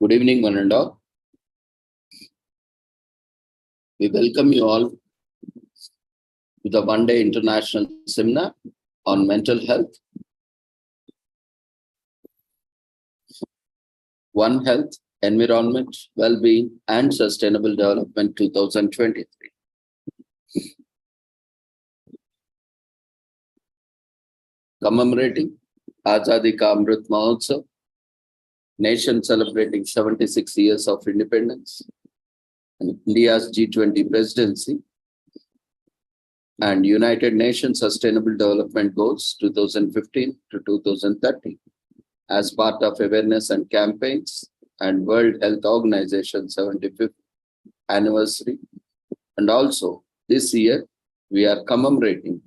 Good evening, one and all. We welcome you all to the one-day international seminar on mental health, One Health, Environment, Well-being, and Sustainable Development 2023. Commemorating AZADI ka AMRIT MAHOTSAV, nation celebrating 76 years of independence, and India's G20 presidency, and United Nations Sustainable Development Goals 2015 to 2030 as part of awareness and campaigns, and World Health Organization 75th anniversary. And also this year we are commemorating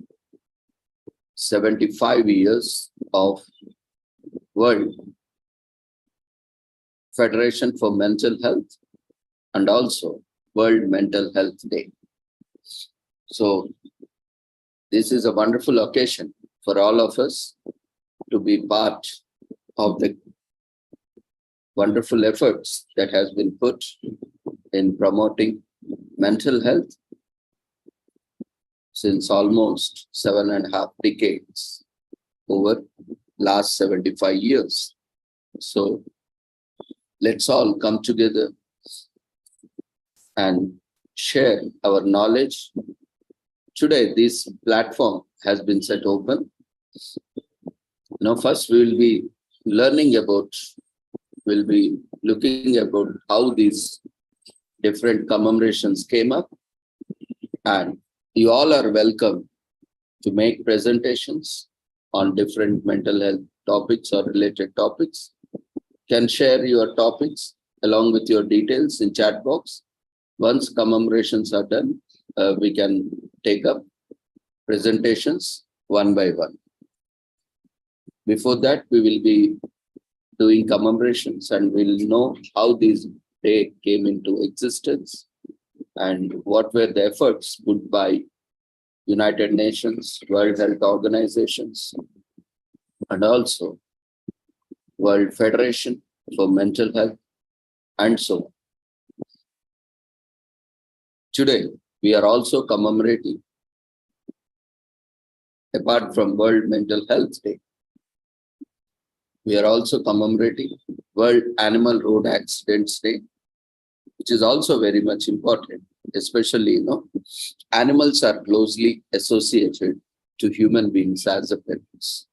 75 years of World Federation for Mental Health and also World Mental Health Day. So this is a wonderful occasion for all of us to be part of the wonderful efforts that has been put in promoting mental health since almost 7.5 decades, over last 75 years. So let's all come together and share our knowledge. Today, this platform has been set open. First we will be learning about, we'll be looking about how these different commemorations came up, and you all are welcome to make presentations on different mental health topics or related topics. Can share your topics along with your details in chat box. Once commemorations are done, we can take up presentations one by one. Before that, we will be doing commemorations and we'll know how this day came into existence and what were the efforts put by United Nations, World Health Organizations, and also World Federation for Mental Health, and so on. Today, we are also commemorating, apart from World Mental Health Day, we are also commemorating World Animal Road Accidents Day, which is also very much important, especially, animals are closely associated to human beings as a pets.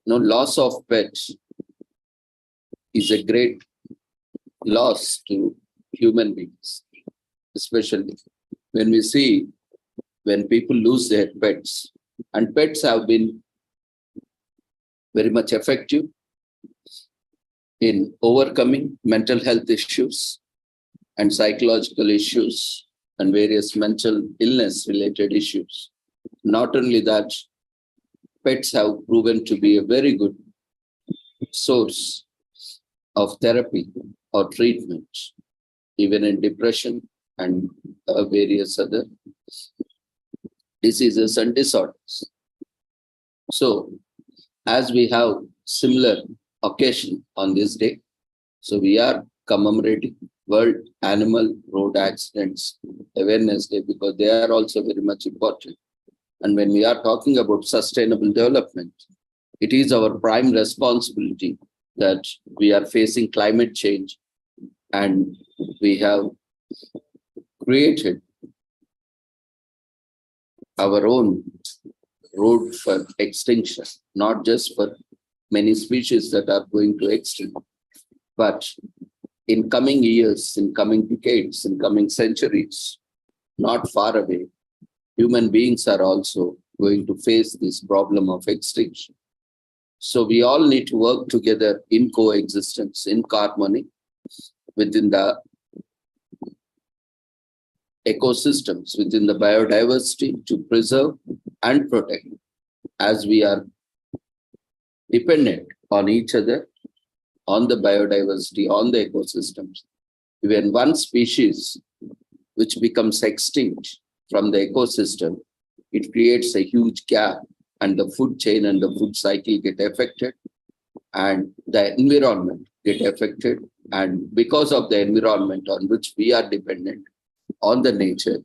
Loss of pets is a great loss to human beings, especially when we see when people lose their pets, and pets have been very much effective in overcoming mental health issues and psychological issues and various mental illness related issues. Not only that, pets have proven to be a very good source of therapy or treatment, even in depression and various other diseases and disorders. So, as we have similar occasion on this day, so we are commemorating World Animal Road Accidents Awareness Day because they are also very much important. And when we are talking about sustainable development, it is our prime responsibility that we are facing climate change and we have created our own road for extinction, not just for many species that are going to extinct, but in coming years, in coming decades, in coming centuries, not far away, human beings are also going to face this problem of extinction. So we all need to work together in coexistence, in harmony within the ecosystems, within the biodiversity to preserve and protect, as we are dependent on each other, on the biodiversity, on the ecosystems. When one species which becomes extinct from the ecosystem, it creates a huge gap and the food chain and the food cycle get affected and the environment get affected And because of the environment on which we are dependent on the nature,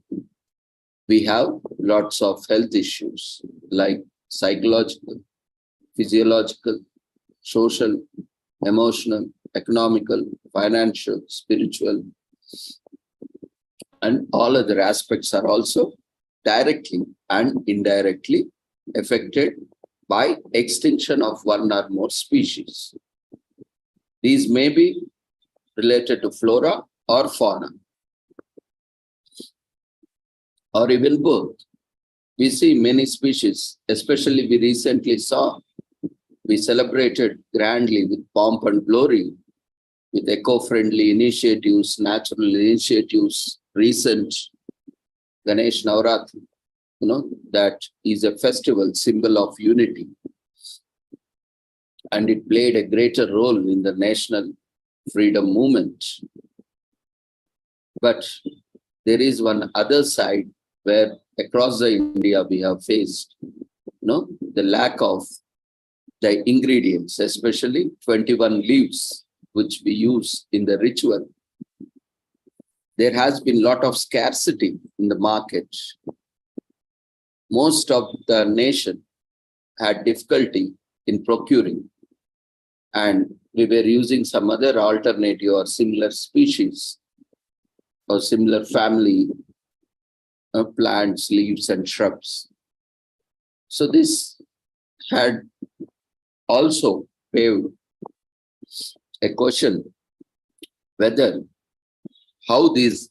we have lots of health issues like psychological, physiological, social, emotional, economical, financial, spiritual, and all other aspects are also directly and indirectly affected by extinction of one or more species. These may be related to flora or fauna, or even both. We see many species, especially we recently saw, we celebrated grandly with pomp and glory, with eco-friendly initiatives, natural initiatives, recent Ganesh Navaratri, that is a festival, symbol of unity. And it played a greater role in the national freedom movement. But there is one other side where across the India we have faced, the lack of the ingredients, especially 21 leaves, which we use in the ritual. There has been a lot of scarcity in the market. Most of the nation had difficulty in procuring, and we were using some other alternative or similar species or similar family of plants, leaves, and shrubs. So this had also paved a question whether how these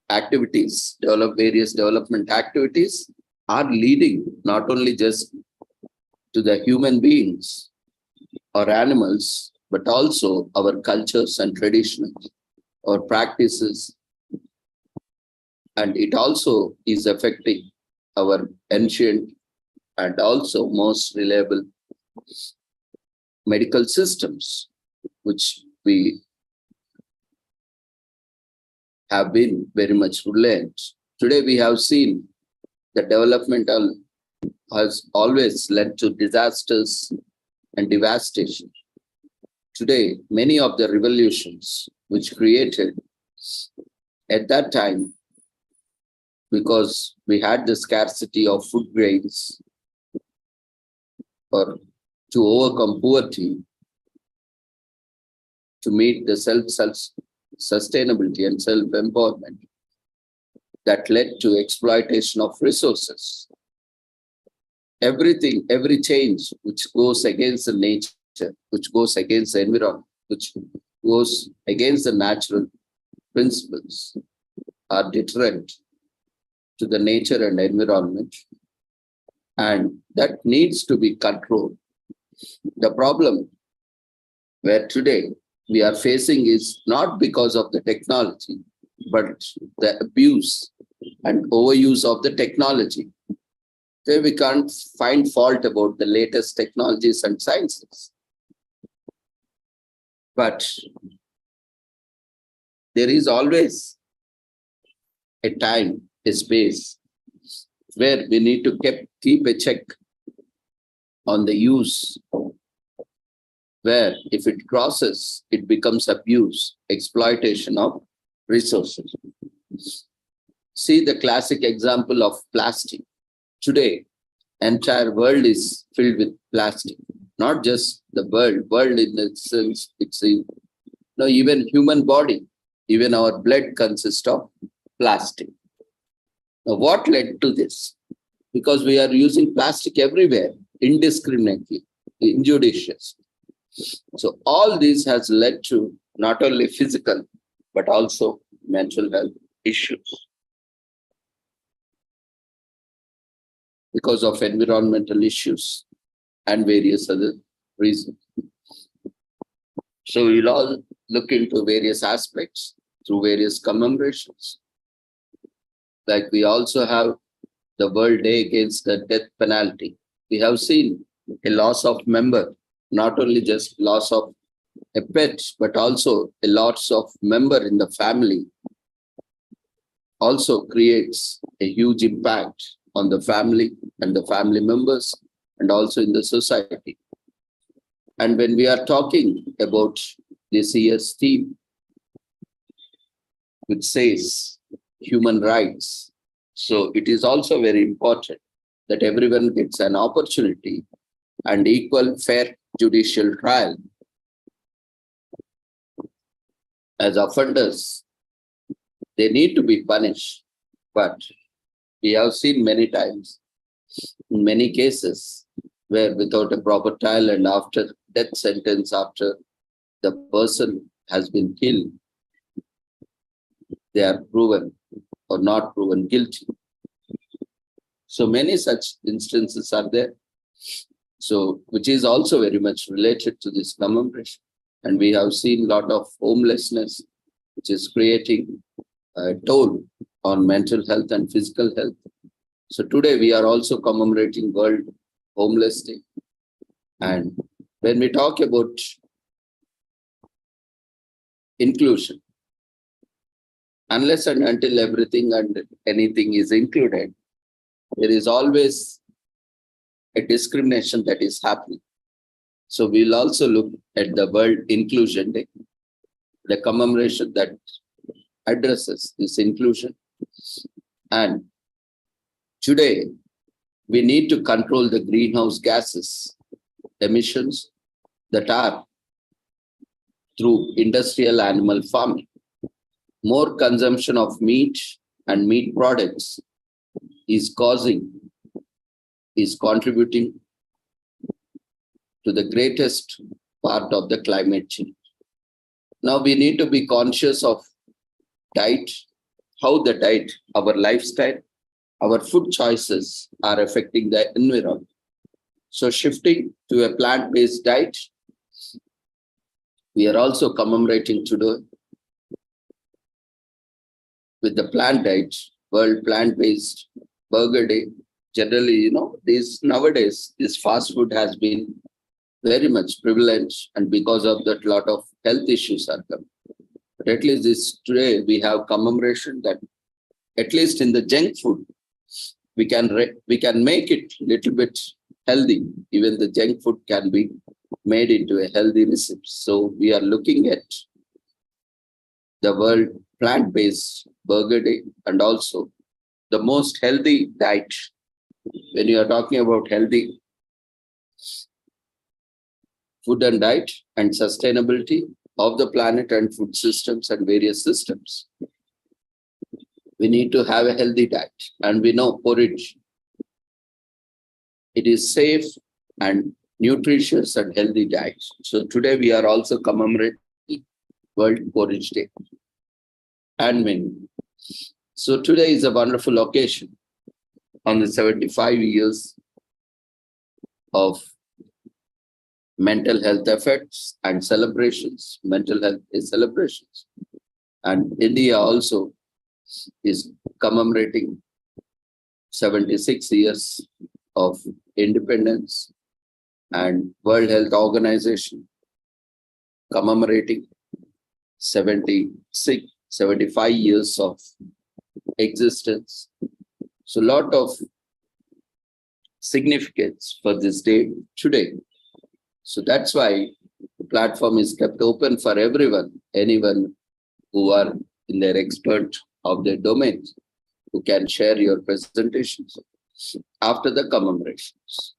activities, various development activities, are leading not only just to the human beings or animals, but also our cultures and traditions or practices. And it also is affecting our ancient and also most reliable medical systems, which we have been very much reliant. Today we have seen the developmental has always led to disasters and devastation. Today, many of the revolutions which created at that time, because we had the scarcity of food grains or to overcome poverty, to meet the self-sustainability and self-empowerment, that led to exploitation of resources. Everything, every change which goes against the nature, which goes against the environment, which goes against the natural principles, are deterrent to the nature and environment, and that needs to be controlled. The problem where today we are facing is not because of the technology, but the abuse and overuse of the technology. So we can't find fault about the latest technologies and sciences. But there is always a time, a space where we need to keep a check on the use, where if it crosses, it becomes abuse, exploitation of resources. See the classic example of plastic. Today, entire world is filled with plastic. Not just the world in the sense, it's even human body, even our blood consists of plastic. Now, what led to this? Because we are using plastic everywhere, indiscriminately, injudiciously. So all this has led to not only physical, but also mental health issues. Because of environmental issues and various other reasons. So we'll all look into various aspects through various commemorations. Like we also have the World Day Against the Death Penalty. We have seen a loss of member, not only just loss of a pet, but also a loss of member in the family also creates a huge impact on the family and the family members and also in the society. And when we are talking about this year's theme, which says human rights. So it is also very important that everyone gets an opportunity and equal fair judicial trial. As offenders, they need to be punished, but we have seen many times, in many cases, where without a proper trial and after death sentence, after the person has been killed, they are proven or not proven guilty. So many such instances are there. So, which is also very much related to this commemoration. And we have seen a lot of homelessness, which is creating a toll on mental health and physical health. So today we are also commemorating World Homeless Day. And when we talk about inclusion, unless and until everything and anything is included, there is always a discrimination that is happening. So we'll also look at the World Inclusion Day, the commemoration that addresses this inclusion. And today, we need to control the greenhouse gases emissions that are through industrial animal farming. More consumption of meat and meat products is contributing to the greatest part of the climate change. Now we need to be conscious of diet, how the diet, our lifestyle, our food choices are affecting the environment. So shifting to a plant-based diet, we are also commemorating today with the plant diet, World Plant-Based Burger Day. Generally, nowadays, this fast food has been very much prevalent, and because of that, a lot of health issues are coming. But at least today, we have commemoration that at least in the junk food, we can make it a little bit healthy. Even the junk food can be made into a healthy recipe. So we are looking at the World Plant-Based Burger Day and also the most healthy diet. When you are talking about healthy food and diet and sustainability of the planet and food systems and various systems, we need to have a healthy diet. And we know porridge, it is safe and nutritious and healthy diet. So today we are also commemorating World Porridge Day and menu. So today is a wonderful occasion on the 75 years of mental health efforts and celebrations. Mental health is celebrations. And India also is commemorating 76 years of independence, and World Health Organization commemorating 75 years of existence. So a lot of significance for this day today. So that's why the platform is kept open for everyone, anyone who are in their expert of their domains, who can share your presentations after the commemorations.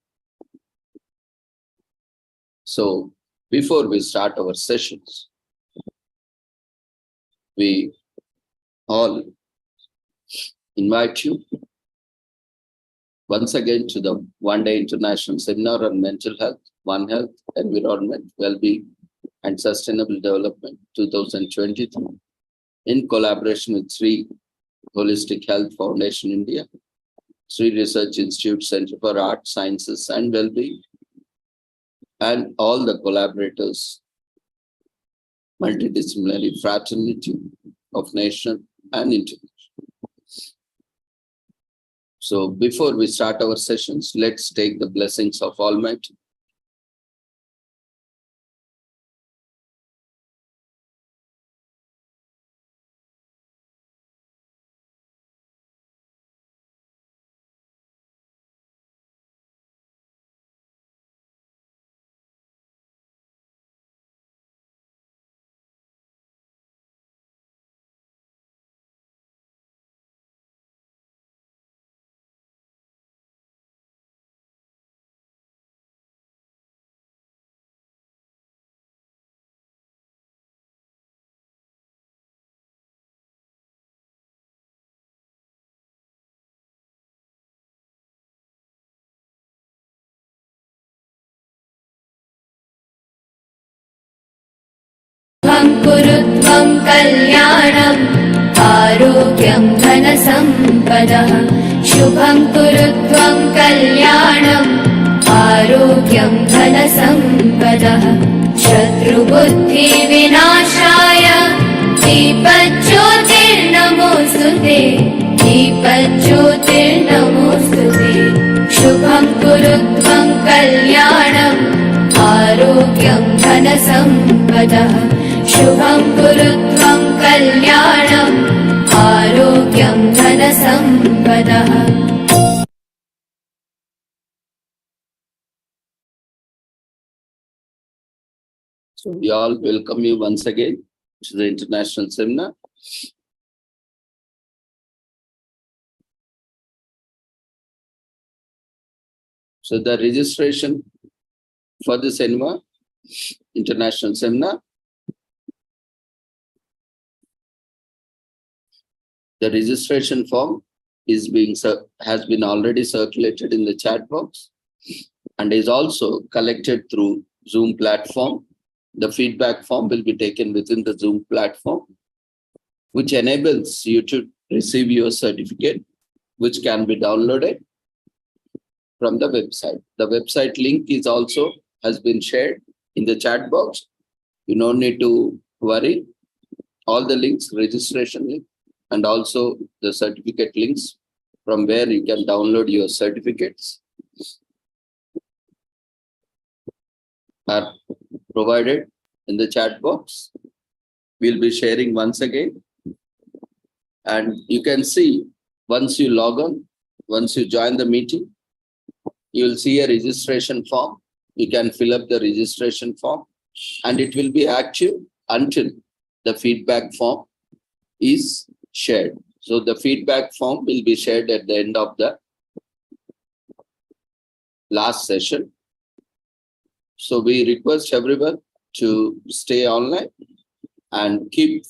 So before we start our sessions, we all invite you once again to the one-day international seminar on mental health, One Health, Environment, Well-being, and Sustainable Development 2023 in collaboration with Sri Holistic Health Foundation India, Sri Research Institute Center for Art, Sciences and Well-being, and all the collaborators, multidisciplinary fraternity of nation and international. So before we start our sessions, let's take the blessings of Almighty. कल्याणम् आरोग्यं धनसम्पदः शुभं कुरु त्वं कल्याणम् आरोग्यं धनसम्पदः शत्रुबुद्धिविनाशाय दीपज्योतिर्नमोऽस्तुते दीपज्योतिर्नमोऽस्तुते शुभं कुरु त्वं कल्याणम् आरोग्यं धनसम्पदः शुभं कुरु त्वं कल्याणम् आरोग्यं धनसम्पदः. So we all welcome you once again to the international seminar. So the registration for the seminar, international seminar, the registration form is has been already circulated in the chat box and is also collected through Zoom platform. The feedback form will be taken within the Zoom platform, which enables you to receive your certificate, which can be downloaded from the website. The website link is also has been shared in the chat box. You don't need to worry. All the links, registration link, and also the certificate links from where you can download your certificates are provided in the chat box. We'll be sharing once again. And you can see once you log on, once you join the meeting, you will see a registration form. You can fill up the registration form and it will be active until the feedback form is shared. So the feedback form will be shared at the end of the last session. So we request everyone to stay online and keep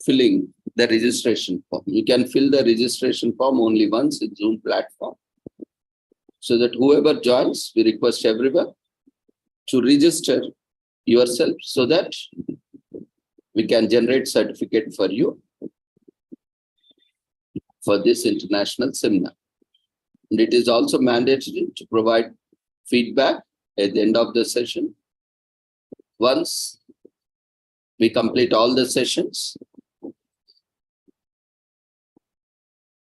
filling the registration form. You can fill the registration form only once in Zoom platform. So that whoever joins, we request everyone to register yourself so that we can generate certificate for you for this international seminar. And it is also mandatory to provide feedback at the end of the session. Once we complete all the sessions,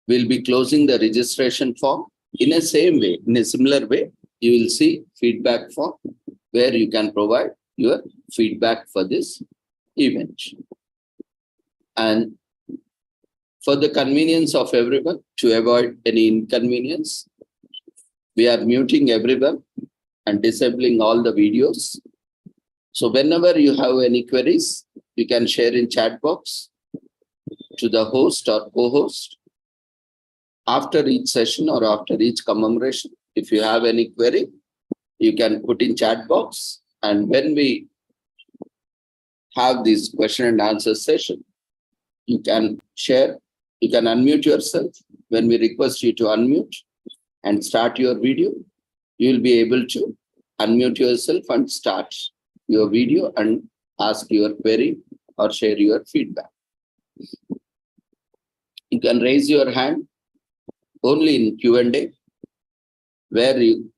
we'll be closing the registration form. In a similar way, you will see feedback form where you can provide your feedback for this event. And for the convenience of everyone, to avoid any inconvenience, we are muting everyone and disabling all the videos. So whenever you have any queries, you can share in chat box to the host or co-host. After each session or after each commemoration, if you have any query, you can put in chat box. And when we have this question and answer session, you can share, you can unmute yourself. When we request you to unmute and start your video, you will be able to unmute yourself and start your video and ask your query or share your feedback. You can raise your hand only in Q&A, where you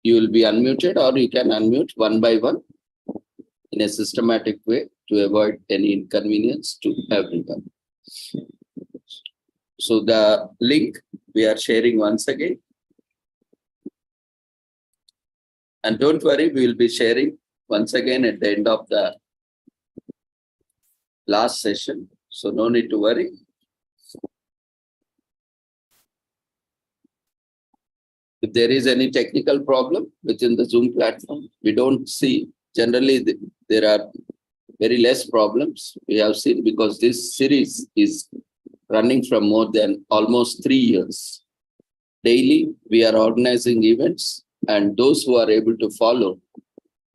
will be unmuted, or you can unmute one by one in a systematic way to avoid any inconvenience to everyone. So the link we are sharing once again. And don't worry, we will be sharing once again at the end of the last session. So no need to worry. If there is any technical problem within the Zoom platform, we don't see. Generally, there are very less problems we have seen because this series is running from more than almost 3 years. Daily, we are organizing events, and those who are able to follow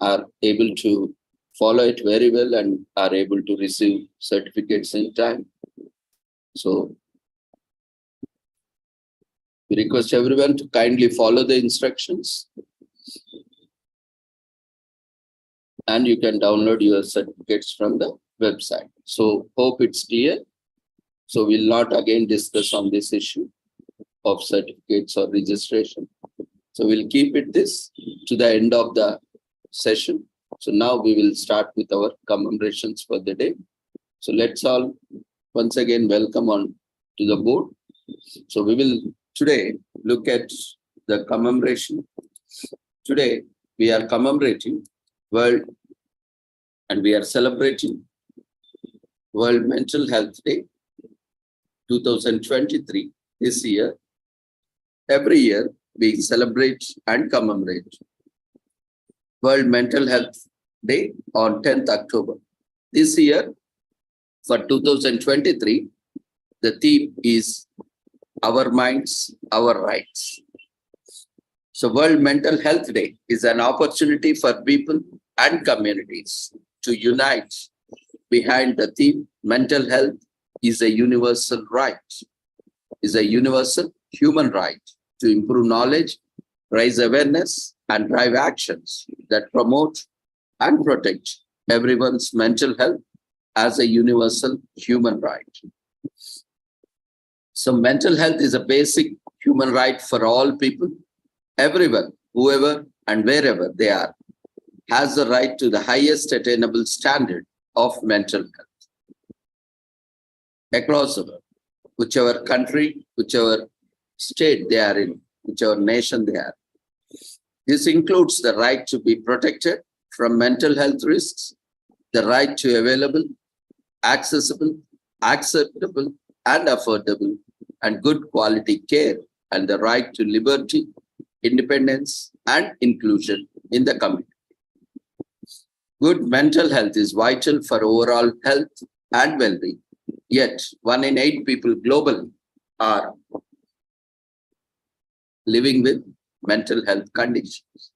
are able to follow it very well and are able to receive certificates in time. So we request everyone to kindly follow the instructions, and you can download your certificates from the website. So hope it's clear. So we'll not again discuss on this issue of certificates or registration. So we'll keep it this to the end of the session. So now we will start with our commemorations for the day. So let's all once again welcome on to the board. So we will today look at the commemoration. Today we are commemorating World and we are celebrating World Mental Health Day 2023 this year. Every year we celebrate and commemorate World Mental Health Day on 10th October. This year for 2023, the theme is Our Minds, Our Rights. So World Mental Health Day is an opportunity for people and communities to unite behind the theme mental health is a universal right, is a universal human right to improve knowledge, raise awareness, and drive actions that promote and protect everyone's mental health as a universal human right. So mental health is a basic human right for all people. Everyone, whoever and wherever they are, has the right to the highest attainable standard of mental health. Across the world, whichever country, whichever state they are in, whichever nation they are. This includes the right to be protected from mental health risks, the right to available, accessible, acceptable, and affordable, and good quality care, and the right to liberty, independence, and inclusion in the community. Good mental health is vital for overall health and well-being. Yet, 1 in 8 people globally are living with mental health conditions,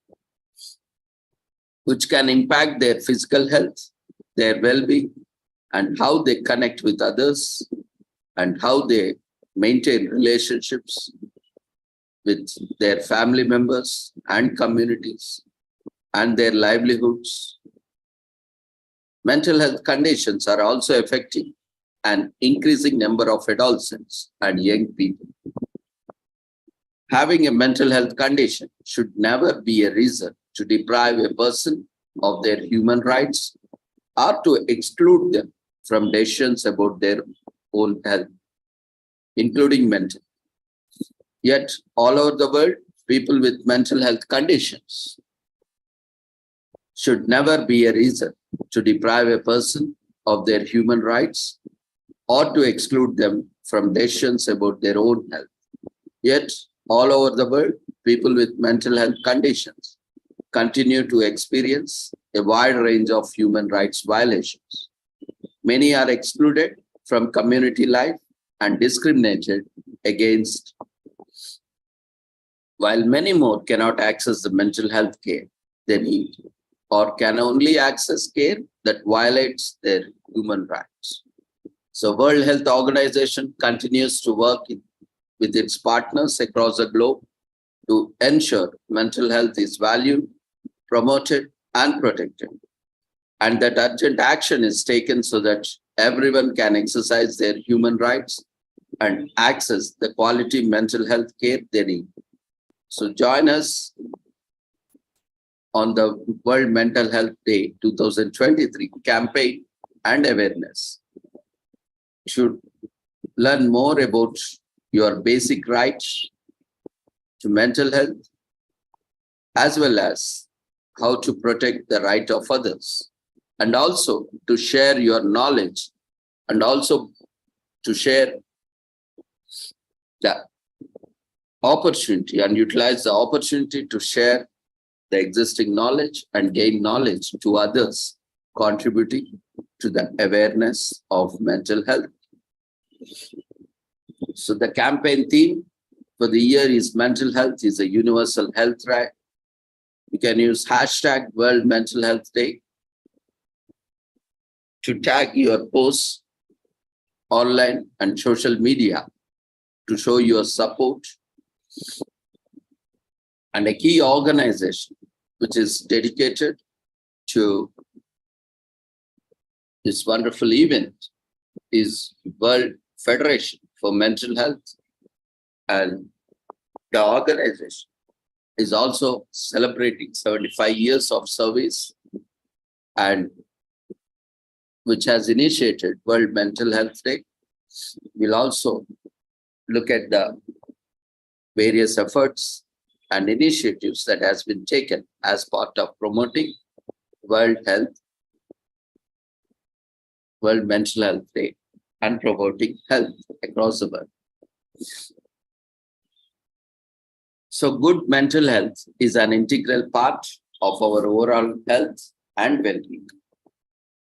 which can impact their physical health, their well-being, and how they connect with others, and how they maintain relationships with their family members and communities, and their livelihoods. Mental health conditions are also affecting an increasing number of adolescents and young people. Having a mental health condition should never be a reason to deprive a person of their human rights or to exclude them from decisions about their own health, including mental. Yet, all over the world, people with mental health conditions should never be a reason to deprive a person of their human rights or to exclude them from decisions about their own health. Yet, all over the world, people with mental health conditions continue to experience a wide range of human rights violations. Many are excluded from community life and discriminated against, while many more cannot access the mental health care they need or can only access care that violates their human rights. So World Health Organization continues to work with its partners across the globe to ensure mental health is valued, promoted, and protected, and that urgent action is taken so that everyone can exercise their human rights and access the quality mental health care they need. So join us on the World Mental Health Day 2023 campaign and awareness. You should learn more about your basic rights to mental health, as well as how to protect the right of others, and also to share your knowledge, and also to share the opportunity and utilize the opportunity to share the existing knowledge and gain knowledge to others, contributing to the awareness of mental health. So the campaign theme for the year is mental health is a universal health right. You can use hashtag World Mental Health Day to tag your posts online and social media to show your support. And a key organization which is dedicated to this wonderful event is World Federation for Mental Health, and the organization is also celebrating 75 years of service, and which has initiated World Mental Health Day. We'll also look at the various efforts and initiatives that has been taken as part of promoting World Mental Health Day and promoting health across the world. So good mental health is an integral part of our overall health and well-being.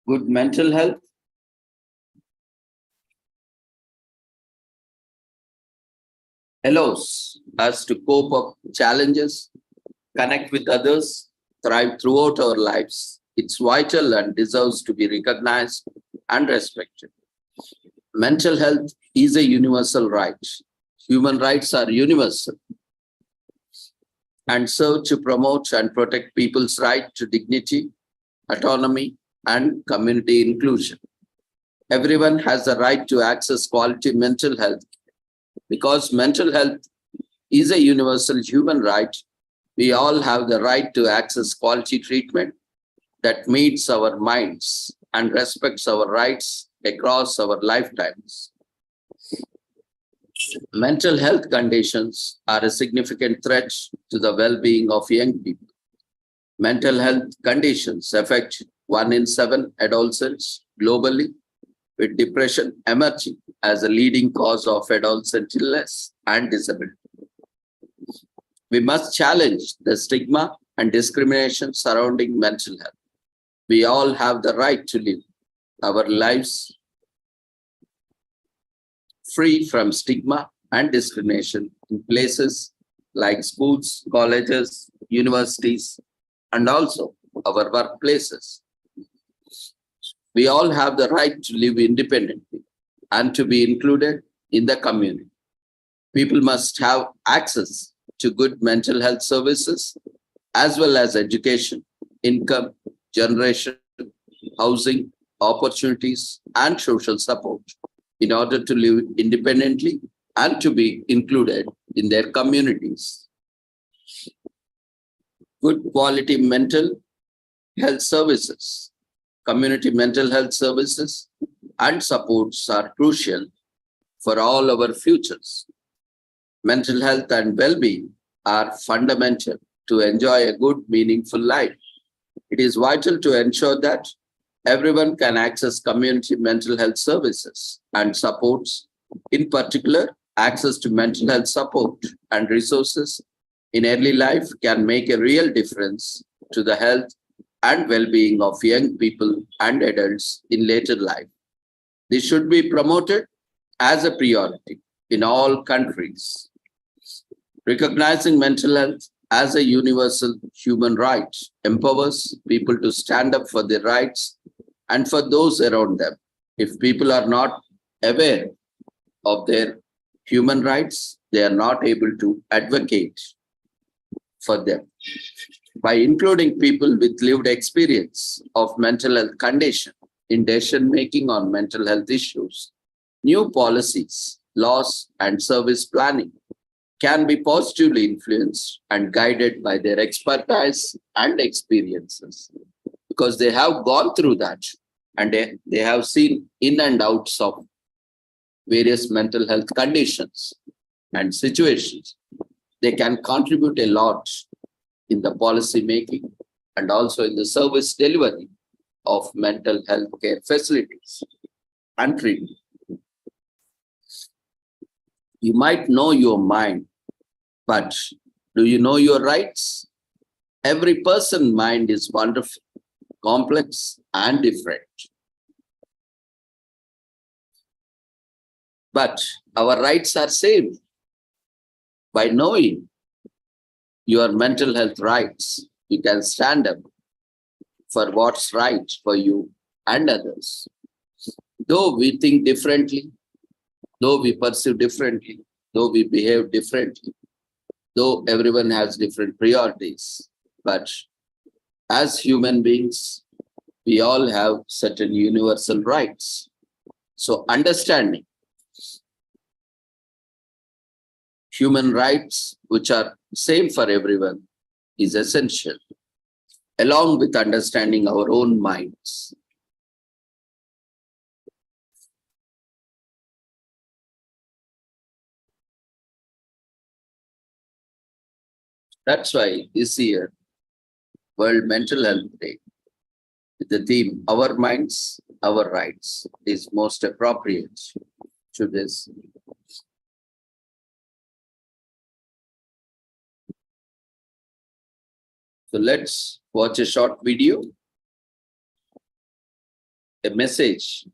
Good mental health allows us to cope up challenges, connect with others, thrive throughout our lives. It's vital and deserves to be recognized and respected. Mental health is a universal right. Human rights are universal and serve to promote and protect people's right to dignity, autonomy, and community inclusion. Everyone has the right to access quality mental health. Because mental health is a universal human right, we all have the right to access quality treatment that meets our minds and respects our rights across our lifetimes. Mental health conditions are a significant threat to the well-being of young people. Mental health conditions affect 1 in 7 adolescents globally, with depression emerging as a leading cause of adolescent illness and disability. We must challenge the stigma and discrimination surrounding mental health. We all have the right to live our lives free from stigma and discrimination in places like schools, colleges, universities, and also our workplaces. We all have the right to live independently and to be included in the community. People must have access to good mental health services as well as education, income, generation, housing, opportunities, and social support in order to live independently and to be included in their communities. Good quality mental health services, community mental health services, and supports are crucial for all our futures. Mental health and well-being are fundamental to enjoy a good, meaningful life. It is vital to ensure that everyone can access community mental health services and supports. In particular, access to mental health support and resources in early life can make a real difference to the health and well-being of young people and adults in later life. This should be promoted as a priority in all countries. Recognizing mental health as a universal human right empowers people to stand up for their rights and for those around them. If people are not aware of their human rights, they are not able to advocate for them. By including people with lived experience of mental health condition in decision-making on mental health issues, new policies, laws, and service planning can be positively influenced and guided by their expertise and experiences, because they have gone through that and they have seen in and outs of various mental health conditions and situations. They can contribute a lot in the policy making and also in the service delivery of mental health care facilities and treatment. You might know your mind, but do you know your rights? Every person's mind is wonderful, complex, and different. But our rights are saved by knowing your mental health rights. You can stand up for what's right for you and others. Though we think differently, though we perceive differently, though we behave differently, though everyone has different priorities, but as human beings, we all have certain universal rights. So understanding human rights, which are same for everyone, is essential, along with understanding our own minds. That's why this year, World Mental Health Day, the theme, Our Minds, Our Rights, is most appropriate to this. So let's watch a short video, a message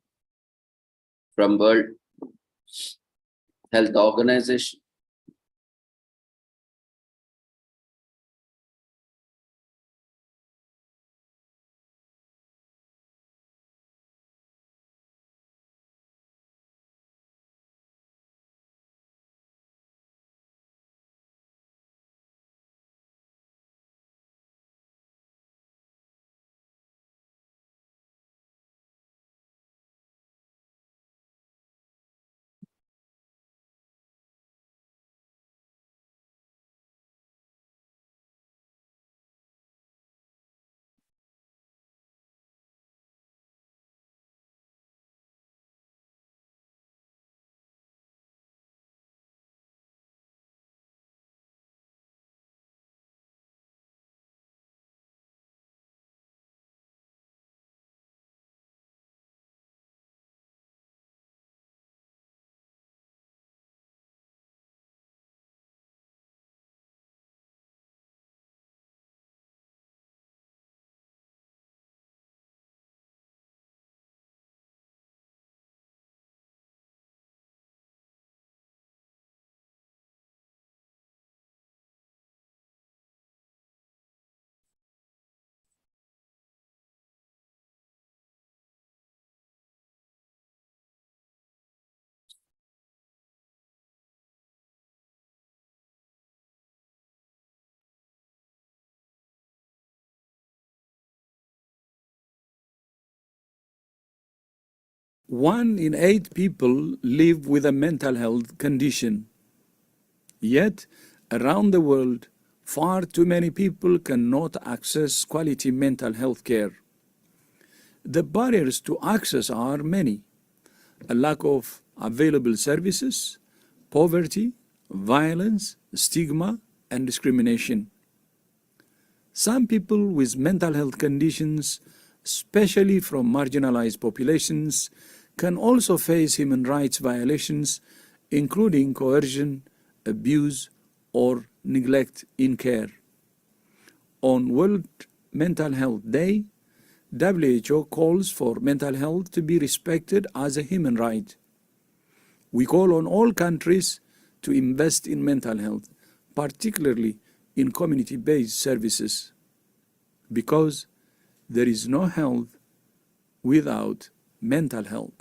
from World Health Organization. One in 8 people live with a mental health condition. Yet, around the world, far too many people cannot access quality mental health care. The barriers to access are many: a lack of available services, poverty, violence, stigma, and discrimination. Some people with mental health conditions, especially from marginalized populations, can also face human rights violations, including coercion, abuse, or neglect in care. On World Mental Health Day, WHO calls for mental health to be respected as a human right. We call on all countries to invest in mental health, particularly in community-based services, because there is no health without mental health.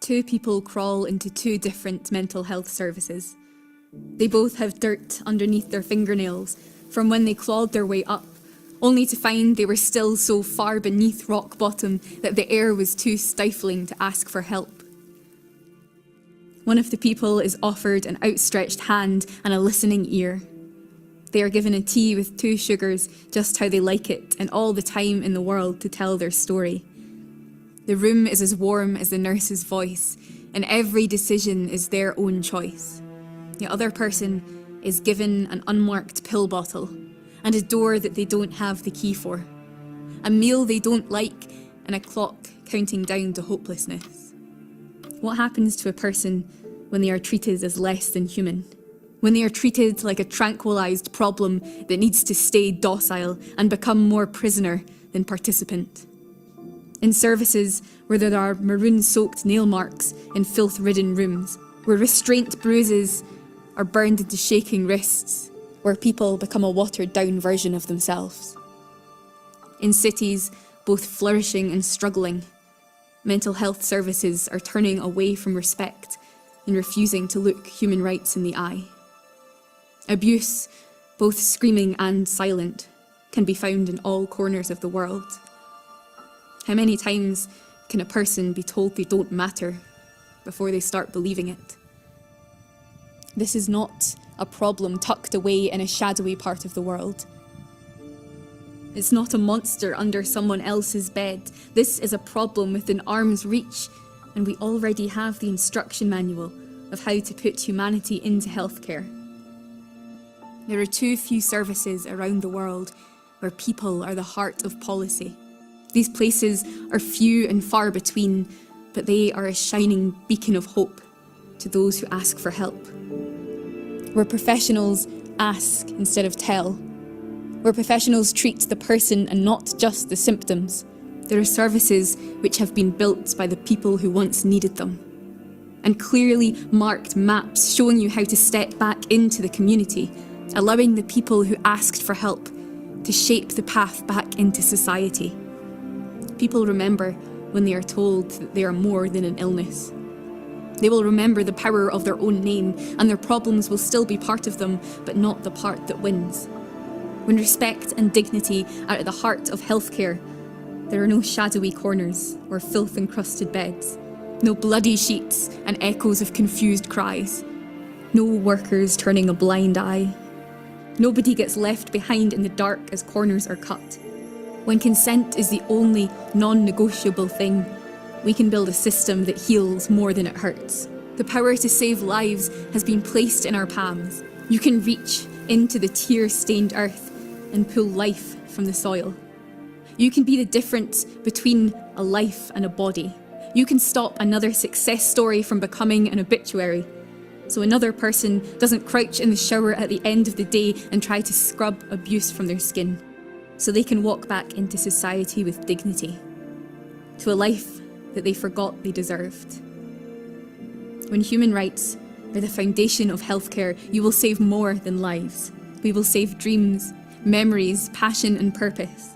Two people crawl into two different mental health services. They both have dirt underneath their fingernails from when they clawed their way up, only to find they were still so far beneath rock bottom that the air was too stifling to ask for help. One of the people is offered an outstretched hand and a listening ear. They are given a tea with 2 sugars, just how they like it, and all the time in the world to tell their story. The room is as warm as the nurse's voice, and every decision is their own choice. The other person is given an unmarked pill bottle and a door that they don't have the key for, a meal they don't like, and a clock counting down to hopelessness. What happens to a person when they are treated as less than human? When they are treated like a tranquilized problem that needs to stay docile and become more prisoner than participant? In services where there are maroon-soaked nail marks in filth-ridden rooms, where restraint bruises are burned into shaking wrists, where people become a watered-down version of themselves. In cities, both flourishing and struggling, mental health services are turning away from respect and refusing to look human rights in the eye. Abuse, both screaming and silent, can be found in all corners of the world. How many times can a person be told they don't matter before they start believing it? This is not a problem tucked away in a shadowy part of the world. It's not a monster under someone else's bed. This is a problem within arm's reach, and we already have the instruction manual of how to put humanity into healthcare. There are too few services around the world where people are the heart of policy. These places are few and far between, but they are a shining beacon of hope to those who ask for help. Where professionals ask instead of tell. Where professionals treat the person and not just the symptoms. There are services which have been built by the people who once needed them. And clearly marked maps showing you how to step back into the community, allowing the people who asked for help to shape the path back into society. People remember when they are told that they are more than an illness. They will remember the power of their own name, and their problems will still be part of them, but not the part that wins. When respect and dignity are at the heart of healthcare, there are no shadowy corners or filth-encrusted beds, no bloody sheets and echoes of confused cries, no workers turning a blind eye. Nobody gets left behind in the dark as corners are cut. When consent is the only non-negotiable thing, we can build a system that heals more than it hurts. The power to save lives has been placed in our palms. You can reach into the tear-stained earth and pull life from the soil. You can be the difference between a life and a body. You can stop another success story from becoming an obituary, so another person doesn't crouch in the shower at the end of the day and try to scrub abuse from their skin, so they can walk back into society with dignity, to a life that they forgot they deserved. When human rights are the foundation of healthcare, you will save more than lives. We will save dreams, memories, passion and purpose.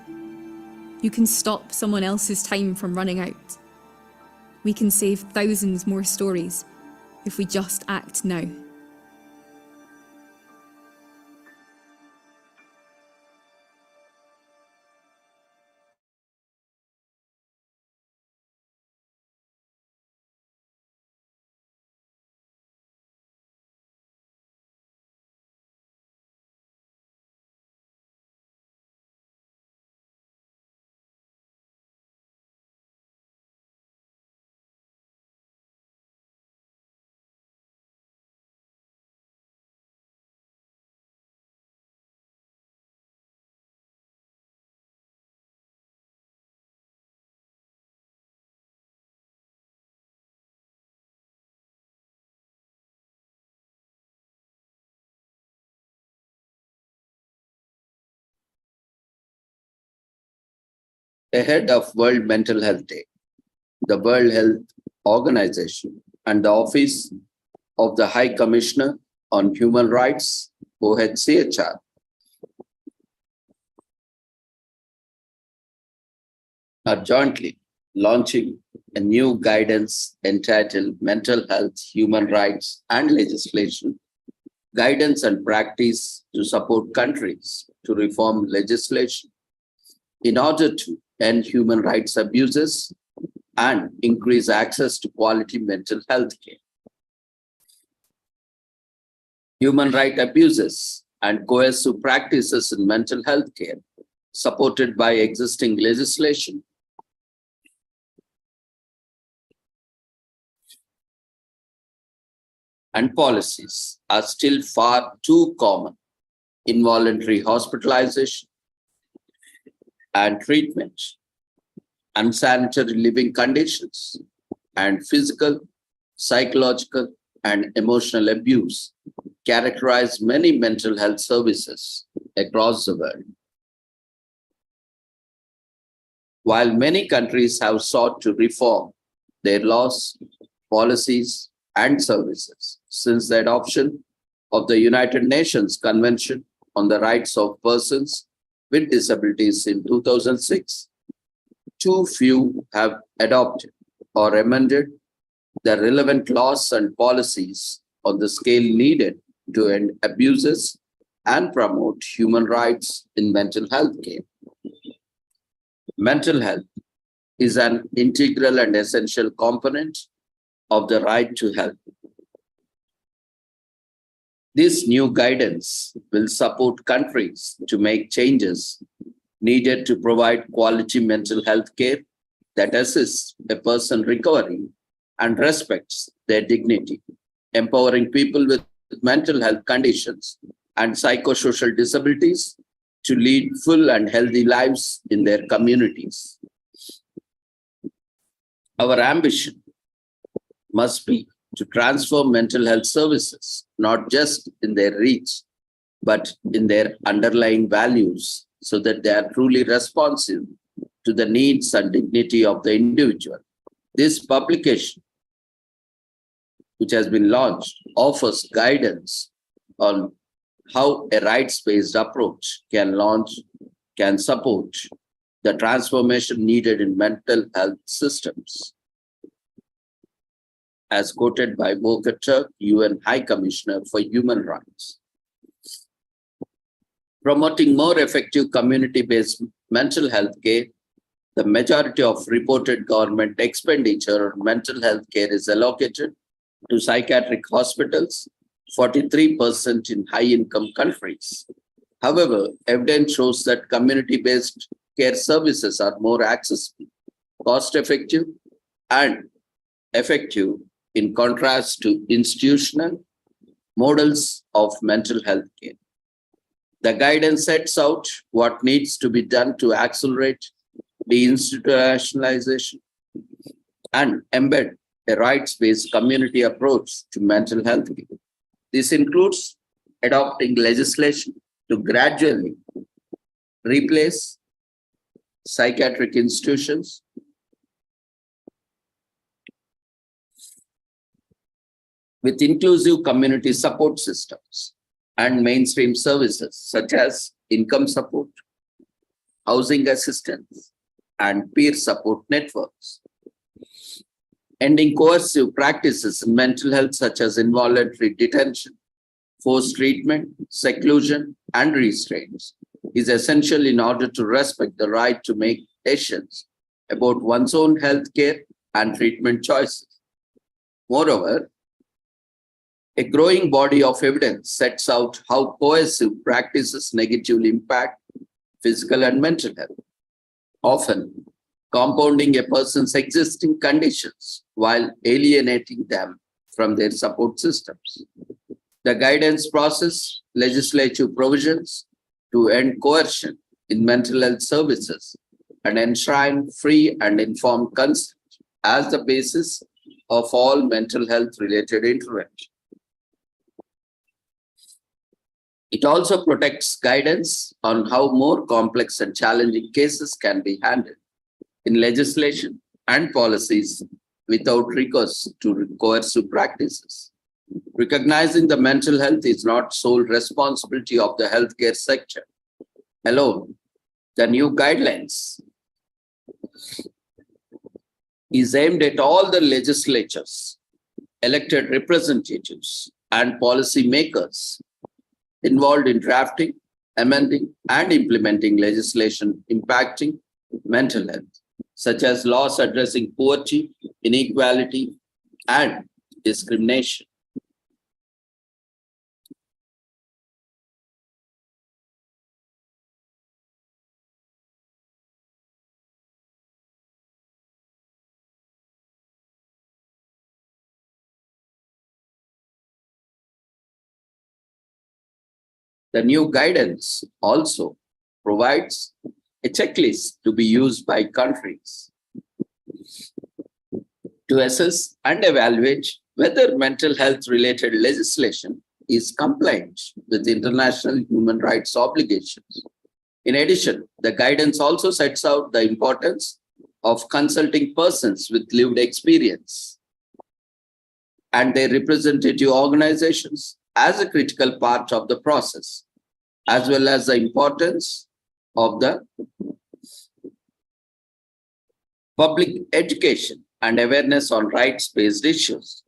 You can stop someone else's time from running out. We can save thousands more stories if we just act now. Ahead of World Mental Health Day, the World Health Organization and the Office of the High Commissioner on Human Rights, OHCHR, are jointly launching a new guidance entitled Mental Health, Human Rights and Legislation, Guidance and Practice to Support Countries to Reform Legislation in order to end human rights abuses and increase access to quality mental health care. Human rights abuses and coercive practices in mental health care, supported by existing legislation, and policies, are still far too common. Involuntary hospitalization and treatment, unsanitary living conditions, and physical, psychological, and emotional abuse characterize many mental health services across the world. While many countries have sought to reform their laws, policies, and services since the adoption of the United Nations Convention on the Rights of Persons with Disabilities in 2006, too few have adopted or amended the relevant laws and policies on the scale needed to end abuses and promote human rights in mental health care. Mental health is an integral and essential component of the right to health. This new guidance will support countries to make changes needed to provide quality mental health care that assists a person recovering and respects their dignity, empowering people with mental health conditions and psychosocial disabilities to lead full and healthy lives in their communities. Our ambition must be to transform mental health services, not just in their reach, but in their underlying values, so that they are truly responsive to the needs and dignity of the individual. This publication, which has been launched, offers guidance on how a rights-based approach can support the transformation needed in mental health systems. As quoted by Volker Turk, UN High Commissioner for Human Rights. Promoting more effective community-based mental health care, the majority of reported government expenditure on mental health care is allocated to psychiatric hospitals, 43% in high-income countries. However, evidence shows that community-based care services are more accessible, cost-effective, and effective in contrast to institutional models of mental health care. The guidance sets out what needs to be done to accelerate deinstitutionalization and embed a rights-based community approach to mental health care. This includes adopting legislation to gradually replace psychiatric institutions with inclusive community support systems and mainstream services such as income support, housing assistance, and peer support networks. Ending coercive practices in mental health such as involuntary detention, forced treatment, seclusion, and restraints is essential in order to respect the right to make decisions about one's own health care and treatment choices. Moreover, a growing body of evidence sets out how coercive practices negatively impact physical and mental health, often compounding a person's existing conditions while alienating them from their support systems. The guidance process, legislative provisions to end coercion in mental health services and enshrine free and informed consent as the basis of all mental health related intervention. It also protects guidance on how more complex and challenging cases can be handled in legislation and policies without recourse to coercive practices. Recognizing the mental health is not sole responsibility of the healthcare sector alone. The new guidelines is aimed at all the legislatures, elected representatives, and policy makers involved in drafting, amending, and implementing legislation impacting mental health, such as laws addressing poverty, inequality, and discrimination. The new guidance also provides a checklist to be used by countries to assess and evaluate whether mental health related legislation is compliant with international human rights obligations. In addition, the guidance also sets out the importance of consulting persons with lived experience and their representative organizations as a critical part of the process, as well as the importance of the public education and awareness on rights-based issues.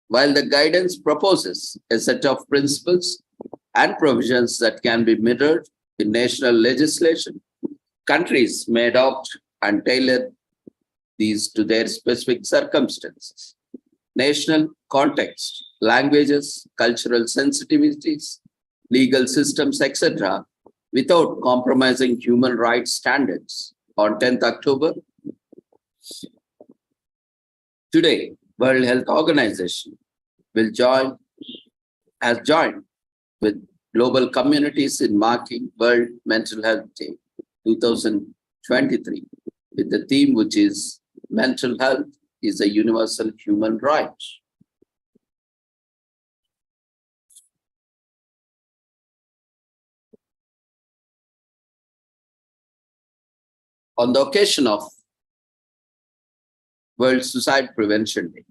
While the guidance proposes a set of principles and provisions that can be mirrored in national legislation, countries may adopt and tailor these to their specific circumstances, national context, languages, cultural sensitivities, legal systems, etc., without compromising human rights standards. On 10th October, today, World Health Organization has joined with global communities in marking World Mental Health Day 2023 with the theme which is Mental Health is a Universal Human Right. On the occasion of World Suicide Prevention Day,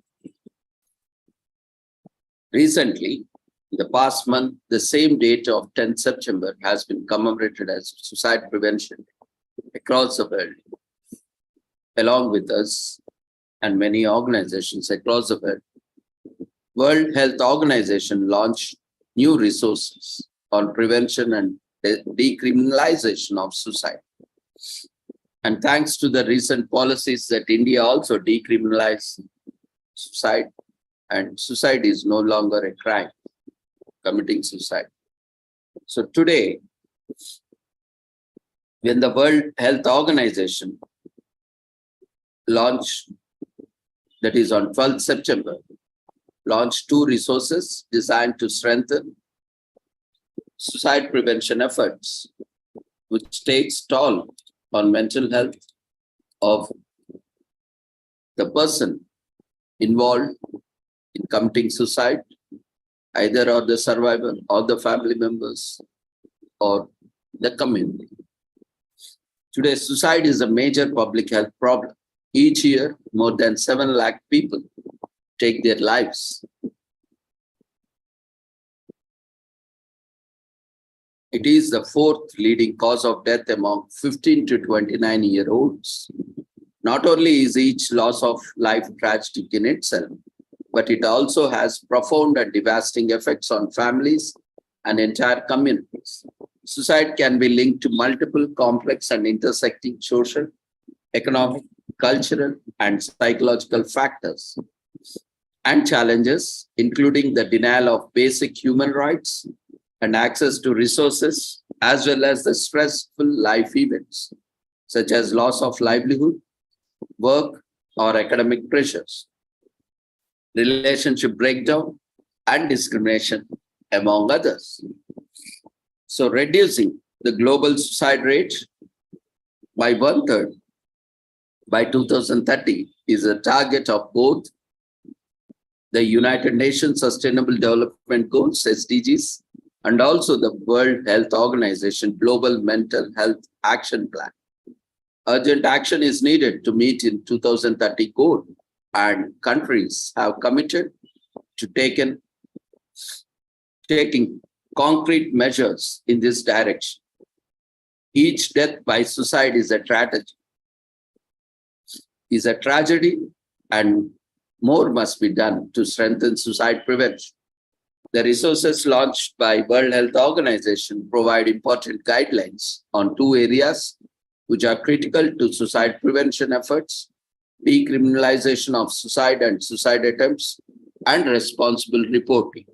recently, in the past month, the same date of 10th September has been commemorated as Suicide Prevention Day across the world. Along with us and many organizations across the world, World Health Organization launched new resources on prevention and decriminalization of suicide. And thanks to the recent policies that India also decriminalized suicide, and suicide is no longer a crime, committing suicide. So today, when the World Health Organization launched, that is on 12th September, launched two resources designed to strengthen suicide prevention efforts, which takes toll on mental health of the person involved in committing suicide, either or the survivor or the family members or the community. Today, suicide is a major public health problem. Each year, more than 7 lakh people take their lives. It is the 4th leading cause of death among 15 to 29-year-olds. Not only is each loss of life tragic in itself, but it also has profound and devastating effects on families and entire communities. Suicide can be linked to multiple complex and intersecting social, economic, cultural, and psychological factors and challenges, including the denial of basic human rights and access to resources, as well as the stressful life events, such as loss of livelihood, work, or academic pressures, relationship breakdown, and discrimination, among others. So reducing the global suicide rate by 1/3 by 2030 is a target of both the United Nations Sustainable Development Goals, SDGs, and also the World Health Organization Global Mental Health Action Plan. Urgent action is needed to meet in 2030 goal, and countries have committed to taking concrete measures in this direction. Each death by suicide is a tragedy. is a tragedy, and more must be done to strengthen suicide prevention. The resources launched by World Health Organization provide important guidelines on two areas which are critical to suicide prevention efforts: decriminalization of suicide and suicide attempts, and responsible reporting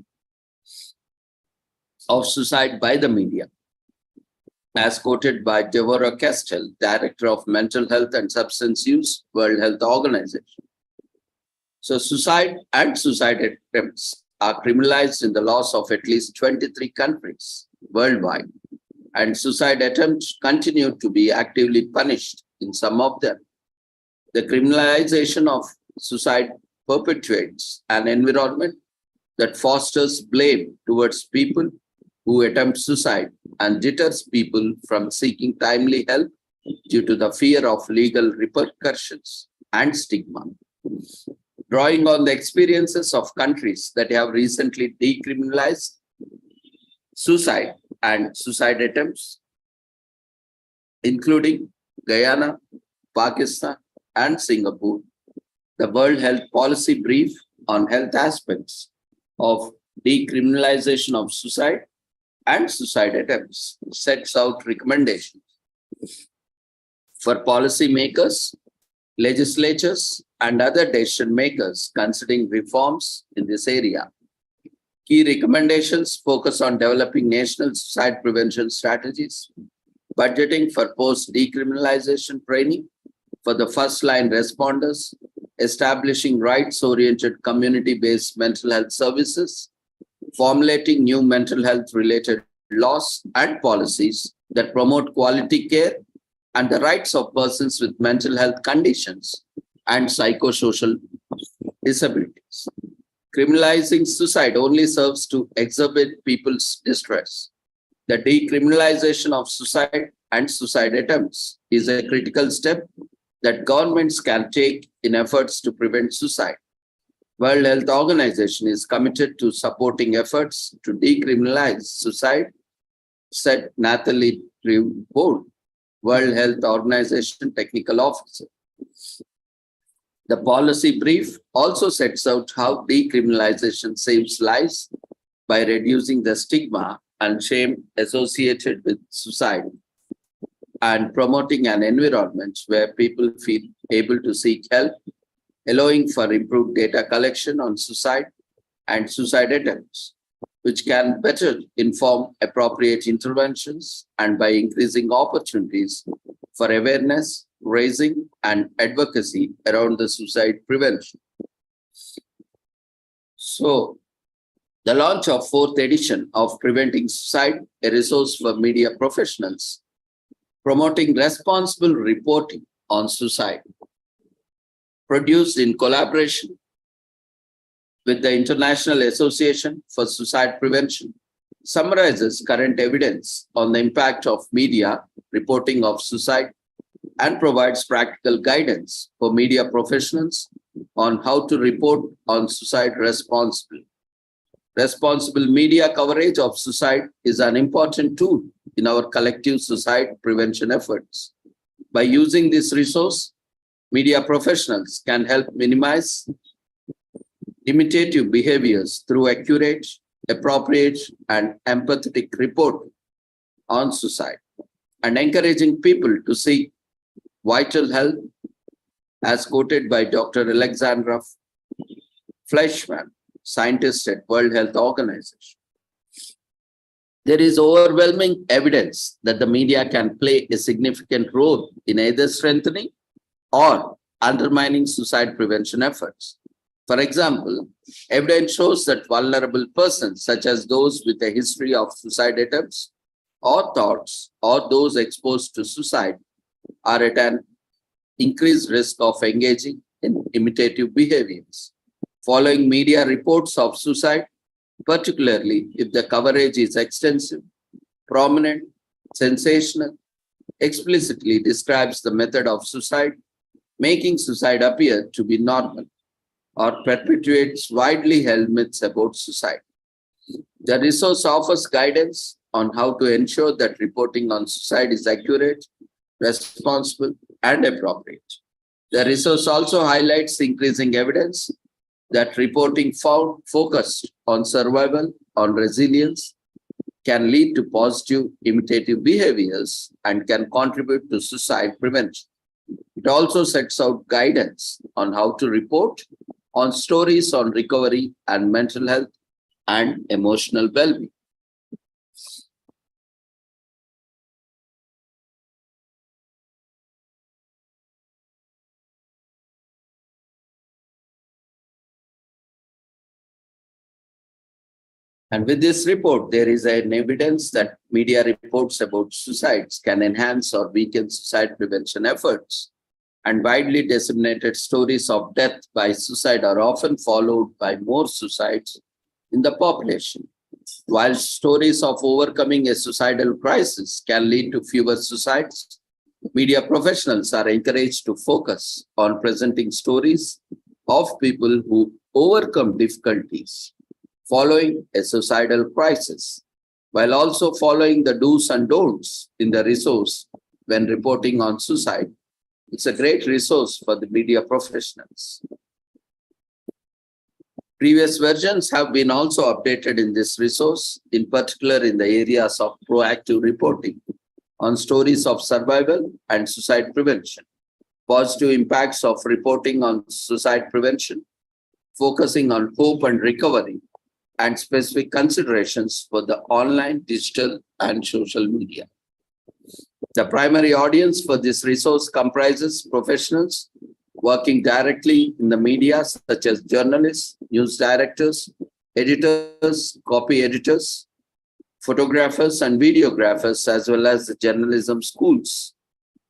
of suicide by the media. As quoted by Deborah Castell, Director of Mental Health and Substance Use, World Health Organization. So suicide and suicide attempts are criminalized in the laws of at least 23 countries worldwide, and suicide attempts continue to be actively punished in some of them. The criminalization of suicide perpetuates an environment that fosters blame towards people who attempt suicide and deters people from seeking timely help due to the fear of legal repercussions and stigma. Drawing on the experiences of countries that have recently decriminalized suicide and suicide attempts, including Guyana, Pakistan, and Singapore, the World Health Policy Brief on health aspects of decriminalization of suicide and suicide attempts sets out recommendations for policymakers, legislatures, and other decision makers considering reforms in this area. Key recommendations focus on developing national suicide prevention strategies, budgeting for post-decriminalization training for the first-line responders, establishing rights-oriented community-based mental health services, formulating new mental health-related laws and policies that promote quality care and the rights of persons with mental health conditions and psychosocial disabilities. Criminalizing suicide only serves to exacerbate people's distress. The decriminalization of suicide and suicide attempts is a critical step that governments can take in efforts to prevent suicide. World Health Organization is committed to supporting efforts to decriminalize suicide, said Nathalie Trevor, World Health Organization Technical Officer. The policy brief also sets out how decriminalization saves lives by reducing the stigma and shame associated with suicide and promoting an environment where people feel able to seek help, allowing for improved data collection on suicide and suicide attempts, which can better inform appropriate interventions, and by increasing opportunities for awareness, raising, and advocacy around the suicide prevention. So, the launch of 4th edition of Preventing Suicide, a resource for media professionals, promoting responsible reporting on suicide, produced in collaboration with the International Association for Suicide Prevention, summarizes current evidence on the impact of media reporting of suicide and provides practical guidance for media professionals on how to report on suicide responsibly. Responsible media coverage of suicide is an important tool in our collective suicide prevention efforts. By using this resource, media professionals can help minimize imitative behaviors through accurate, appropriate, and empathetic reporting on suicide, and encouraging people to seek vital help, as quoted by Dr. Alexandra Fleischmann, scientist at World Health Organization. There is overwhelming evidence that the media can play a significant role in either strengthening or undermining suicide prevention efforts. For example, evidence shows that vulnerable persons, such as those with a history of suicide attempts or thoughts, or those exposed to suicide, are at an increased risk of engaging in imitative behaviors. Following media reports of suicide, particularly if the coverage is extensive, prominent, sensational, explicitly describes the method of suicide, making suicide appear to be normal, or perpetuates widely held myths about suicide. The resource offers guidance on how to ensure that reporting on suicide is accurate, responsible, and appropriate. The resource also highlights increasing evidence that reporting found focused on survival, on resilience, can lead to positive imitative behaviors and can contribute to suicide prevention. It also sets out guidance on how to report on stories on recovery and mental health and emotional well-being. And with this report, there is an evidence that media reports about suicides can enhance or weaken suicide prevention efforts. And widely disseminated stories of death by suicide are often followed by more suicides in the population. While stories of overcoming a suicidal crisis can lead to fewer suicides, media professionals are encouraged to focus on presenting stories of people who overcome difficulties following a suicidal crisis, while also following the do's and don'ts in the resource when reporting on suicide. It's a great resource for the media professionals. Previous versions have been also updated in this resource, in particular in the areas of proactive reporting on stories of survival and suicide prevention, positive impacts of reporting on suicide prevention, focusing on hope and recovery, and specific considerations for the online, digital, and social media. The primary audience for this resource comprises professionals working directly in the media, such as journalists, news directors, editors, copy editors, photographers, and videographers, as well as the journalism schools.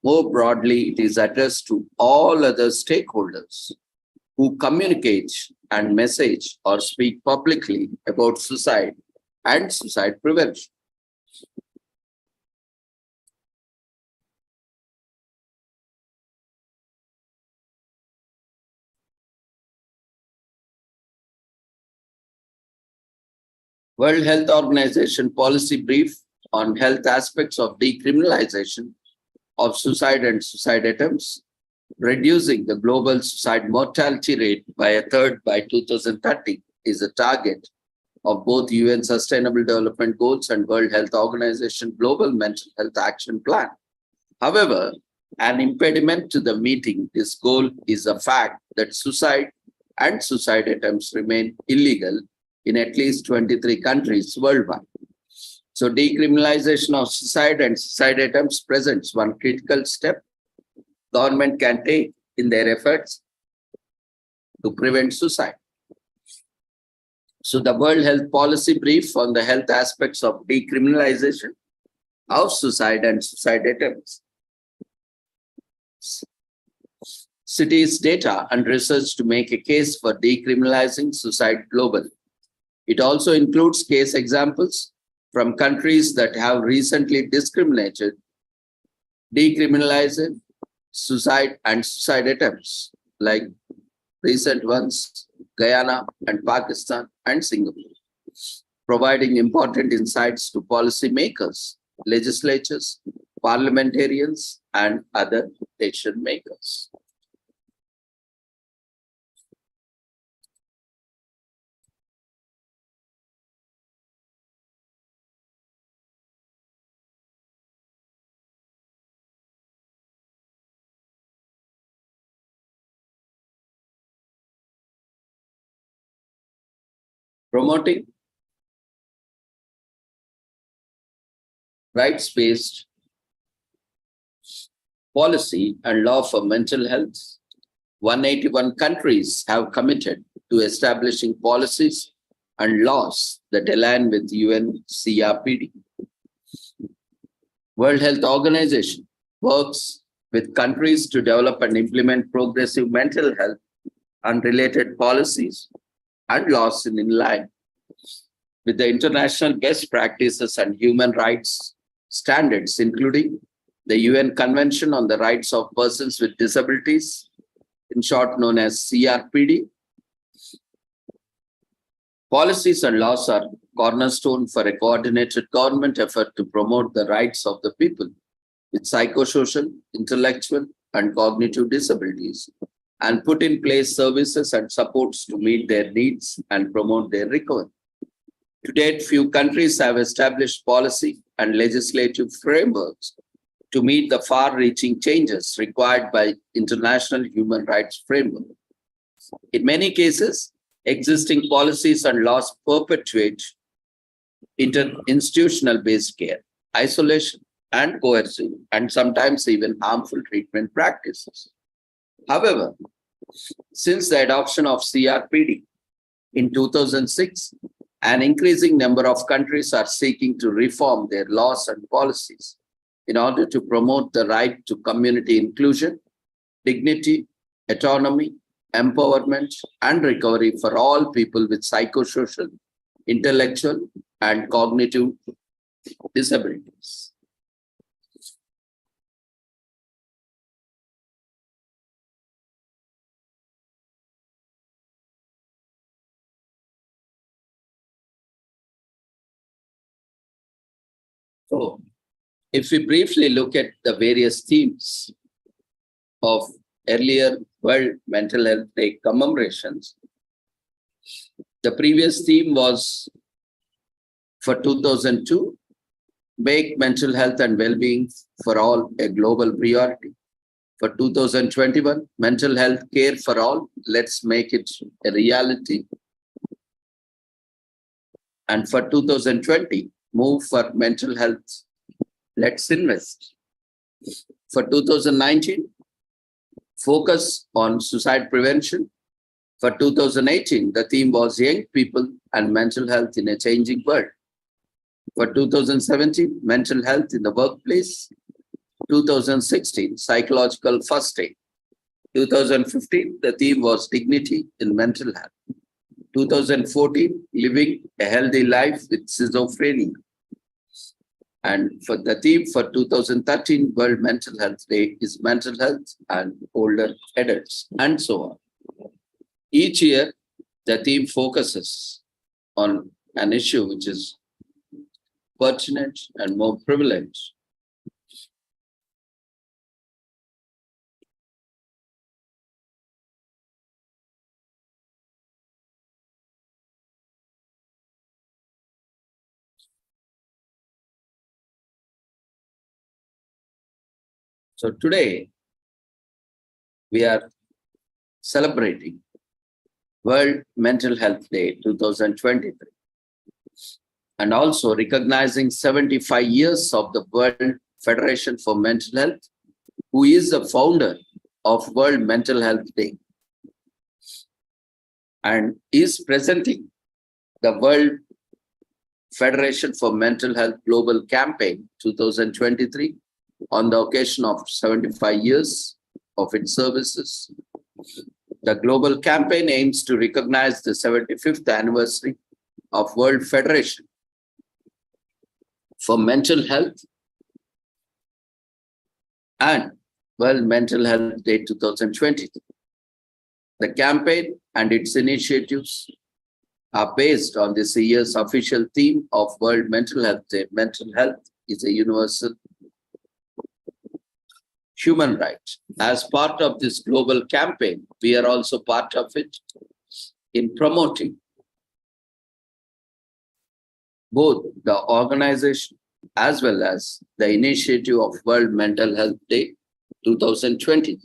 More broadly, it is addressed to all other stakeholders who communicate and message or speak publicly about suicide and suicide prevention. World Health Organization policy brief on health aspects of decriminalization of suicide and suicide attempts, reducing the global suicide mortality rate by a third by 2030 is a target of both UN Sustainable Development Goals and World Health Organization Global Mental Health Action Plan. However, an impediment to the meeting this goal is the fact that suicide and suicide attempts remain illegal in at least 23 countries worldwide. So decriminalization of suicide and suicide attempts presents one critical step government can take in their efforts to prevent suicide. So the World Health Policy Brief on the health aspects of decriminalization of suicide and suicide attempts cites data and research to make a case for decriminalizing suicide globally. It also includes case examples from countries that have recently decriminalized suicide and suicide attempts, like recent ones, Guyana and Pakistan and Singapore, providing important insights to policymakers, legislatures, parliamentarians, and other decision makers. Promoting rights-based policy and law for mental health, 181 countries have committed to establishing policies and laws that align with UN CRPD. World Health Organization works with countries to develop and implement progressive mental health and related policies and laws in line with the international best practices and human rights standards, including the UN Convention on the Rights of Persons with Disabilities, in short known as CRPD. Policies and laws are cornerstone for a coordinated government effort to promote the rights of the people with psychosocial, intellectual, and cognitive disabilities and put in place services and supports to meet their needs and promote their recovery. To date, few countries have established policy and legislative frameworks to meet the far-reaching changes required by international human rights framework. In many cases, existing policies and laws perpetuate institutional-based care, isolation, and coercive, and sometimes even harmful treatment practices. However, since the adoption of CRPD in 2006, an increasing number of countries are seeking to reform their laws and policies in order to promote the right to community inclusion, dignity, autonomy, empowerment, and recovery for all people with psychosocial, intellectual, and cognitive disabilities. So, if we briefly look at the various themes of earlier World Mental Health Day commemorations, the previous theme was for 2002, make mental health and well-being for all a global priority. For 2021, mental health care for all, let's make it a reality. And for 2020, move for mental health, let's invest. For 2019, focus on suicide prevention. For 2018, the theme was young people and mental health in a changing world. For 2017, mental health in the workplace. 2016, psychological first aid. 2015, the theme was dignity in mental health. 2014, living a healthy life with schizophrenia. And for the theme for 2013 World Mental Health Day is mental health and older adults, and so on. Each year, the theme focuses on an issue which is pertinent and more prevalent. So today, we are celebrating World Mental Health Day 2023 and also recognizing 75 years of the World Federation for Mental Health, who is the founder of World Mental Health Day and is presenting the World Federation for Mental Health Global Campaign 2023 on the occasion of 75 years of its services. The global campaign aims to recognize the 75th anniversary of World Federation for Mental Health and World Mental Health Day 2023. The campaign and its initiatives are based on this year's official theme of World Mental Health Day. Mental health is a universal human right. As part of this global campaign, we are also part of it in promoting both the organization as well as the initiative of World Mental Health Day 2020.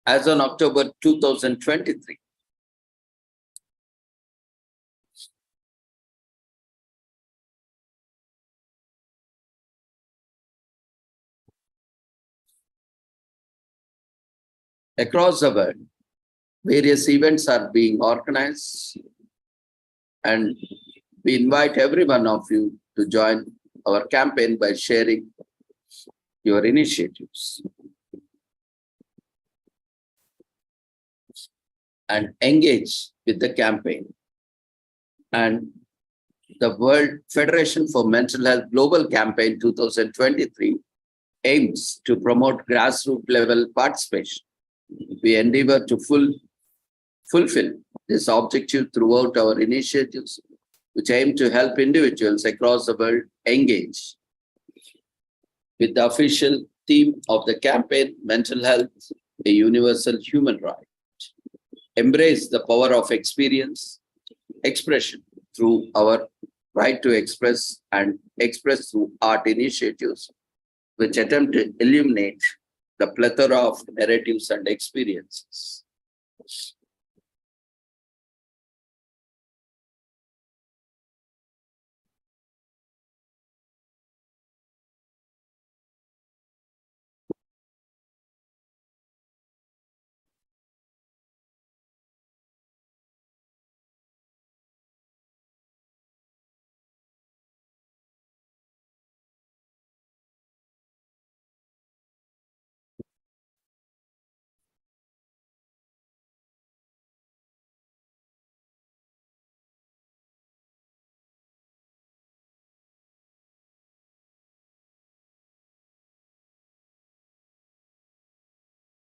As on October 2023, across the world, various events are being organized, and we invite every one of you to join our campaign by sharing your initiatives and engage with the campaign. And the World Federation for Mental Health Global Campaign 2023 aims to promote grassroots level participation. We endeavor to fulfill this objective throughout our initiatives which aim to help individuals across the world engage with the official theme of the campaign, Mental Health, a Universal Human Right. Embrace the power of expression through our right to express and express through art initiatives, which attempt to illuminate the plethora of narratives and experiences.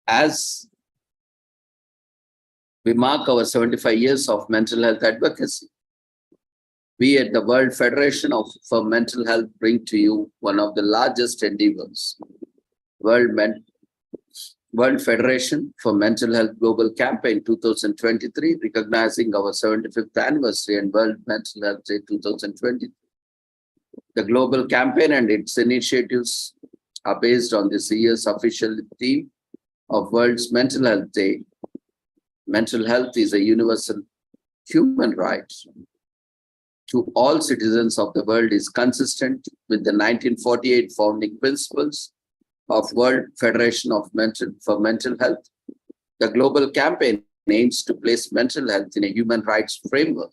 As we mark our 75 years of mental health advocacy, we at the World Federation for Mental Health bring to you one of the largest endeavors, World Federation for Mental Health Global Campaign 2023, recognizing our 75th anniversary and World Mental Health Day 2023. The global campaign and its initiatives are based on this year's official theme of World's Mental Health Day. Mental health is a universal human right to all citizens of the world, is consistent with the 1948 founding principles of World Federation for Mental Health. The global campaign aims to place mental health in a human rights framework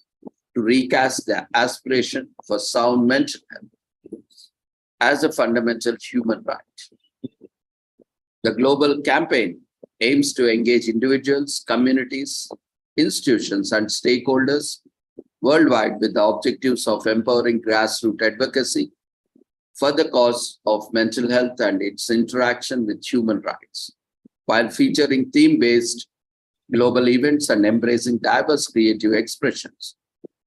to recast the aspiration for sound mental health as a fundamental human right. The global campaign aims to engage individuals, communities, institutions, and stakeholders worldwide with the objectives of empowering grassroots advocacy for the cause of mental health and its interaction with human rights, while featuring theme-based global events and embracing diverse creative expressions.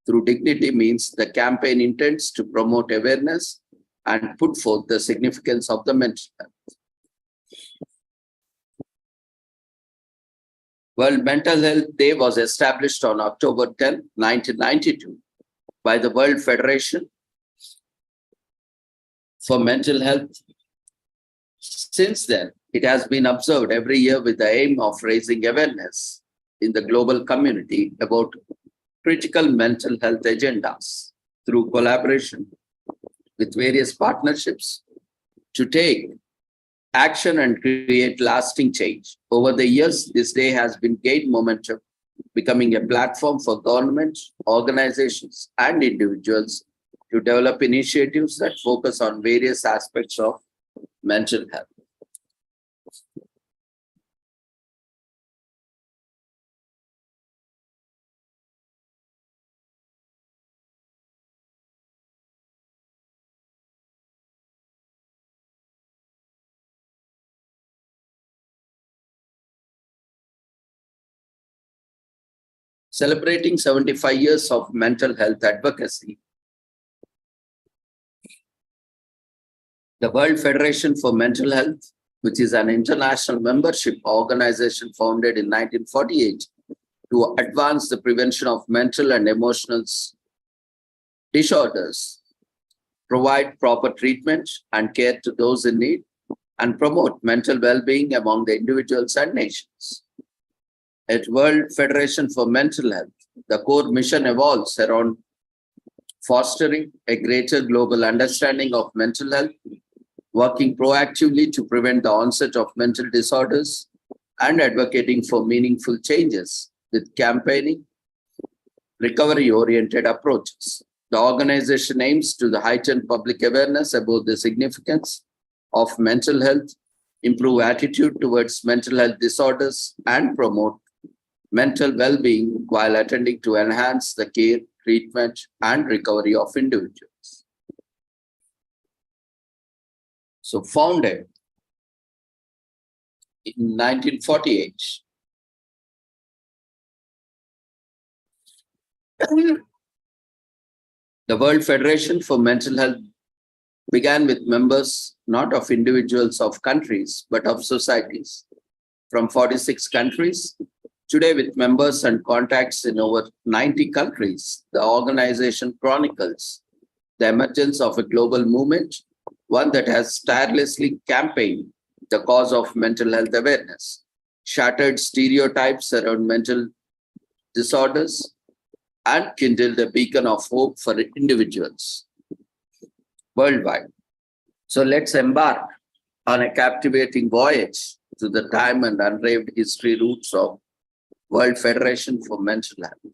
Through dignity means the campaign intends to promote awareness and put forth the significance of the mental health. World Mental Health Day was established on October 10, 1992 by the World Federation for Mental Health. Since then, it has been observed every year with the aim of raising awareness in the global community about critical mental health agendas through collaboration with various partnerships to take action and create lasting change. Over the years, this day has been gained momentum, becoming a platform for governments, organizations, and individuals to develop initiatives that focus on various aspects of mental health. Celebrating 75 years of mental health advocacy, the World Federation for Mental Health, which is an international membership organization founded in 1948 to advance the prevention of mental and emotional disorders, provide proper treatment and care to those in need, and promote mental well-being among the individuals and nations. At World Federation for Mental Health, the core mission evolves around fostering a greater global understanding of mental health, working proactively to prevent the onset of mental disorders, and advocating for meaningful changes with campaigning, recovery-oriented approaches. The organization aims to heighten public awareness about the significance of mental health, improve attitude towards mental health disorders, and promote mental well-being while attending to enhance the care, treatment, and recovery of individuals. So founded in 1948, The World Federation for Mental Health began with members not of individuals of countries, but of societies from 46 countries. Today, with members and contacts in over 90 countries, the organization chronicles the emergence of a global movement, one that has tirelessly campaigned the cause of mental health awareness, shattered stereotypes around mental disorders, and kindled a beacon of hope for individuals worldwide. So let's embark on a captivating voyage through the time and unraved history roots of World Federation for Mental Health.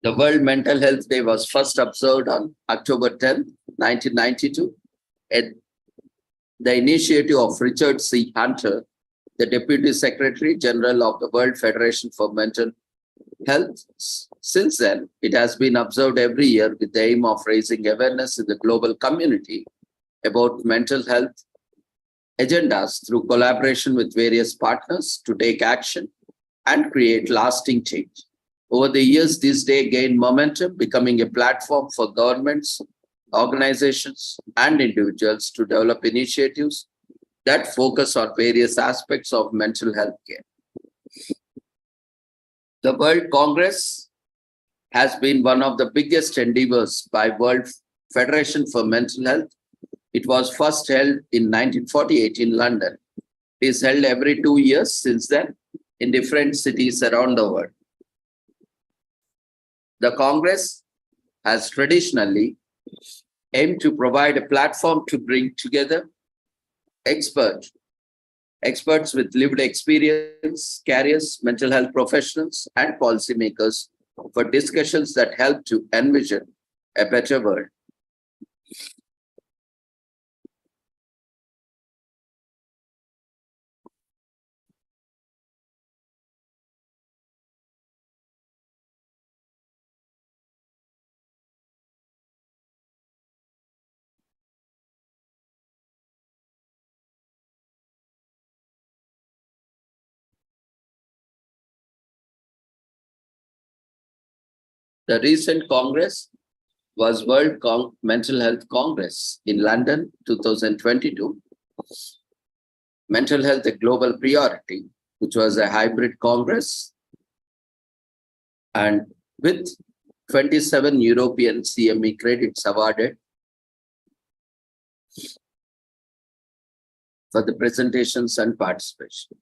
The World Mental Health Day was first observed on October 10, 1992, at the initiative of Richard C. Hunter, the Deputy Secretary General of the World Federation for Mental Health. Since then, it has been observed every year with the aim of raising awareness in the global community about mental health agendas through collaboration with various partners to take action and create lasting change. Over the years, this day gained momentum, becoming a platform for governments, organizations, and individuals to develop initiatives that focus on various aspects of mental health care. The World Congress has been one of the biggest endeavors by World Federation for Mental Health. It was first held in 1948 in London. It is held every 2 years since then in different cities around the world. The Congress has traditionally aimed to provide a platform to bring together experts with lived experience, carriers, mental health professionals, and policymakers for discussions that help to envision a better world. The recent Congress was World Mental Health Congress in London, 2022. Mental health, a global priority, which was a hybrid Congress, and with 27 European CME credits awarded for the presentations and participation.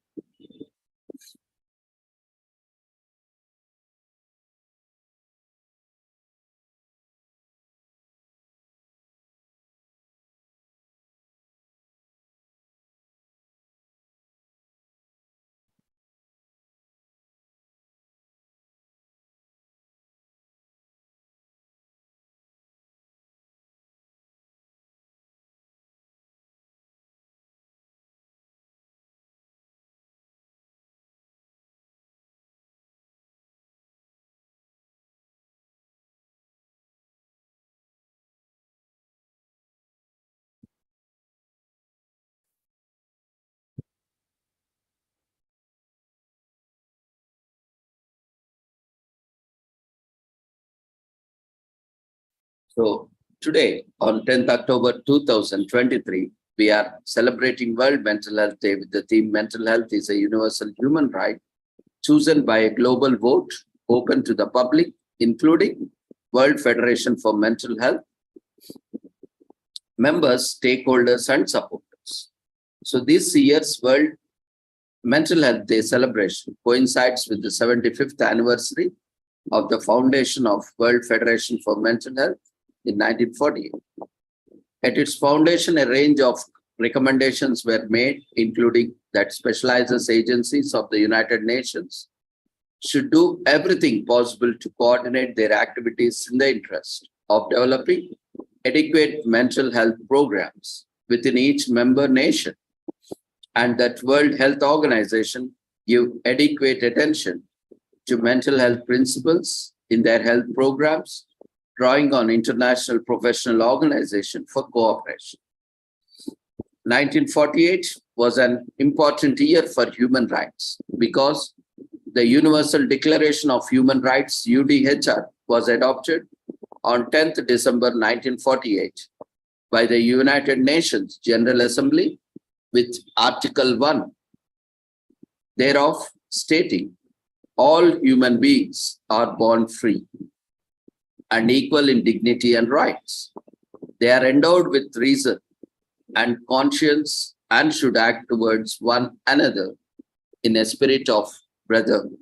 So today, on 10th October 2023, we are celebrating World Mental Health Day with the theme Mental Health is a Universal Human Right, chosen by a global vote open to the public, including World Federation for Mental Health, members, stakeholders, and supporters. So this year's World Mental Health Day celebration coincides with the 75th anniversary of the foundation of World Federation for Mental Health in 1948. At its foundation, a range of recommendations were made, including that specialized agencies of the United Nations should do everything possible to coordinate their activities in the interest of developing adequate mental health programs within each member nation, and that World Health Organization give adequate attention to mental health principles in their health programs, drawing on international professional organization for cooperation. 1948 was an important year for human rights because the Universal Declaration of Human Rights, UDHR, was adopted on 10th December 1948 by the United Nations General Assembly with Article 1 thereof stating all human beings are born free and equal in dignity and rights. They are endowed with reason and conscience and should act towards one another in a spirit of brotherhood.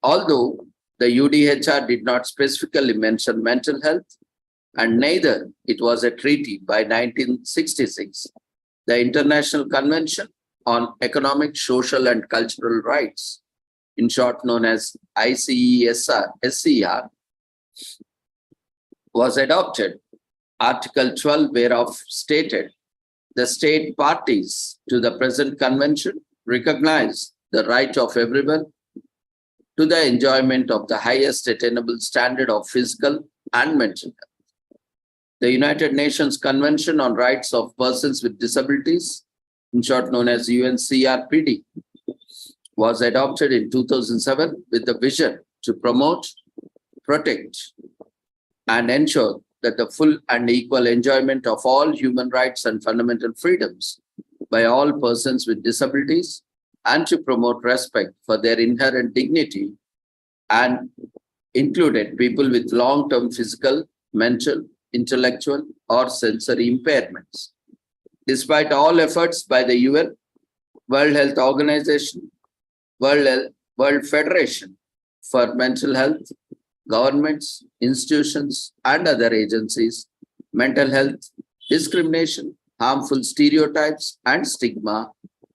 Although the UDHR did not specifically mention mental health, and neither it was a treaty by 1966, the International Convention on Economic, Social and Cultural Rights, in short known as ICESR, was adopted. Article 12 whereof stated, the state parties to the present convention recognize the right of everyone to the enjoyment of the highest attainable standard of physical and mental health. The United Nations Convention on Rights of Persons with Disabilities, in short known as UNCRPD, was adopted in 2007 with the vision to promote, protect, and ensure that the full and equal enjoyment of all human rights and fundamental freedoms by all persons with disabilities, and to promote respect for their inherent dignity, and included people with long-term physical, mental, intellectual, or sensory impairments. Despite all efforts by the UN, World Health Organization, World Federation for Mental Health, governments, institutions, and other agencies, mental health, discrimination, harmful stereotypes, and stigma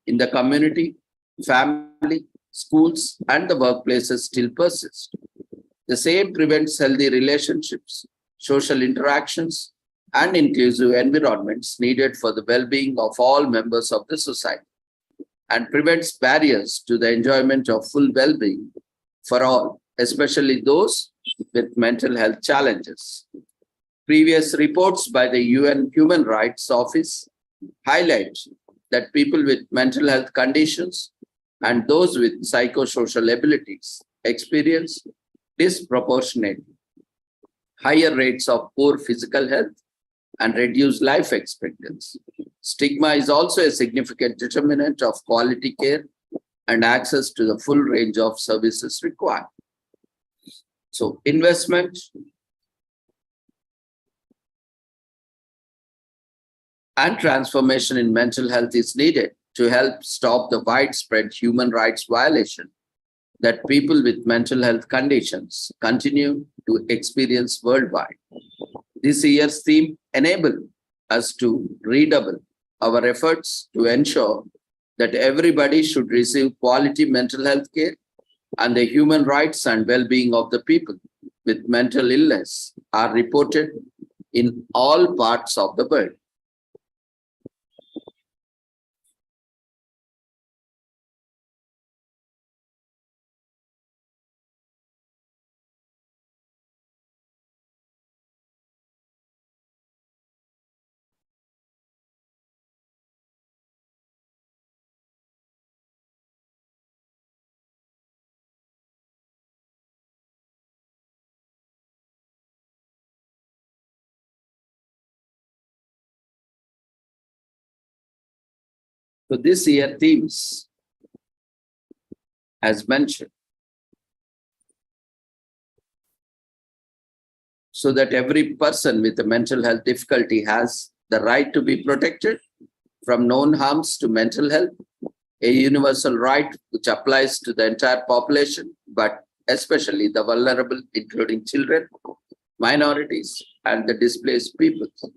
in the community, family, schools, and the workplaces still persist. The same prevents healthy relationships, social interactions, and inclusive environments needed for the well-being of all members of the society, and prevents barriers to the enjoyment of full well-being for all, especially those with mental health challenges. Previous reports by the UN Human Rights Office highlight that people with mental health conditions and those with psychosocial abilities experience disproportionately higher rates of poor physical health and reduced life expectancy. Stigma is also a significant determinant of quality care and access to the full range of services required. So, investment and transformation in mental health is needed to help stop the widespread human rights violation that people with mental health conditions continue to experience worldwide. This year's theme enables us to redouble our efforts to ensure that everybody should receive quality mental health care, and the human rights and well-being of the people with mental illness are reported in all parts of the world. So this year themes, as mentioned, so that every person with a mental health difficulty has the right to be protected from known harms to mental health, a universal right which applies to the entire population, but especially the vulnerable, including children, minorities, and the displaced peoples.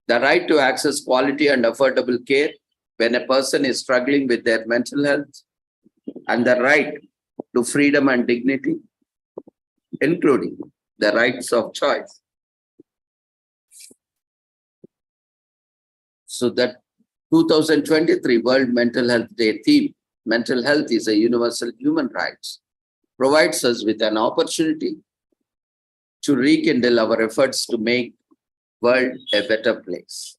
The right to access quality and affordable care when a person is struggling with their mental health, and the right to freedom and dignity, including the rights of choice. So that 2023 World Mental Health Day theme, mental health is a universal human rights, provides us with an opportunity to rekindle our efforts to make the world a better place.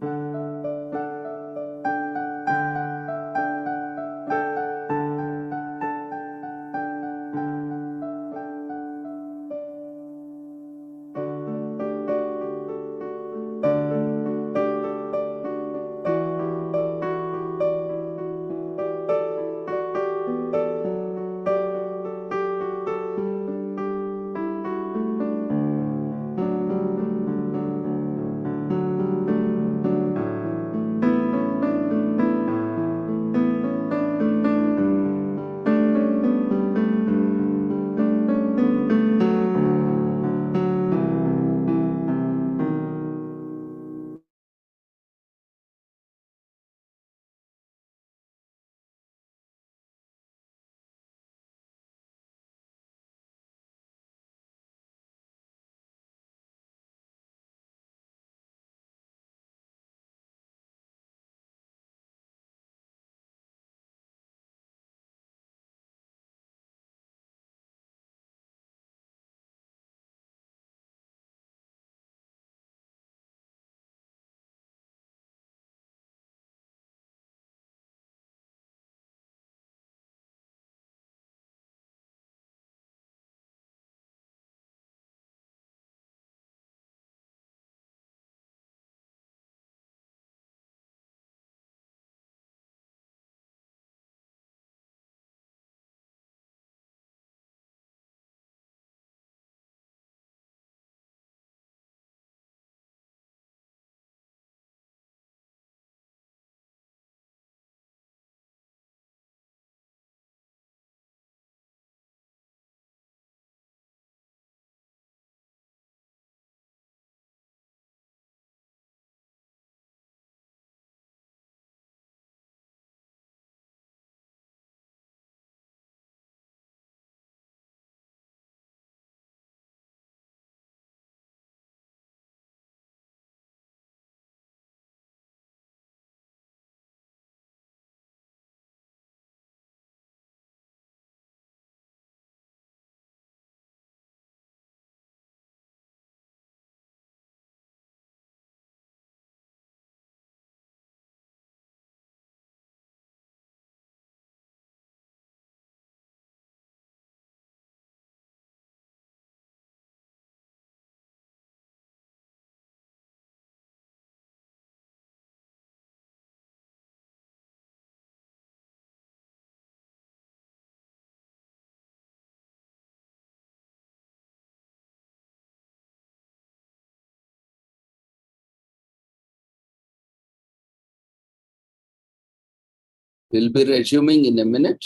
We'll be resuming in a minute.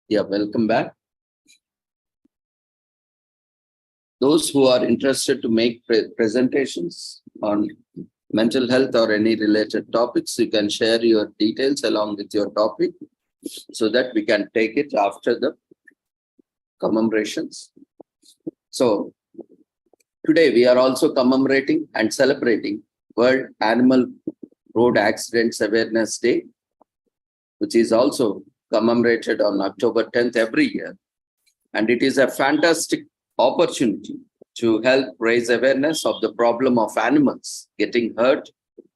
Yeah, welcome back. Those who are interested to make presentations on mental health or any related topics, you can share your details along with your topic so that we can take it after the commemorations. So today we are also commemorating and celebrating World Animal Road Accidents Awareness Day, which is also commemorated on October 10th every year. And it is a fantastic opportunity to help raise awareness of the problem of animals getting hurt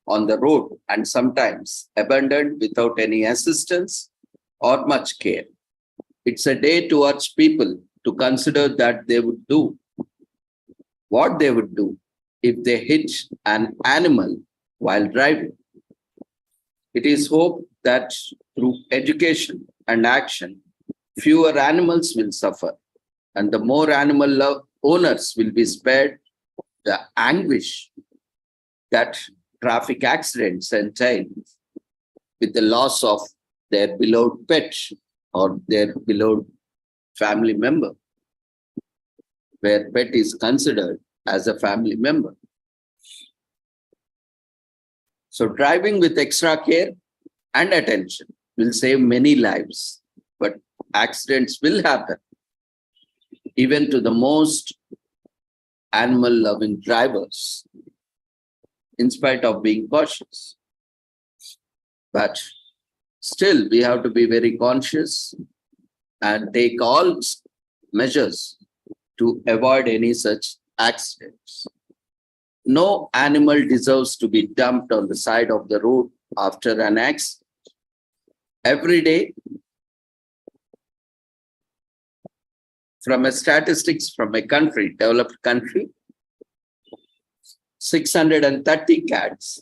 on the road and sometimes abandoned without any assistance or much care. It's a day to urge people to consider that they would do what they would do if they hit an animal while driving. It is hoped that through education and action, fewer animals will suffer, and the more animal owners will be spared the anguish that traffic accidents entail with the loss of their beloved pet or their beloved family member, where pet is considered as a family member. So driving with extra care and attention will save many lives, but accidents will happen even to the most animal-loving drivers, in spite of being cautious. But still, we have to be very conscious and take all measures to avoid any such accidents. No animal deserves to be dumped on the side of the road after an accident. Every day, from a statistics from a country, developed country, 630 cats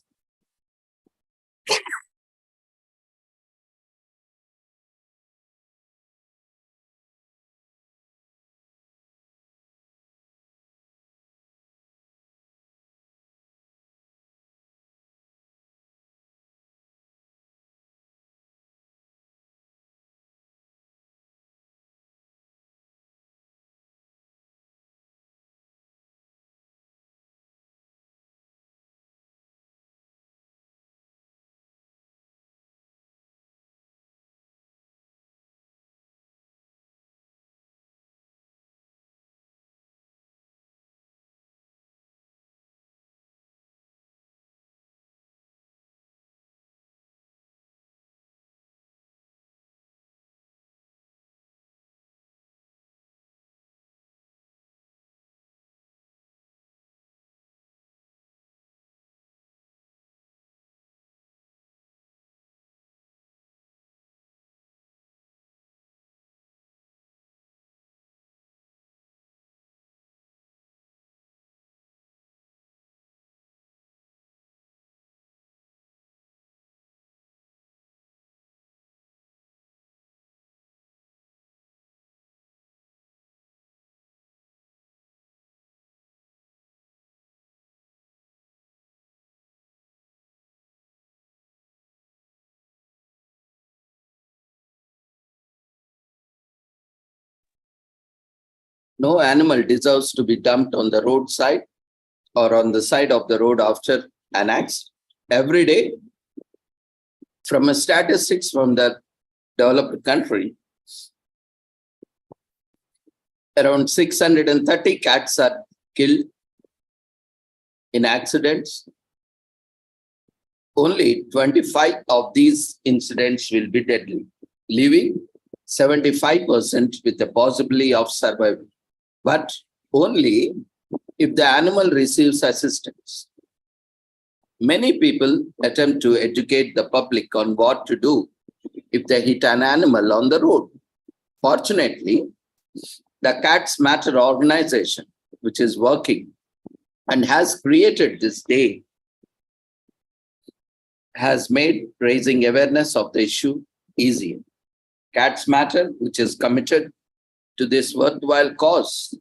No animal deserves to be dumped on the roadside or on the side of the road after an accident. Every day, from a statistics from the developed country, around 630 cats are killed in accidents. Only 25 of these incidents will be deadly, leaving 75% with the possibility of survival. But only if the animal receives assistance. Many people attempt to educate the public on what to do if they hit an animal on the road. Fortunately, the Cats Matter organization, which is working and has created this day, has made raising awareness of the issue easier. Cats Matter, which is committed to this worthwhile cause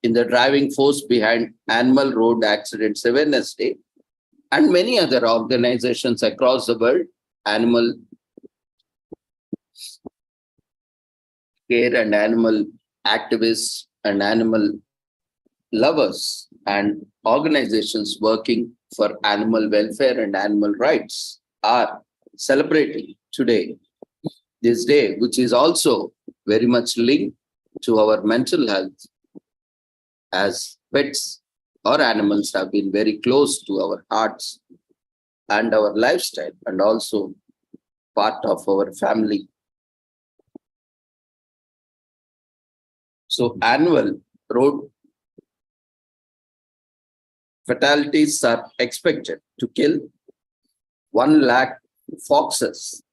in the driving force behind Animal Road Accidents Awareness Day, and many other organizations across the world, animal care and animal activists and animal lovers and organizations working for animal welfare and animal rights are celebrating today, this day, which is also very much linked to our mental health, as pets or animals have been very close to our hearts and our lifestyle, and also part of our family. So annual road fatalities are expected to kill 1 lakh foxes.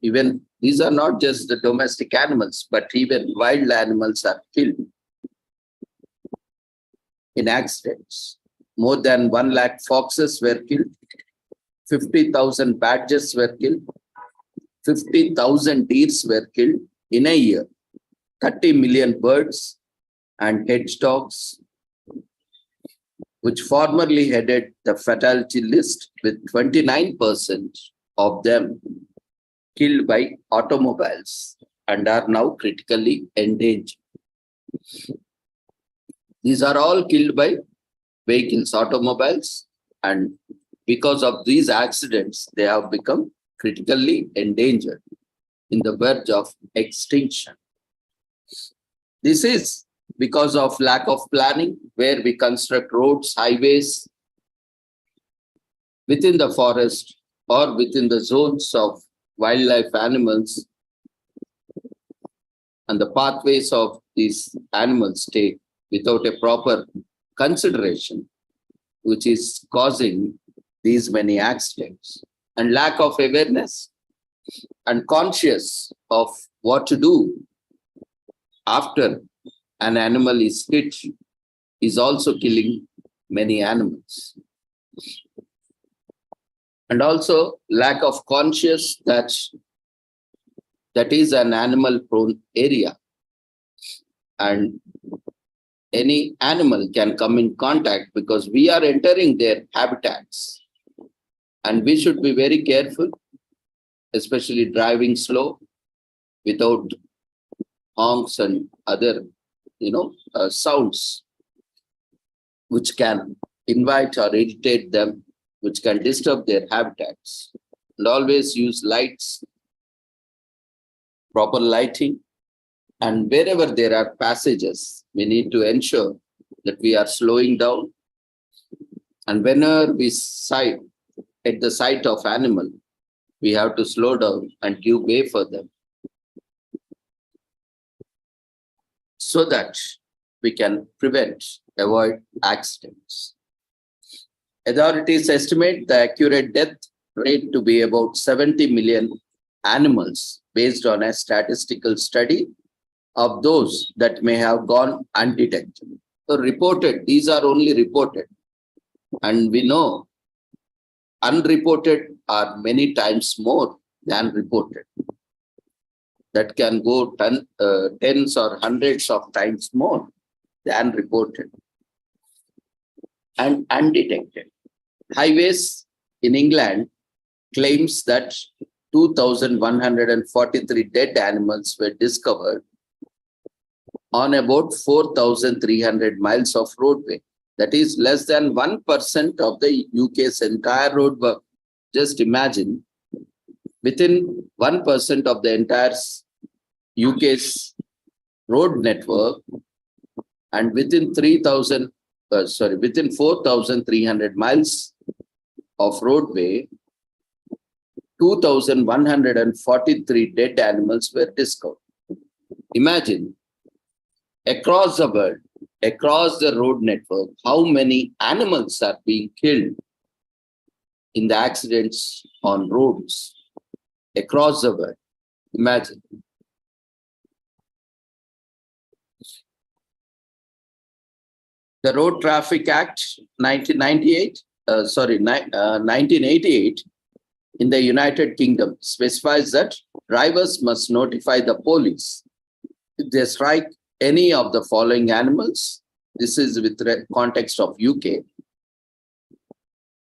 Even these are not just the domestic animals, but even wild animals are killed in accidents. More than 1 lakh foxes were killed, 50,000 badgers were killed, 50,000 deers were killed in a year, 30 million birds and hedgehogs, which formerly headed the fatality list, with 29% of them killed by automobiles and are now critically endangered. These are all killed by vehicles, automobiles, and because of these accidents, they have become critically endangered, in the verge of extinction. This is because of lack of planning, where we construct roads, highways within the forest or within the zones of wildlife animals, and the pathways of these animals take without a proper consideration, which is causing these many accidents. And lack of awareness and conscious of what to do after an animal is hit is also killing many animals. And also lack of conscious that is an animal prone area, and any animal can come in contact because we are entering their habitats, and we should be very careful, especially driving slow without honks and other sounds which can invite or irritate them, which can disturb their habitats. And always use lights, proper lighting, and wherever there are passages, we need to ensure that we are slowing down. And whenever we sight at the sight of animal, we have to slow down and give way for them, so that we can avoid accidents. Authorities estimate the accurate death rate to be about 70 million animals based on a statistical study of those that may have gone undetected. So reported, these are only reported. And we know unreported are many times more than reported. That can go tens or hundreds of times more than reported and undetected. Highways in England claims that 2,143 dead animals were discovered on about 4,300 miles of roadway. That is less than 1% of the UK's entire roadwork. Just imagine, within 1% of the entire UK's road network, and within 4,300 miles of roadway, 2,143 dead animals were discovered. Imagine, across the world, across the road network, how many animals are being killed in the accidents on roads across the world. Imagine. The Road Traffic Act 1988 in the United Kingdom specifies that drivers must notify the police if they strike any of the following animals. This is with the context of UK.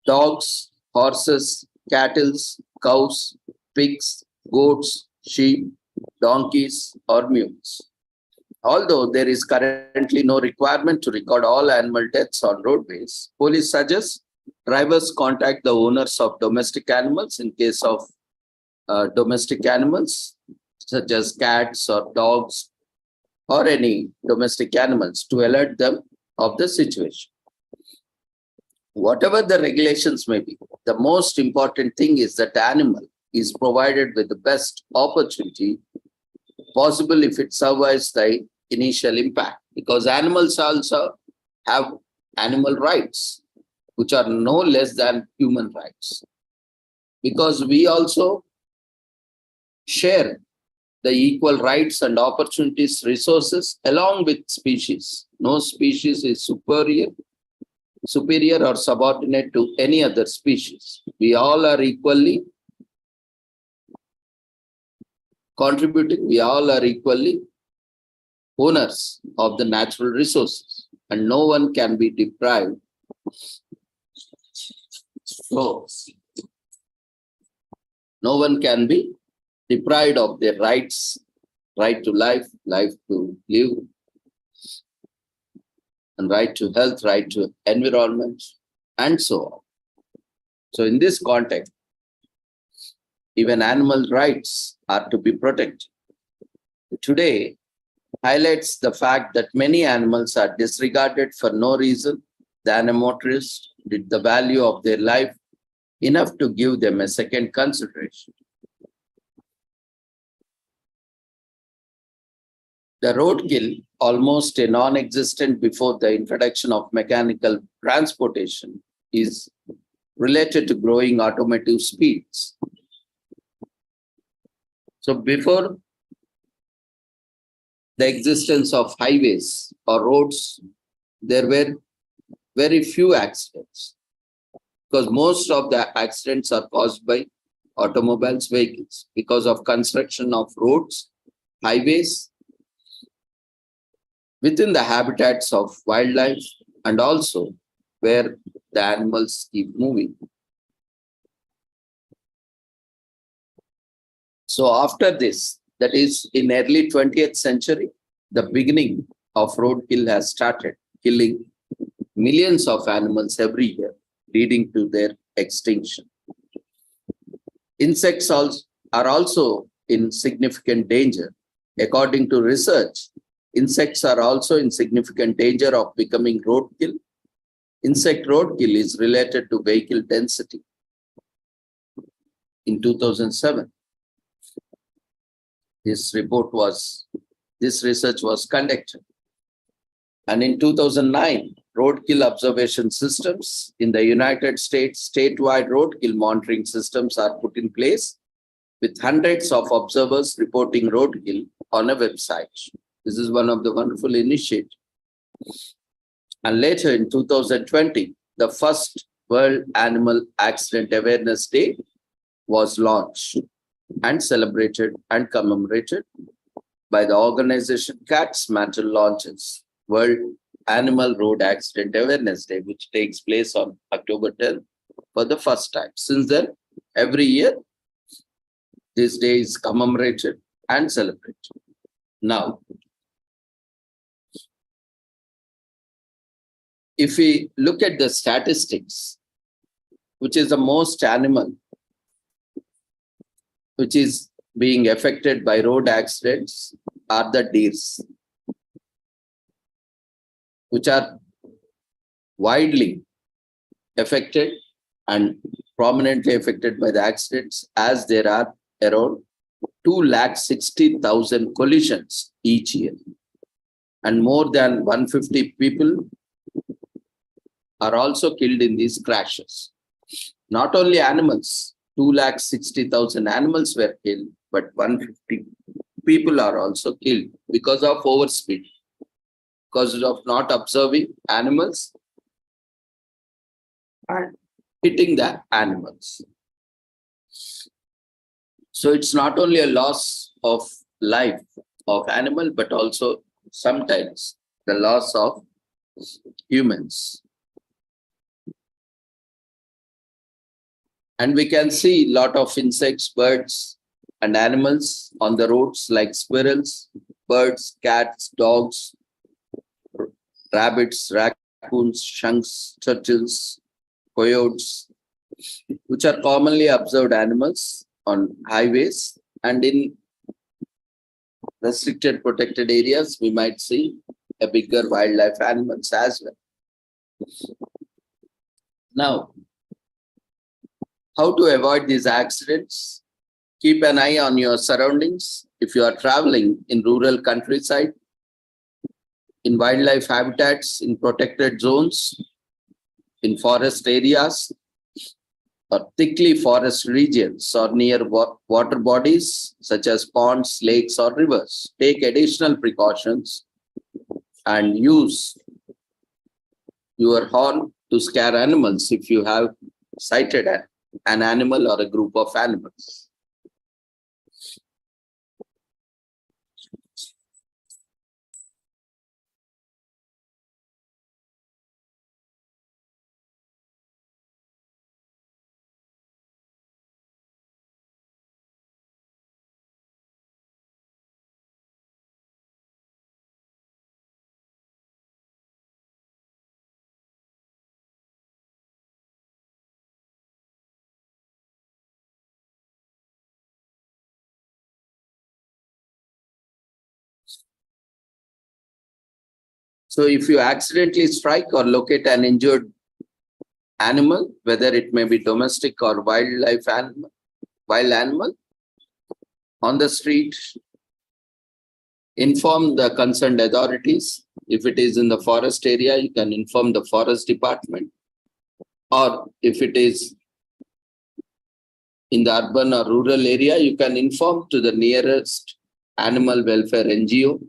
Dogs, horses, cattle, cows, pigs, goats, sheep, donkeys, or mules. Although there is currently no requirement to record all animal deaths on roadways, police suggests drivers contact the owners of domestic animals in case of domestic animals such as cats or dogs or any domestic animals to alert them of the situation. Whatever the regulations may be, the most important thing is that the animal is provided with the best opportunity possible if it survives the initial impact, because animals also have animal rights, which are no less than human rights, because we also share the equal rights and opportunities, resources along with species. No species is superior or subordinate to any other species. We all are equally contributing, we all are equally owners of the natural resources, and no one can be deprived. So, no one can be deprived of their rights, right to life, life to live, and right to health, right to environment, and so on. So in this context, even animal rights are to be protected. Today highlights the fact that many animals are disregarded for no reason. The animatorists did the value of their life enough to give them a second consideration. The roadkill, almost a non-existent before the introduction of mechanical transportation, is related to growing automotive speeds. So before the existence of highways or roads, there were very few accidents, because most of the accidents are caused by automobiles, vehicles, because of construction of roads, highways, within the habitats of wildlife, and also where the animals keep moving. So after this, that is in early 20th century, the beginning of roadkill has started, killing millions of animals every year, leading to their extinction. Insects are also in significant danger. According to research, insects are also in significant danger of becoming roadkill. Insect roadkill is related to vehicle density. In 2007, this research was conducted. And in 2009, roadkill observation systems in the United States, statewide roadkill monitoring systems are put in place with hundreds of observers reporting roadkill on a website. This is one of the wonderful initiatives. And later in 2020, the first World Animal Accident Awareness Day was launched and celebrated and commemorated by the organization Cats Matter launches World Animal Road Accident Awareness Day, which takes place on October 10th for the first time. Since then, every year, this day is commemorated and celebrated. Now, if we look at the statistics, which is the most animal which is being affected by road accidents, are the deers, which are widely affected and prominently affected by the accidents, as there are around 260,000 collisions each year, and more than 150 people are also killed in these crashes. Not only animals, 260,000 animals were killed, but 150 people are also killed because of overspeed, because of not observing animals and hitting the animals. So it's not only a loss of life of animal, but also sometimes the loss of humans. And we can see a lot of insects, birds, and animals on the roads like squirrels, birds, cats, dogs, rabbits, raccoons, skunks, turtles, coyotes, which are commonly observed animals on highways, and in restricted protected areas, we might see a bigger wildlife animals as well. Now, how to avoid these accidents? Keep an eye on your surroundings. If you are traveling in rural countryside, in wildlife habitats, in protected zones, in forest areas, or thickly forest regions, or near water bodies such as ponds, lakes, or rivers, take additional precautions and use your horn to scare animals if you have sighted an animal or a group of animals. So if you accidentally strike or locate an injured animal, whether it may be domestic or wild animal on the street, inform the concerned authorities. If it is in the forest area, you can inform the forest department. Or if it is in the urban or rural area, you can inform to the nearest animal welfare NGO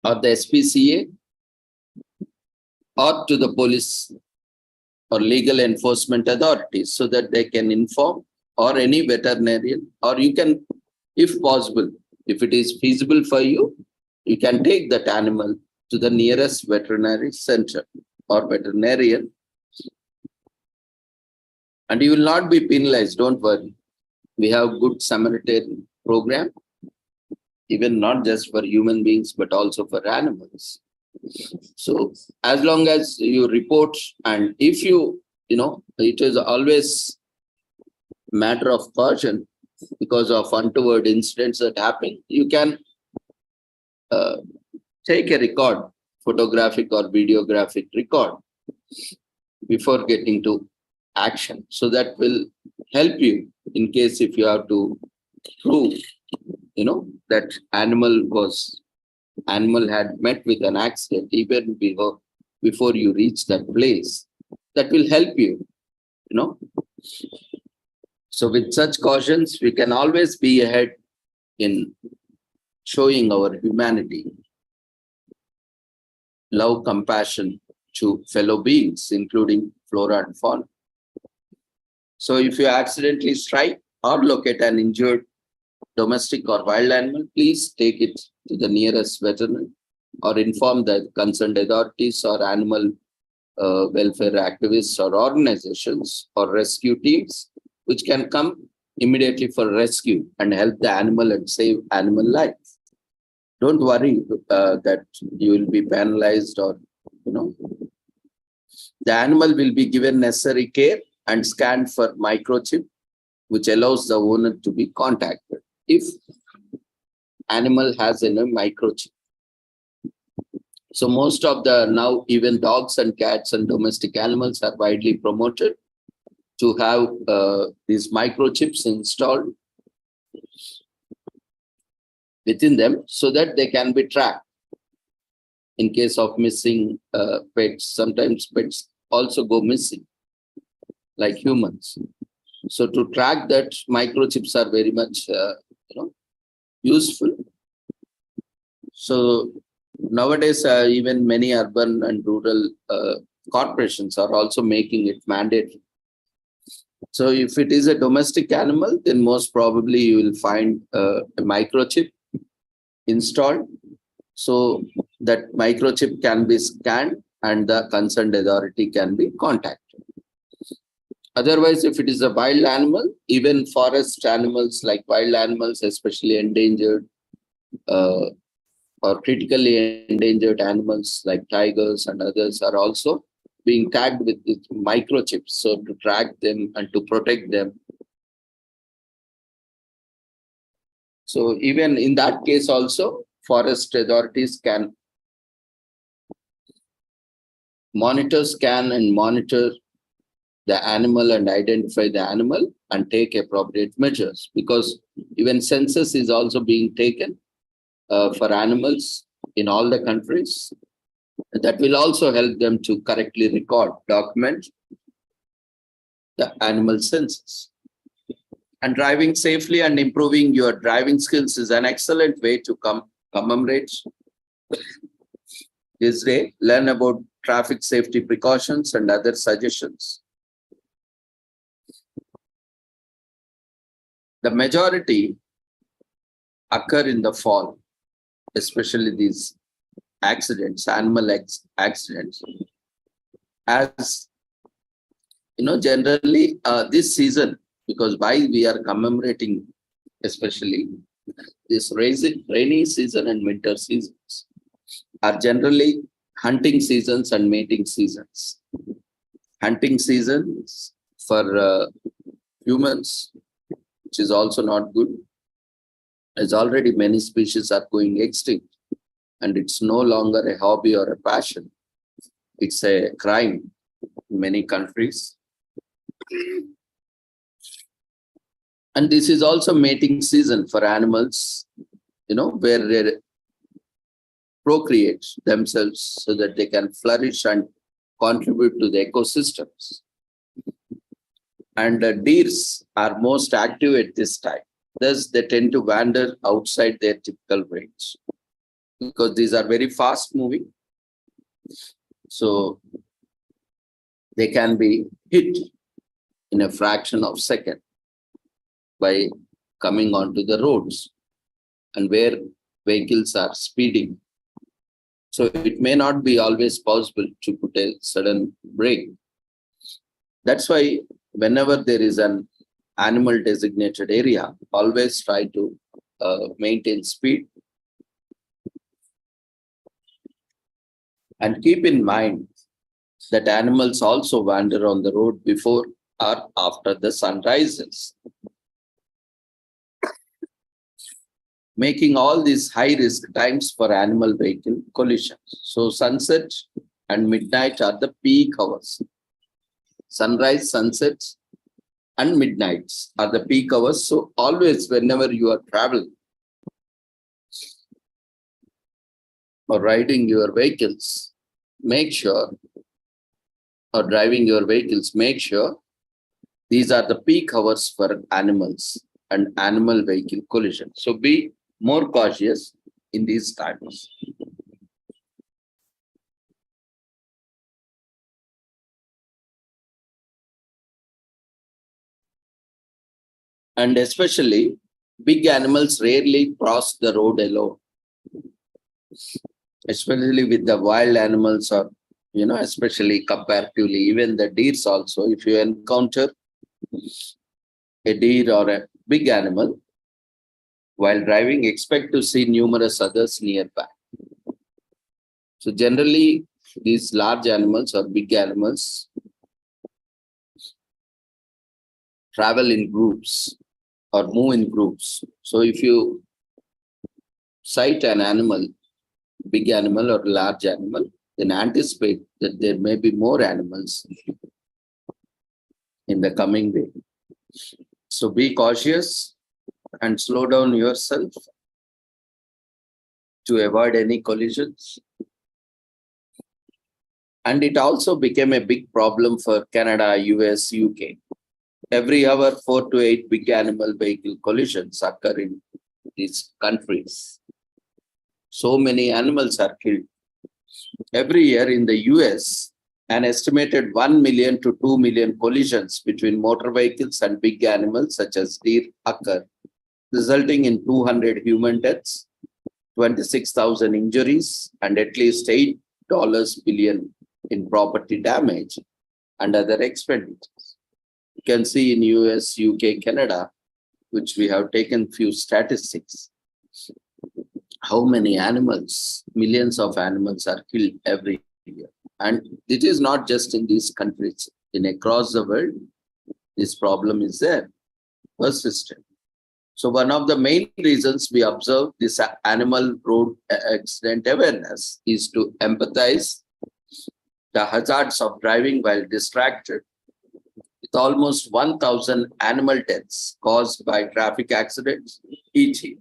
or the SPCA, or to the police or legal enforcement authorities, so that they can inform, or any veterinarian, or you can, if possible, if it is feasible for you, you can take that animal to the nearest veterinary center or veterinarian, and you will not be penalized. Don't worry. We have good Samaritan program, even not just for human beings, but also for animals. So as long as you report, and if you it is always matter of caution because of untoward incidents that happen, you can take a record, photographic or videographic record before getting to action. So that will help you in case if you have to prove that animal had met with an accident even before you reach that place. That will help you, So with such cautions, we can always be ahead in showing our humanity, love, compassion to fellow beings, including flora and fauna. So if you accidentally strike or locate an injured domestic or wild animal, please take it to the nearest veterinarian or inform the concerned authorities or animal welfare activists or organizations or rescue teams, which can come immediately for rescue and help the animal and save animal life. Don't worry that you will be penalized or, The animal will be given necessary care and scanned for microchip, which allows the owner to be contacted if animal has a microchip. So most of the now even dogs and cats and domestic animals are widely promoted to have these microchips installed within them so that they can be tracked in case of missing pets. Sometimes pets also go missing like humans. So to track that, microchips are very much useful. So nowadays, even many urban and rural corporations are also making it mandatory. So if it is a domestic animal, then most probably you will find a microchip installed. So that microchip can be scanned and the concerned authority can be contacted. Otherwise, if it is a wild animal, even forest animals like wild animals, especially endangered or critically endangered animals like tigers and others are also being tagged with microchips. So to track them and to protect them. So even in that case also, forest authorities can scan and monitor the animal and identify the animal and take appropriate measures, because even census is also being taken for animals in all the countries. That will also help them to correctly record, document the animal census. And driving safely and improving your driving skills is an excellent way to commemorate this day. Learn about traffic safety precautions and other suggestions. The majority occur in the fall, especially these accidents, animal accidents. As you know, generally this season, because why we are commemorating especially this rainy season and winter seasons are generally hunting seasons and mating seasons. Hunting seasons for humans, which is also not good, as already many species are going extinct, and it's no longer a hobby or a passion. It's a crime in many countries. And this is also mating season for animals, you know, where they procreate themselves so that they can flourish and contribute to the ecosystems. And deers are most active at this time. Thus, they tend to wander outside their typical range because these are very fast moving. So they can be hit in a fraction of a second by coming onto the roads and where vehicles are speeding. So it may not be always possible to put a sudden brake. That's why whenever there is an animal designated area, always try to maintain speed. And keep in mind that animals also wander on the road before or after the sun rises, making all these high-risk times for animal vehicle collisions. So sunset and midnight are the peak hours. Sunrise, sunsets, and midnights are the peak hours. So always, whenever you are traveling or riding your vehicles, make sure, or driving your vehicles, make sure these are the peak hours for animals and animal vehicle collision. So be more cautious in these times. And especially, big animals rarely cross the road alone, especially with the wild animals, or, you know, especially comparatively, even the deers also. If you encounter a deer or a big animal while driving, expect to see numerous others nearby. So generally, these large animals or big animals travel in groups or move in groups. So if you sight an animal, big animal or large animal, then anticipate that there may be more animals in the coming day. So be cautious and slow down yourself to avoid any collisions. And it also became a big problem for Canada, US, UK. Every hour, 4 to 8 big animal vehicle collisions occur in these countries. So many animals are killed. Every year in the US, an estimated 1 million to 2 million collisions between motor vehicles and big animals such as deer occur, resulting in 200 human deaths, 26,000 injuries, and at least $8 billion in property damage and other expenditures. can see in US, UK, Canada, which we have taken few statistics, how many animals, millions of animals are killed every year. And it is not just in these countries. Across the world, this problem is there, persistent. So one of the main reasons we observe this animal road accident awareness is to empathize the hazards of driving while distracted, with almost 1,000 animal deaths caused by traffic accidents each year.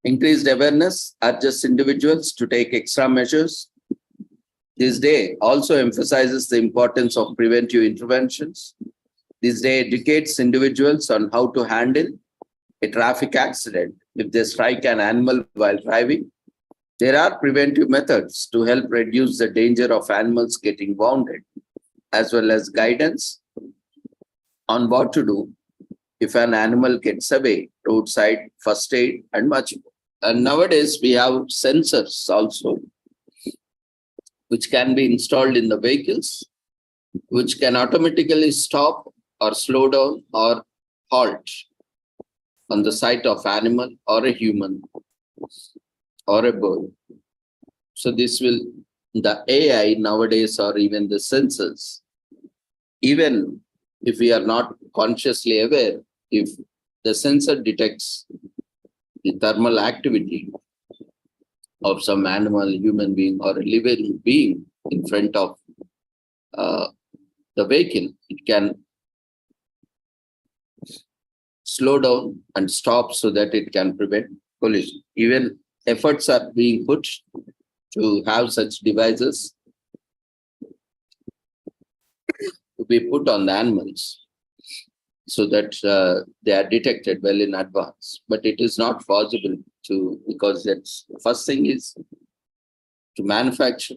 Increased awareness urges individuals to take extra measures. This day also emphasizes the importance of preventive interventions. This day educates individuals on how to handle a traffic accident if they strike an animal while driving. There are preventive methods to help reduce the danger of animals getting wounded, as well as guidance on what to do if an animal gets away, roadside first aid, and much more. And nowadays we have sensors also, which can be installed in the vehicles, which can automatically stop or slow down or halt on the sight of animal or a human or a bird. So this will, the AI nowadays, or even the sensors, even if we are not consciously aware, if the sensor detects the thermal activity of some animal, human being, or a living being in front of the vehicle, it can slow down and stop so that it can prevent collision. Even efforts are being put to have such devices to be put on the animals so that they are detected well in advance. But it is not possible to, because that's the first thing is to manufacture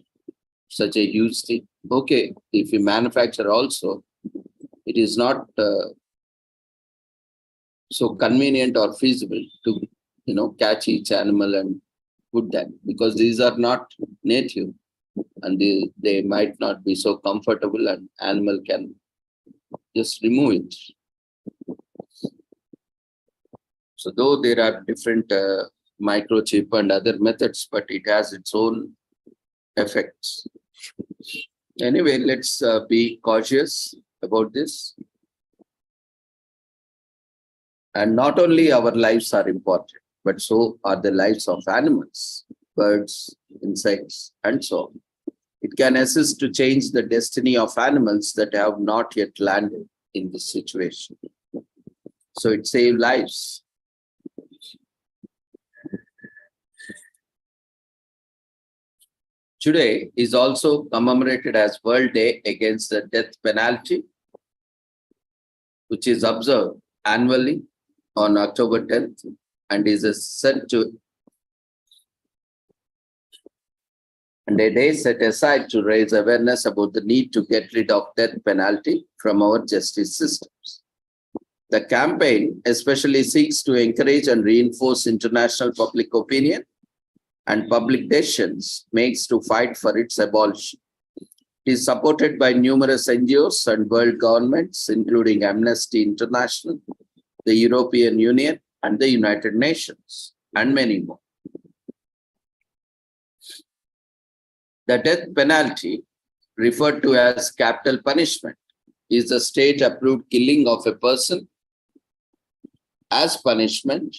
such a huge thing. Okay, if you manufacture also, it is not so convenient or feasible to, catch each animal and put them, because these are not native and they might not be so comfortable, and animal can just remove it. So though there are different microchip and other methods, but it has its own effects. Anyway, let's be cautious about this. And not only our lives are important, but so are the lives of animals, birds, insects, and so on. It can assist to change the destiny of animals that have not yet landed in this situation. So it saves lives. Today is also commemorated as World Day Against the Death Penalty, which is observed annually on October 10th and is set to, and a day set aside to raise awareness about the need to get rid of death penalty from our justice systems. The campaign especially seeks to encourage and reinforce international public opinion and public decisions makes to fight for its abolition. It is supported by numerous NGOs and world governments, including Amnesty International, the European Union, and the United Nations, and many more. The death penalty, referred to as capital punishment, is the state-approved killing of a person as punishment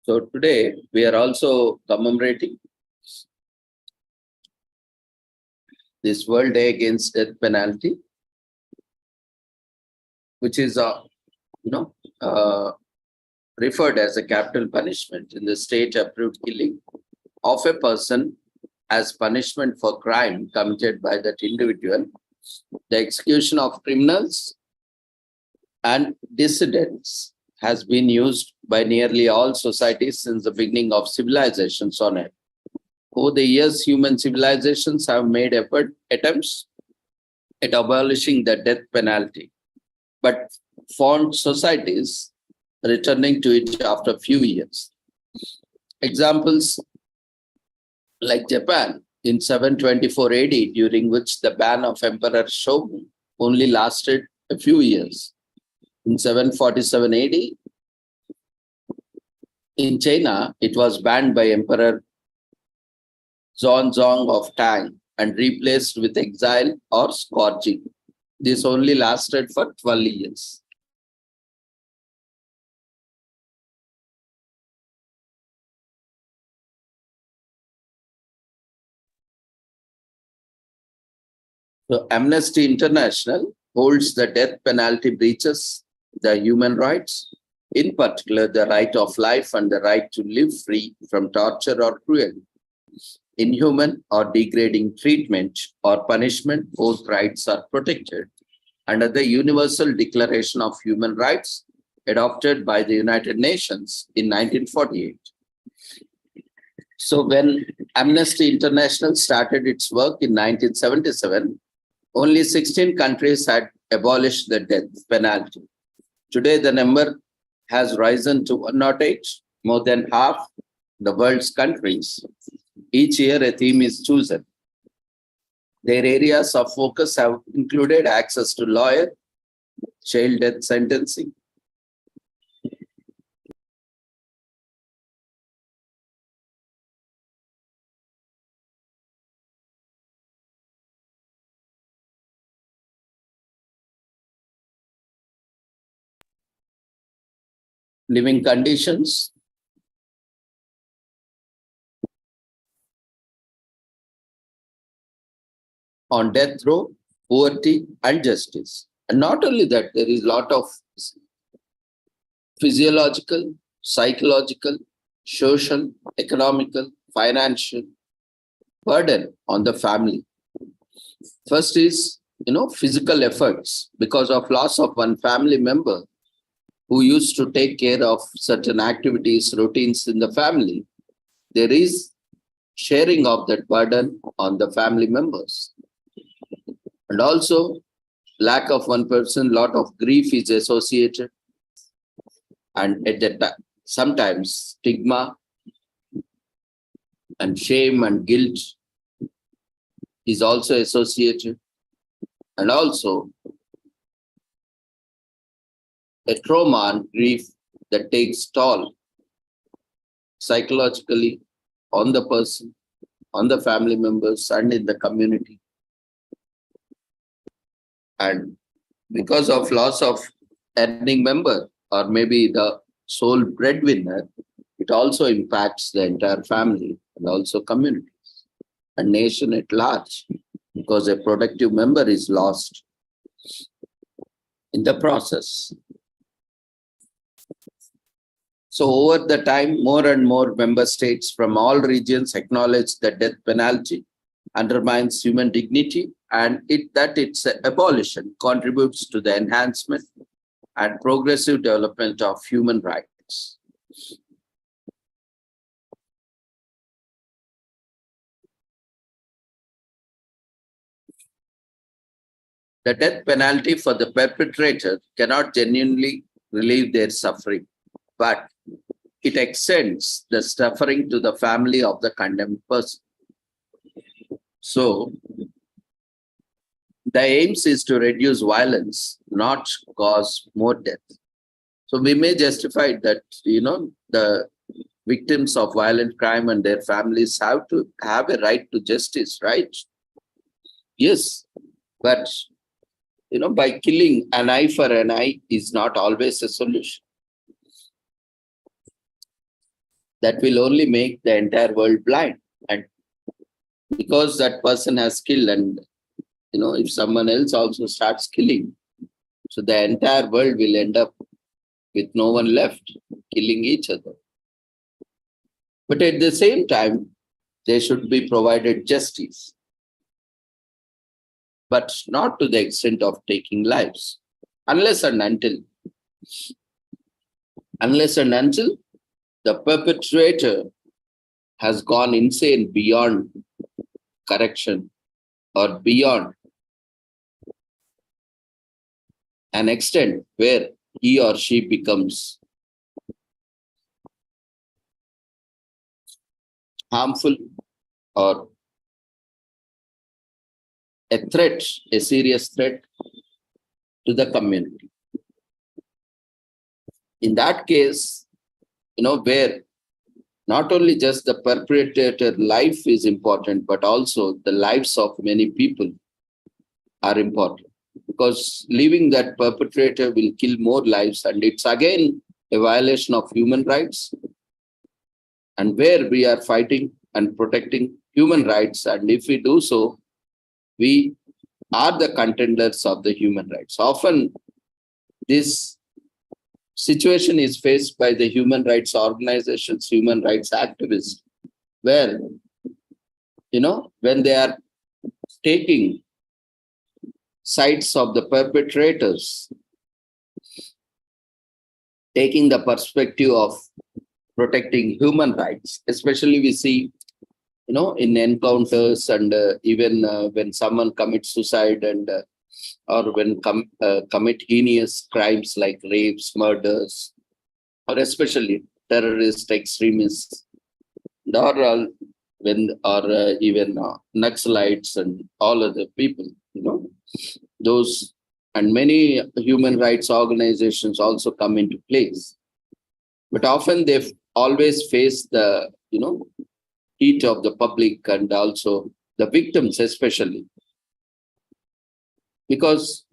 So today we are also commemorating this World Day Against Death Penalty, which is referred as a capital punishment in the state-approved killing of a person as punishment for crime committed by that individual. The execution of criminals and dissidents has been used by nearly all societies since the beginning of civilizations on Earth. Over the years, human civilizations have made attempts at abolishing the death penalty, but found societies returning to it after a few years. Examples like Japan in 724 AD, during which the ban of Emperor Shogun only lasted a few years. In 747 AD, in China, it was banned by Emperor Xuanzong of Tang and replaced with exile or scourging. This only lasted for 12 years. So Amnesty International holds the death penalty breaches the human rights, in particular the right of life and the right to live free from torture or cruelty, inhuman or degrading treatment or punishment. Both rights are protected under the Universal Declaration of Human Rights adopted by the United Nations in 1948. So when Amnesty International started its work in 1977, only 16 countries had abolished the death penalty. Today, the number has risen to 108, more than half the world's countries. Each year, a theme is chosen. Their areas of focus have included access to lawyer, child death sentencing, living conditions, on death row, poverty, and justice. And not only that, there is a lot of physiological, psychological, social, economical, financial burden on the family. First is, physical efforts. Because of loss of one family member who used to take care of certain activities, routines in the family, there is sharing of that burden on the family members. And also, lack of one person, lot of grief is associated. And at that time, sometimes stigma and shame and guilt is also associated. And also, a trauma and grief that takes toll psychologically on the person, on the family members, and in the community. And because of loss of earning member or maybe the sole breadwinner, it also impacts the entire family and also communities and nation at large, because a productive member is lost in the process. So over the time, more and more member states from all regions acknowledge that death penalty undermines human dignity and its abolition contributes to the enhancement and progressive development of human rights. The death penalty for the perpetrator cannot genuinely relieve their suffering, but it extends the suffering to the family of the condemned person. So, the aims is to reduce violence, not cause more death. So we may justify that, the victims of violent crime and their families have to have a right to justice, right? Yes, but by killing an eye for an eye is not always a solution. That will only make the entire world blind. And because that person has killed, and if someone else also starts killing, so the entire world will end up with no one left, killing each other. But at the same time, there should be provided justice, but not to the extent of taking lives, unless and until the perpetrator has gone insane beyond correction or beyond an extent where he or she becomes harmful or a threat, a serious threat to the community. In that case, where not only just the perpetrator life is important, but also the lives of many people are important. Because leaving that perpetrator will kill more lives, and it's again a violation of human rights. And where we are fighting and protecting human rights, and if we do so, we are the contenders of the human rights. Often this situation is faced by the human rights organizations, human rights activists, where, when they are taking sides of the perpetrators, taking the perspective of protecting human rights, especially we see, in encounters and even when someone commits suicide and or when commit heinous crimes like rapes, murders, or especially terrorist extremists, or even Naxalites and all other people, those and many human rights organizations also come into place. But often they've always faced the, heat of the public and also the victims especially, because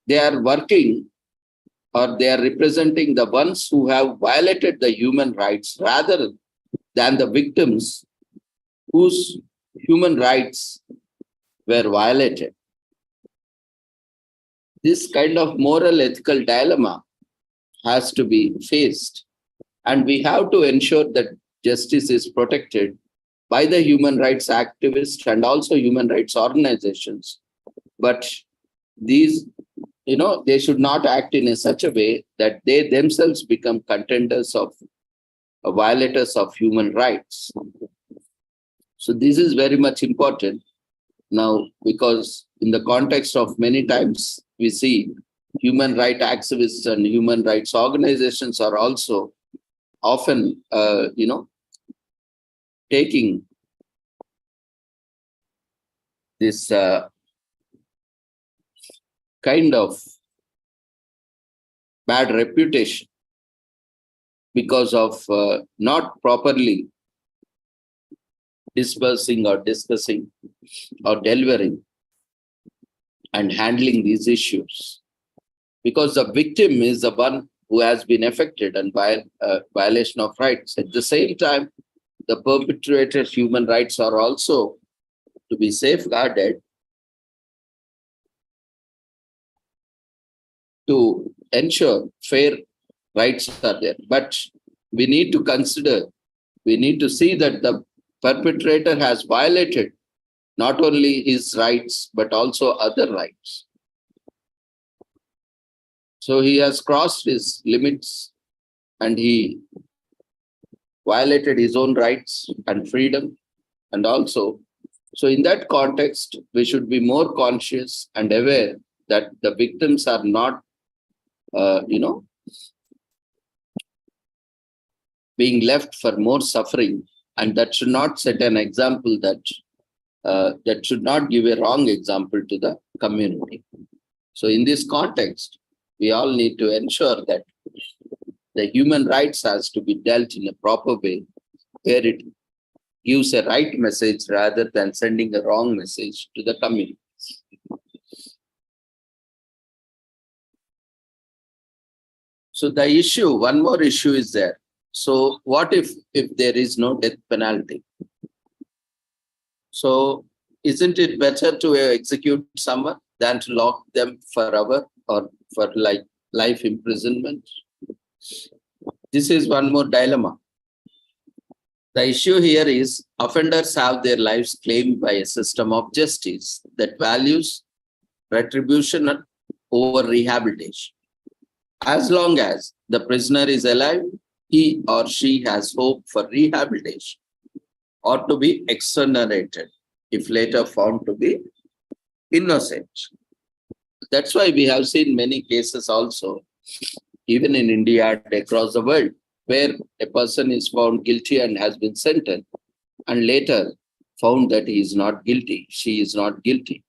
they are working or they are representing the ones who have violated the human rights rather than the victims whose human rights were violated. This kind of moral ethical dilemma has to be faced, and we have to ensure that justice is protected by the human rights activists and also human rights organizations. But these, they should not act in such a way that they themselves become contenders of violators of human rights. So this is very much important now, because in the context of many times we see human rights activists and human rights organizations are also often, taking this kind of bad reputation because of not properly dispersing or discussing or delivering and handling these issues. Because the victim is the one who has been affected and by violation of rights. At the same time, the perpetrator's human rights are also to be safeguarded to ensure fair rights are there. But we need to consider, we need to see that the perpetrator has violated not only his rights, but also other rights. So he has crossed his limits and he violated his own rights and freedom. And also, so in that context, we should be more conscious and aware that the victims are not, being left for more suffering. And that should not set an example that should not give a wrong example to the community. So in this context, we all need to ensure that the human rights has to be dealt in a proper way, where it gives a right message rather than sending a wrong message to the community. So the issue, one more issue is there. So what if there is no death penalty? So isn't it better to execute someone than to lock them forever or for life imprisonment? This is one more dilemma. The issue here is offenders have their lives claimed by a system of justice that values retribution over rehabilitation. As long as the prisoner is alive, he or she has hope for rehabilitation or to be exonerated if later found to be innocent. That's why we have seen many cases also, even in India and across the world, where a person is found guilty and has been sentenced and later found that he is not guilty, she is not guilty.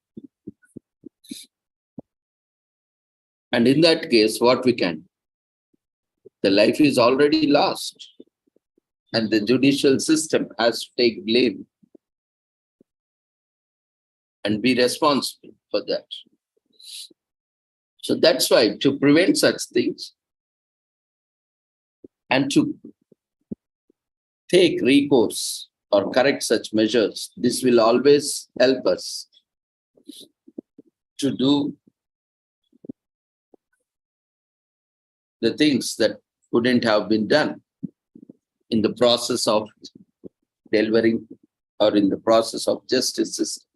And in that case, what we can do? The life is already lost and the judicial system has to take blame and be responsible for that. So that's why to prevent such things and to take recourse or correct such measures, this will always help us to do the things that couldn't have been done in the process of delivering or in the process of justice system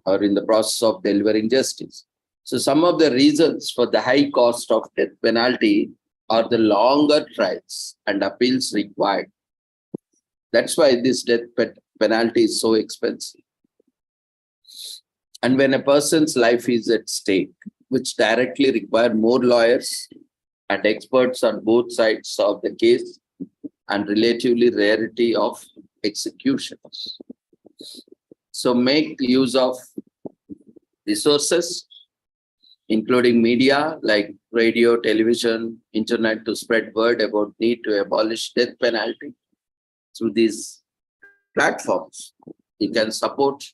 or in the process of delivering justice. So some of the reasons for the high cost of death penalty are the longer trials and appeals required. That's why this death penalty is so expensive. And when a person's life is at stake, which directly require more lawyers and experts on both sides of the case and relatively rarity of executions. So make use of resources, including media like radio, television, internet to spread word about need to abolish death penalty through these platforms. You can support,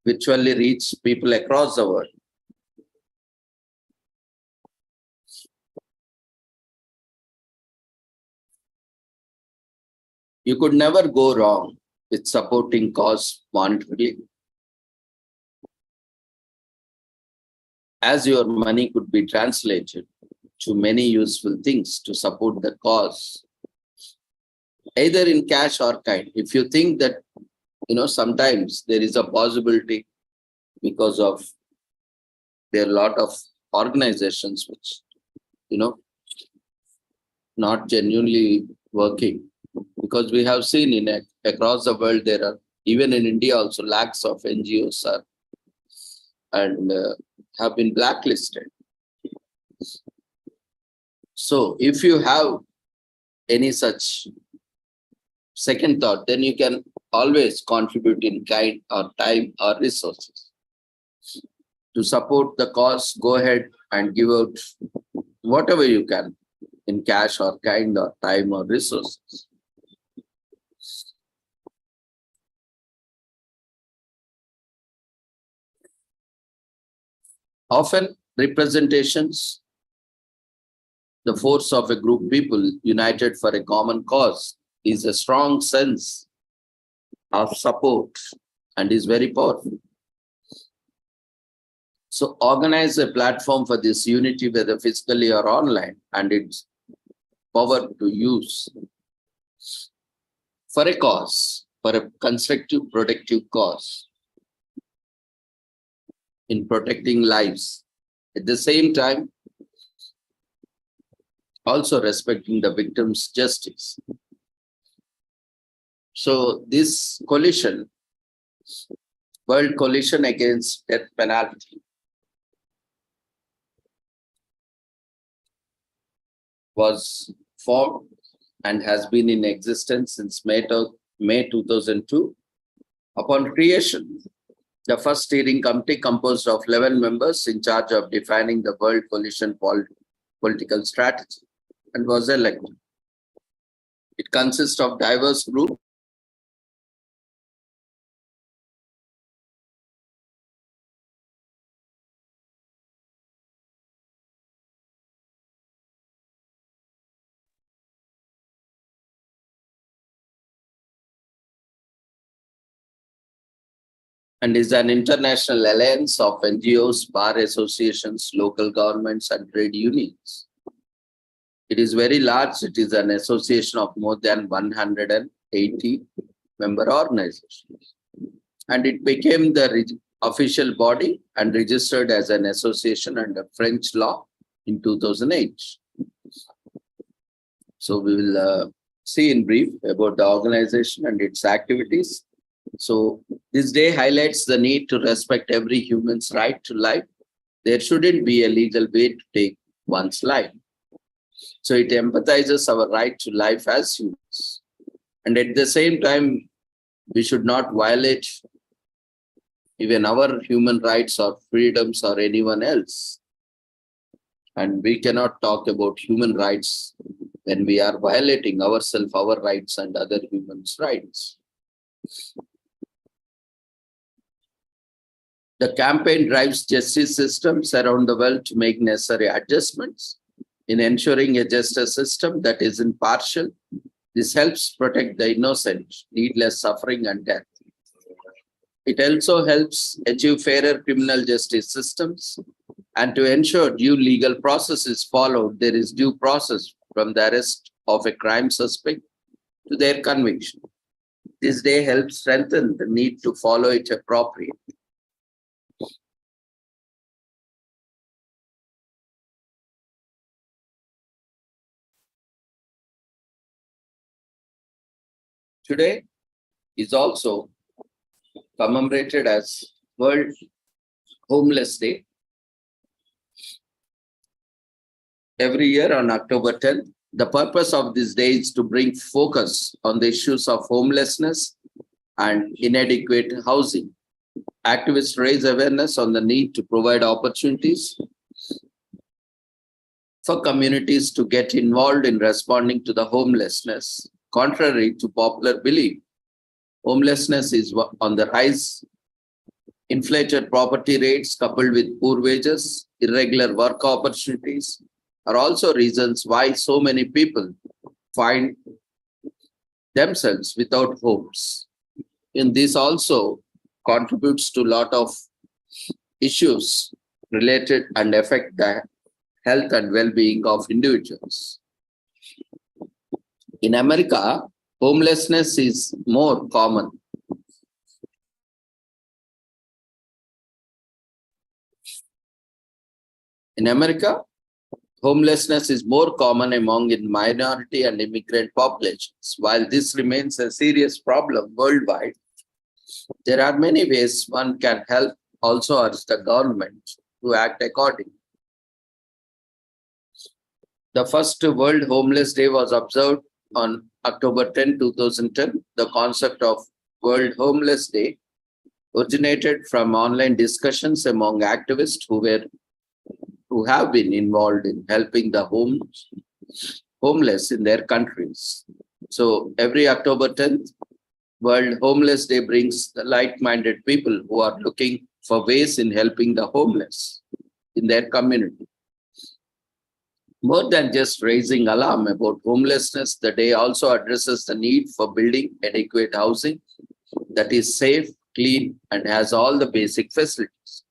virtually reach people across the world. You could never go wrong with supporting cause monetarily, as your money could be translated to many useful things to support the cause, either in cash or kind. If you think that, sometimes there is a possibility because of there are a lot of organizations which, not genuinely working. Because we have seen across the world, there are, even in India also, lakhs of NGOs are and have been blacklisted. So if you have any such second thought, then you can always contribute in kind or time or resources. To support the cause, go ahead and give out whatever you can in cash or kind or time or resources. Often representations, the force of a group of people united for a common cause, is a strong sense of support and is very powerful. So organize a platform for this unity, whether physically or online, and its power to use for a cause, for a constructive, productive cause in protecting lives. At the same time, also respecting the victim's justice. So this coalition, World Coalition Against Death Penalty, was formed and has been in existence since May 2002. Upon creation, the first steering committee composed of 11 members in charge of defining the World Coalition political strategy and was elected. It consists of diverse groups and is an international alliance of NGOs, bar associations, local governments, and trade unions. It is very large. It is an association of more than 180 member organizations. And it became the official body and registered as an association under French law in 2008. So we will see in brief about the organization and its activities. So this day highlights the need to respect every human's right to life. There shouldn't be a legal way to take one's life. So it empathizes our right to life as humans. And at the same time, we should not violate even our human rights or freedoms or anyone else. And we cannot talk about human rights when we are violating ourselves, our rights, and other humans' rights. The campaign drives justice systems around the world to make necessary adjustments in ensuring a justice system that is impartial. This helps protect the innocent, needless suffering and death. It also helps achieve fairer criminal justice systems, and to ensure due legal process is followed, there is due process from the arrest of a crime suspect to their conviction. This day helps strengthen the need to follow it appropriately. Today is also commemorated as World Homeless Day. Every year on October 10th, the purpose of this day is to bring focus on the issues of homelessness and inadequate housing. Activists raise awareness on the need to provide opportunities for communities to get involved in responding to the homelessness. Contrary to popular belief, homelessness is on the rise. Inflated property rates coupled with poor wages, irregular work opportunities are also reasons why so many people find themselves without homes. And this also contributes to a lot of issues related and affect the health and well-being of individuals. In America, homelessness is more common. In America, homelessness is more common among minority and immigrant populations. While this remains a serious problem worldwide, there are many ways one can help. Also urge the government to act accordingly. The first World Homeless Day was observed on October 10, 2010. The concept of World Homeless Day originated from online discussions among activists who have been involved in helping the homeless in their countries. So every October 10th, World Homeless Day brings the like-minded people who are looking for ways in helping the homeless in their community. More than just raising alarm about homelessness, the day also addresses the need for building adequate housing that is safe, clean, and has all the basic facilities.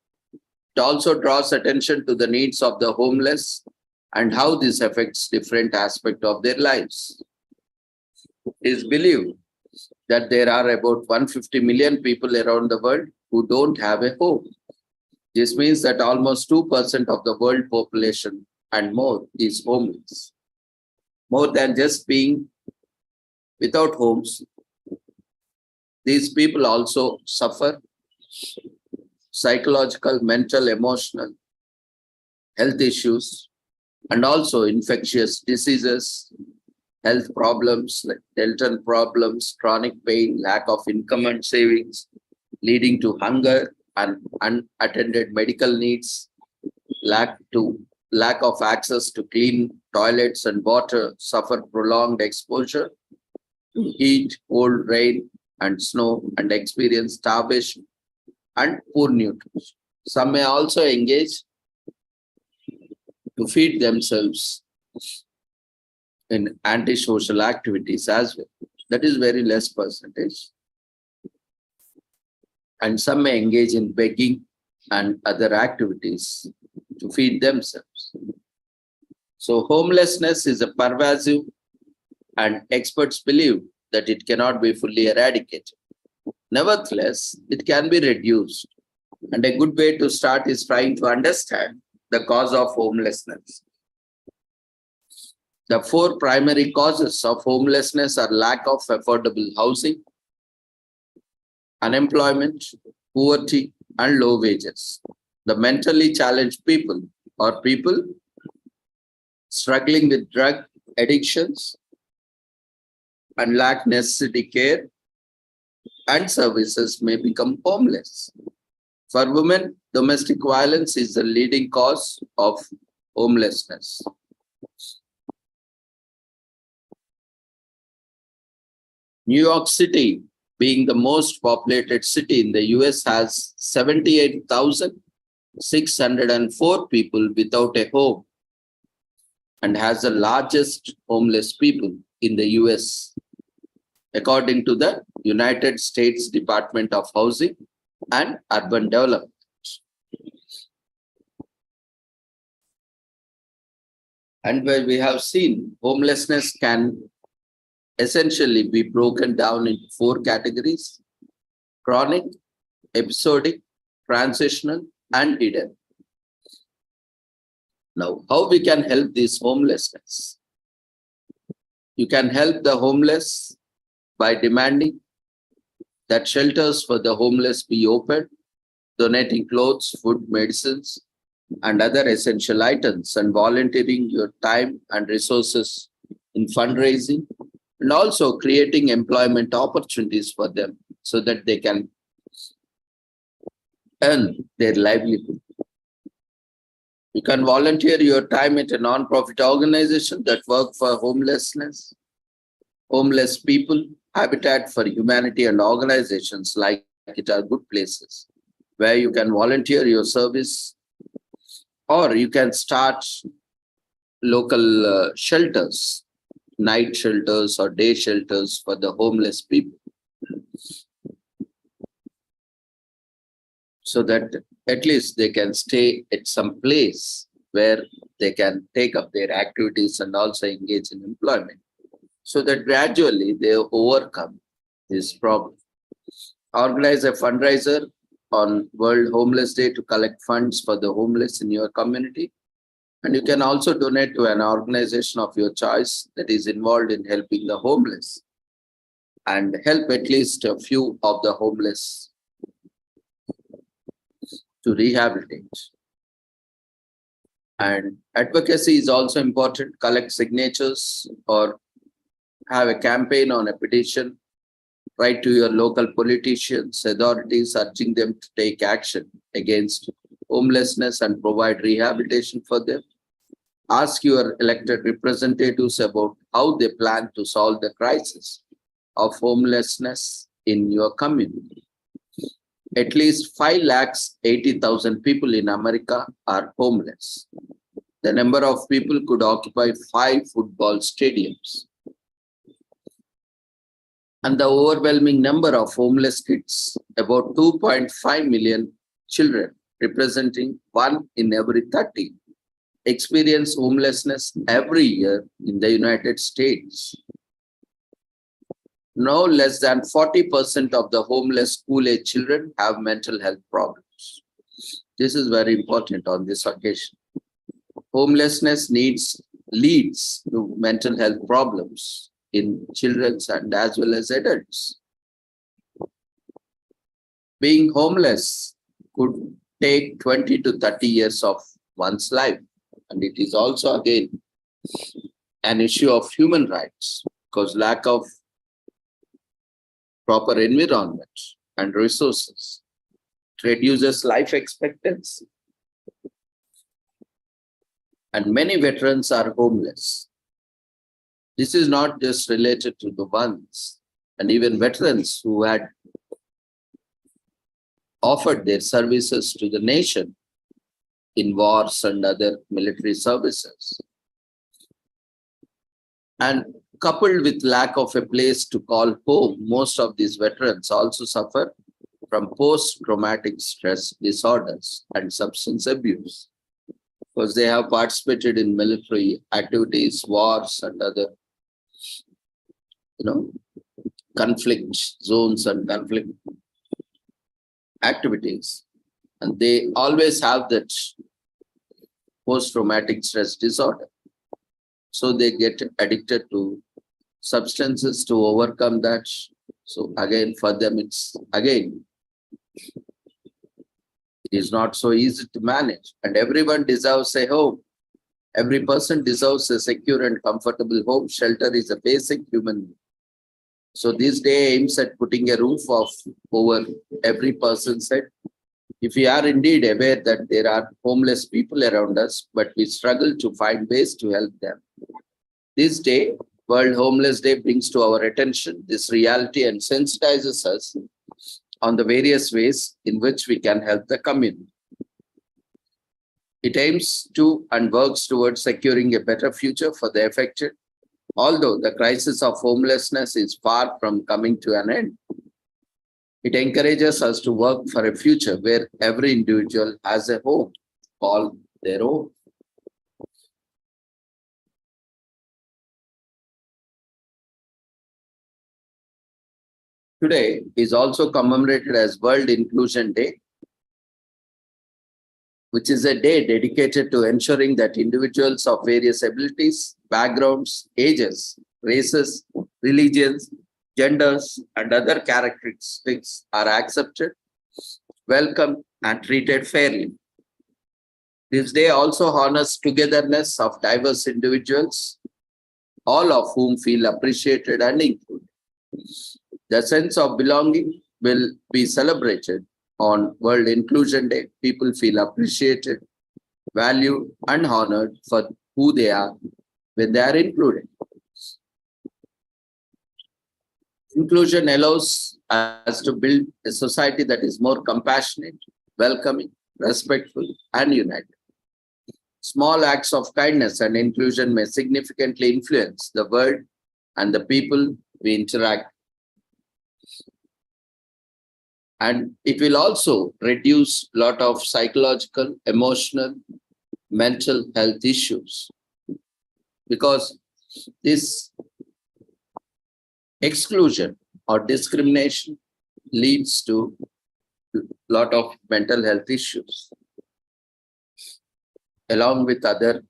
It also draws attention to the needs of the homeless and how this affects different aspects of their lives. It is believed that there are about 150 million people around the world who don't have a home. This means that almost 2% of the world population and more is homeless. More than just being without homes, these people also suffer psychological, mental, emotional health issues, and also infectious diseases, health problems like dental problems, chronic pain, lack of income and savings, leading to hunger and unattended medical needs, lack of access to clean toilets and water, suffer prolonged exposure to heat, cold, rain, and snow, and experience starvation and poor nutrition. Some may also engage to feed themselves in antisocial activities as well. That is very less percentage. and some may engage in begging and other activities to feed themselves. So homelessness is a pervasive, and experts believe that it cannot be fully eradicated. Nevertheless, it can be reduced, and a good way to start is trying to understand the cause of homelessness. The four primary causes of homelessness are lack of affordable housing, unemployment, poverty, and low wages. The mentally challenged people or people struggling with drug addictions and lack necessary care and services may become homeless. For women, domestic violence is the leading cause of homelessness. New York City, being the most populated city in the US, has 78,604 people without a home and has the largest homeless people in the US, according to the United States Department of Housing and Urban Development. And where we have seen homelessness can essentially be broken down into four categories: chronic, episodic, transitional, and hidden. Now, how we can help this homelessness? You can help the homeless by demanding that shelters for the homeless be opened, donating clothes, food, medicines, and other essential items, and volunteering your time and resources in fundraising, and also creating employment opportunities for them so that they can earn their livelihood. You can volunteer your time at a non-profit organization that work for homeless people. Habitat for Humanity and organizations like it are good places where you can volunteer your service, or you can start local shelters, night shelters or day shelters for the homeless people, so that at least they can stay at some place where they can take up their activities and also engage in employment, so that gradually they overcome this problem. Organize a fundraiser on World Homeless Day to collect funds for the homeless in your community. And you can also donate to an organization of your choice that is involved in helping the homeless, and help at least a few of the homeless to rehabilitate. And advocacy is also important. Collect signatures or have a campaign on a petition. Write to your local politicians, authorities, urging them to take action against homelessness and provide rehabilitation for them. Ask your elected representatives about how they plan to solve the crisis of homelessness in your community. At least 5,80,000 people in America are homeless. The number of people could occupy 5 football stadiums. And the overwhelming number of homeless kids, about 2.5 million children, representing 1 in every 30, experience homelessness every year in the United States. No less than 40% of the homeless school-age children have mental health problems. This is very important on this occasion. Homelessness leads to mental health problems in children and as well as adults. Being homeless could take 20 to 30 years of one's life. And it is also again an issue of human rights, because lack of proper environment and resources reduces life expectancy. And many veterans are homeless. This is not just related to the ones, and even veterans who had offered their services to the nation in wars and other military services. And coupled with lack of a place to call home, most of these veterans also suffer from post-traumatic stress disorders and substance abuse, because they have participated in military activities, wars, and other, conflict zones and conflict activities. And they always have that post-traumatic stress disorder. So they get addicted to substances to overcome that. So again, for them, it is not so easy to manage. And everyone deserves a home. Every person deserves a secure and comfortable home. Shelter is a basic human need. So this day aims at putting a roof over every person's head. If we are indeed aware that there are homeless people around us, but we struggle to find ways to help them. This day, World Homeless Day, brings to our attention this reality and sensitizes us on the various ways in which we can help the community. It aims to and works towards securing a better future for the affected, although the crisis of homelessness is far from coming to an end. It encourages us to work for a future where every individual has a home called their own. Today is also commemorated as World Inclusion Day, which is a day dedicated to ensuring that individuals of various abilities, backgrounds, ages, races, religions, genders, and other characteristics are accepted, welcomed, and treated fairly. This day also honors togetherness of diverse individuals, all of whom feel appreciated and included. The sense of belonging will be celebrated on World Inclusion Day. People feel appreciated, valued, and honored for who they are when they are included. Inclusion allows us to build a society that is more compassionate, welcoming, respectful, and united. Small acts of kindness and inclusion may significantly influence the world and the people we interact with. And it will also reduce a lot of psychological, emotional, mental health issues, because this exclusion or discrimination leads to a lot of mental health issues, along with other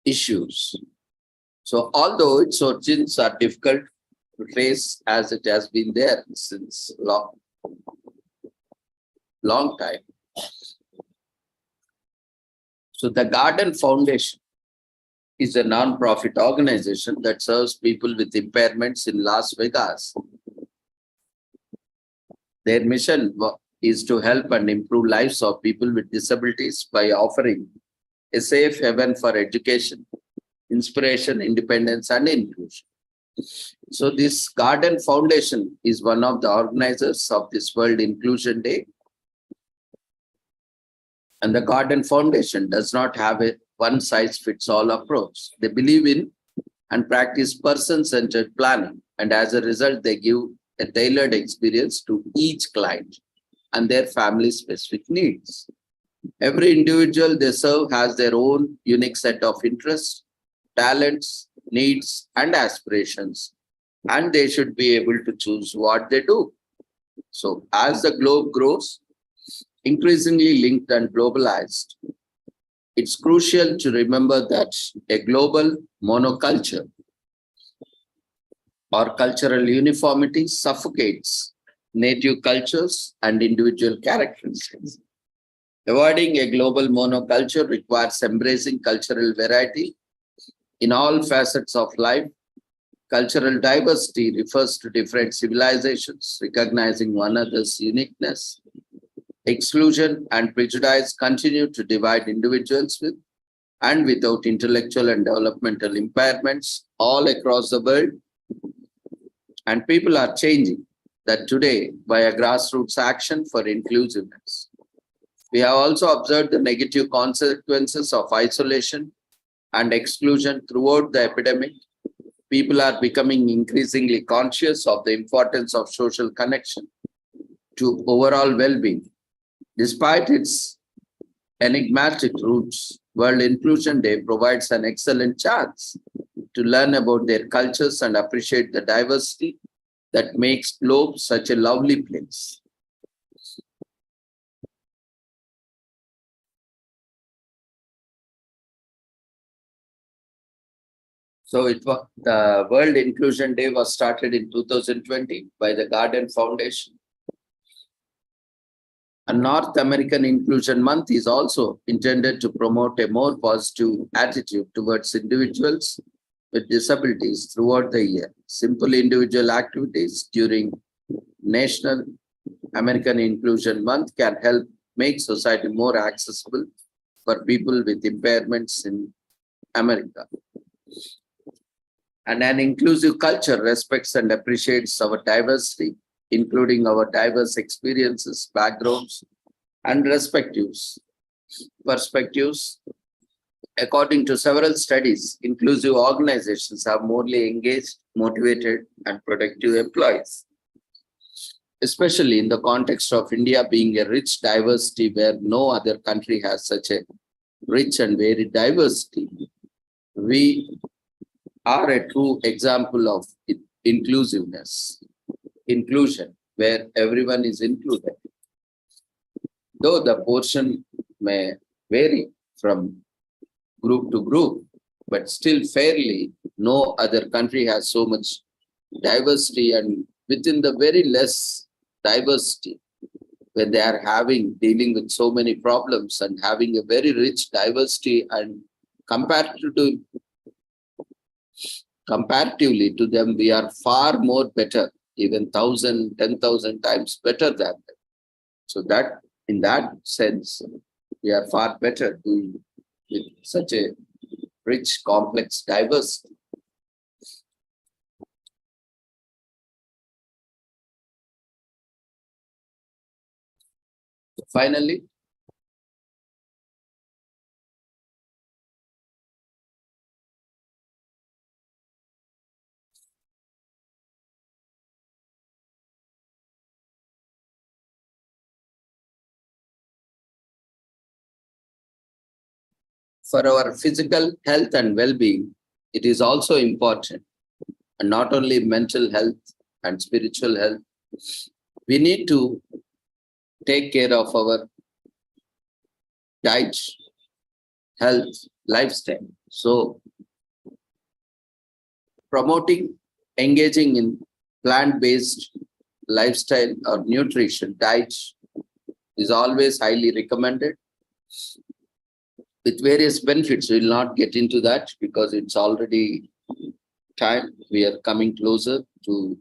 issues. So although its origins are difficult to trace, as it has been there since long time. So the Garden Foundation is a non-profit organization that serves people with impairments in Las Vegas. Their mission is to help and improve lives of people with disabilities by offering a safe haven for education, inspiration, independence, and inclusion. So this Garden Foundation is one of the organizers of this World Inclusion Day. And the Garden Foundation does not have a one-size-fits-all approach. They believe in and practice person-centered planning, and as a result, they give a tailored experience to each client and their family-specific needs. Every individual they serve has their own unique set of interests, talents, needs, and aspirations, and they should be able to choose what they do. So as the globe grows, increasingly linked and globalized, it's crucial to remember that a global monoculture or cultural uniformity suffocates native cultures and individual characteristics. Avoiding a global monoculture requires embracing cultural variety in all facets of life. Cultural diversity refers to different civilizations, recognizing one another's uniqueness. Exclusion and prejudice continue to divide individuals with and without intellectual and developmental impairments all across the world. And people are changing that today by a grassroots action for inclusiveness. We have also observed the negative consequences of isolation and exclusion throughout the epidemic. People are becoming increasingly conscious of the importance of social connection to overall well-being. Despite its enigmatic roots, World Inclusion Day provides an excellent chance to learn about their cultures and appreciate the diversity that makes globe such a lovely place. So the World Inclusion Day was started in 2020 by the Garden Foundation. A North American Inclusion Month is also intended to promote a more positive attitude towards individuals with disabilities throughout the year. Simple individual activities during National American Inclusion Month can help make society more accessible for people with impairments in America. And an inclusive culture respects and appreciates our diversity, including our diverse experiences, backgrounds, and perspectives. According to several studies, inclusive organizations have more engaged, motivated, and productive employees. Especially in the context of India being a rich diversity where no other country has such a rich and varied diversity, we are a true example of inclusiveness, inclusion, where everyone is included. Though the portion may vary from group to group, but still fairly, no other country has so much diversity, and within the very less diversity, when they are dealing with so many problems and having a very rich diversity, and comparatively to them, we are far more better, even 1,000, 10,000 times better than them. So that, in that sense, we are far better doing with such a rich, complex diversity. Finally, for our physical health and well-being, it is also important, and not only mental health and spiritual health, we need to take care of our diet, health, lifestyle. So, promoting, engaging in plant-based lifestyle or nutrition, diet is always highly recommended, with various benefits. We will not get into that because it's already time. We are coming closer to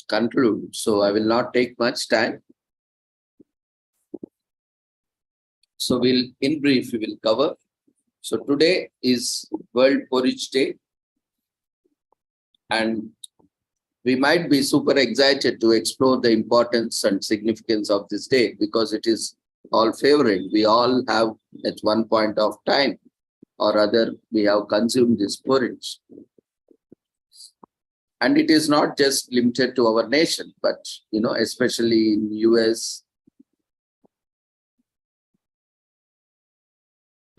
conclude. So I will not take much time. So in brief, we will cover. So today is World Porridge Day. And we might be super excited to explore the importance and significance of this day because it is all favoring. We all have at one point of time or other, we have consumed this porridge. And it is not just limited to our nation, but, especially in US,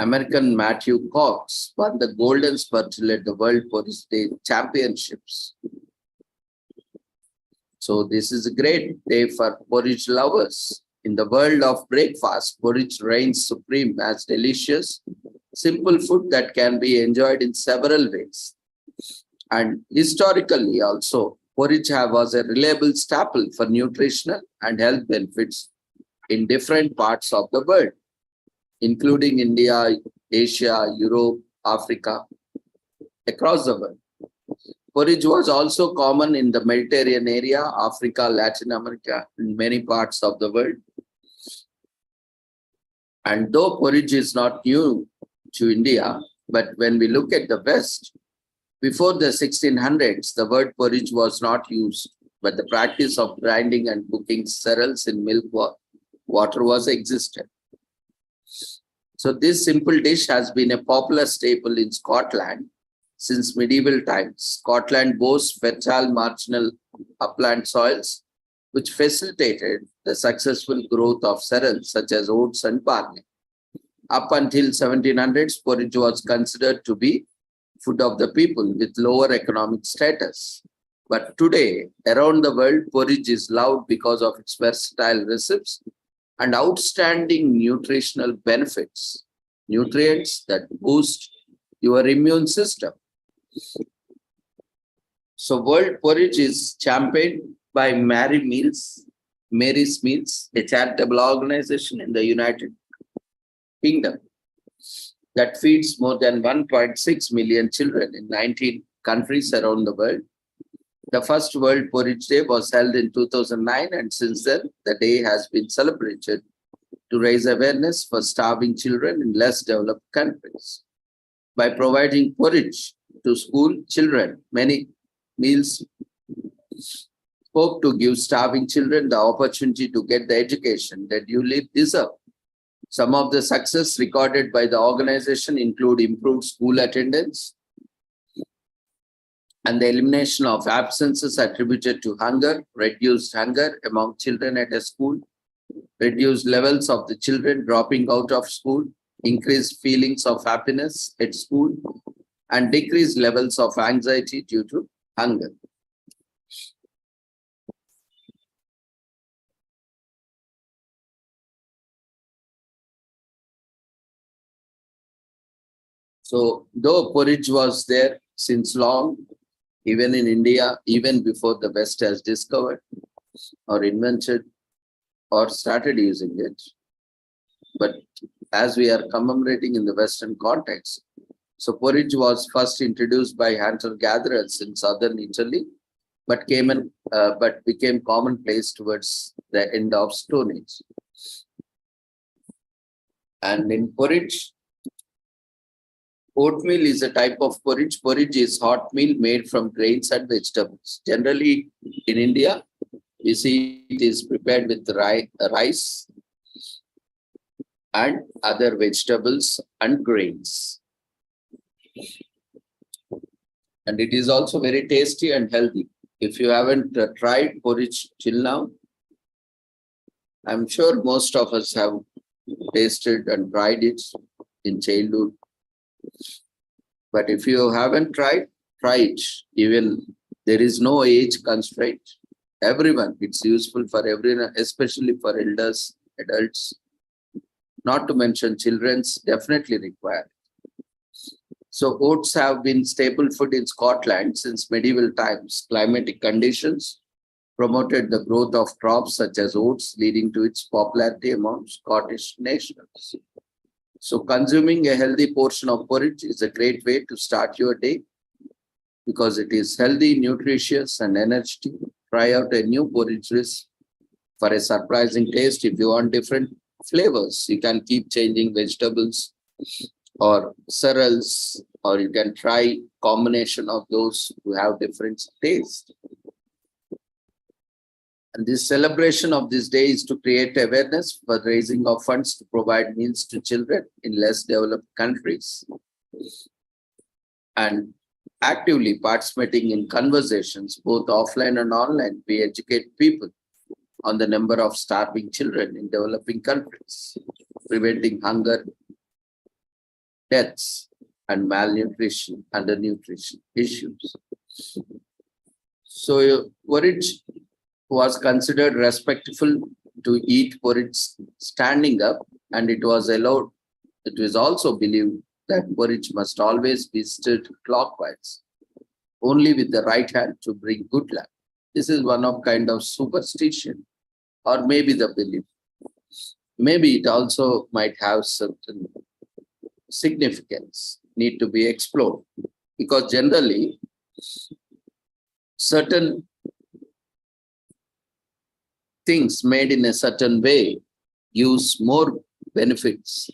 American Matthew Cox won the Golden Spurtle at the World Porridge Day Championships. So this is a great day for porridge lovers. In the world of breakfast, porridge reigns supreme as delicious, simple food that can be enjoyed in several ways. And historically also, porridge was a reliable staple for nutritional and health benefits in different parts of the world, including India, Asia, Europe, Africa, across the world. Porridge was also common in the Mediterranean area, Africa, Latin America, and many parts of the world. And though porridge is not new to India, but when we look at the West, before the 1600s, the word porridge was not used, but the practice of grinding and cooking cereals in milk water was existed. So this simple dish has been a popular staple in Scotland since medieval times. Scotland boasts fertile marginal upland soils which facilitated the successful growth of cereals such as oats and barley. Up until 1700s, porridge was considered to be food of the people with lower economic status. But today, around the world, porridge is loved because of its versatile recipes and outstanding nutritional benefits, nutrients that boost your immune system. So World Porridge is championed by Mary's Meals, a charitable organization in the United Kingdom that feeds more than 1.6 million children in 19 countries around the world. The first World Porridge Day was held in 2009, and since then, the day has been celebrated to raise awareness for starving children in less developed countries. By providing porridge to school children, many meals hope to give starving children the opportunity to get the education that you deserve. Some of the success recorded by the organization include improved school attendance and the elimination of absences attributed to hunger, reduced hunger among children at a school, reduced levels of the children dropping out of school, increased feelings of happiness at school, and decreased levels of anxiety due to hunger. So, though porridge was there since long, even in India, even before the West has discovered or invented or started using it, but as we are commemorating in the Western context, so porridge was first introduced by hunter-gatherers in southern Italy, but became commonplace towards the end of Stone Age. And in porridge, oatmeal is a type of porridge. Porridge is hot meal made from grains and vegetables. Generally, in India, we see it is prepared with rice and other vegetables and grains. And it is also very tasty and healthy. If you haven't tried porridge till now, I'm sure most of us have tasted and tried it in childhood. But if you haven't tried, try it. Even there is no age constraint. Everyone, it's useful for everyone, especially for elders, adults, not to mention children's, definitely required. So oats have been staple food in Scotland since medieval times. Climatic conditions promoted the growth of crops such as oats, leading to its popularity among Scottish nationals. So consuming a healthy portion of porridge is a great way to start your day because it is healthy, nutritious, and energetic. Try out a new porridge recipe for a surprising taste. If you want different flavors, you can keep changing vegetables or cereals, or you can try combination of those to have different taste. And this celebration of this day is to create awareness for raising of funds to provide meals to children in less developed countries. And actively participating in conversations, both offline and online, we educate people on the number of starving children in developing countries, preventing hunger, deaths, and malnutrition, undernutrition issues. So porridge was considered respectful to eat porridge standing up, and it was allowed. It was also believed that porridge must always be stirred clockwise, only with the right hand to bring good luck. This is one of kind of superstition, or maybe the belief. Maybe it also might have certain significance, need to be explored, because generally certain things made in a certain way use more benefits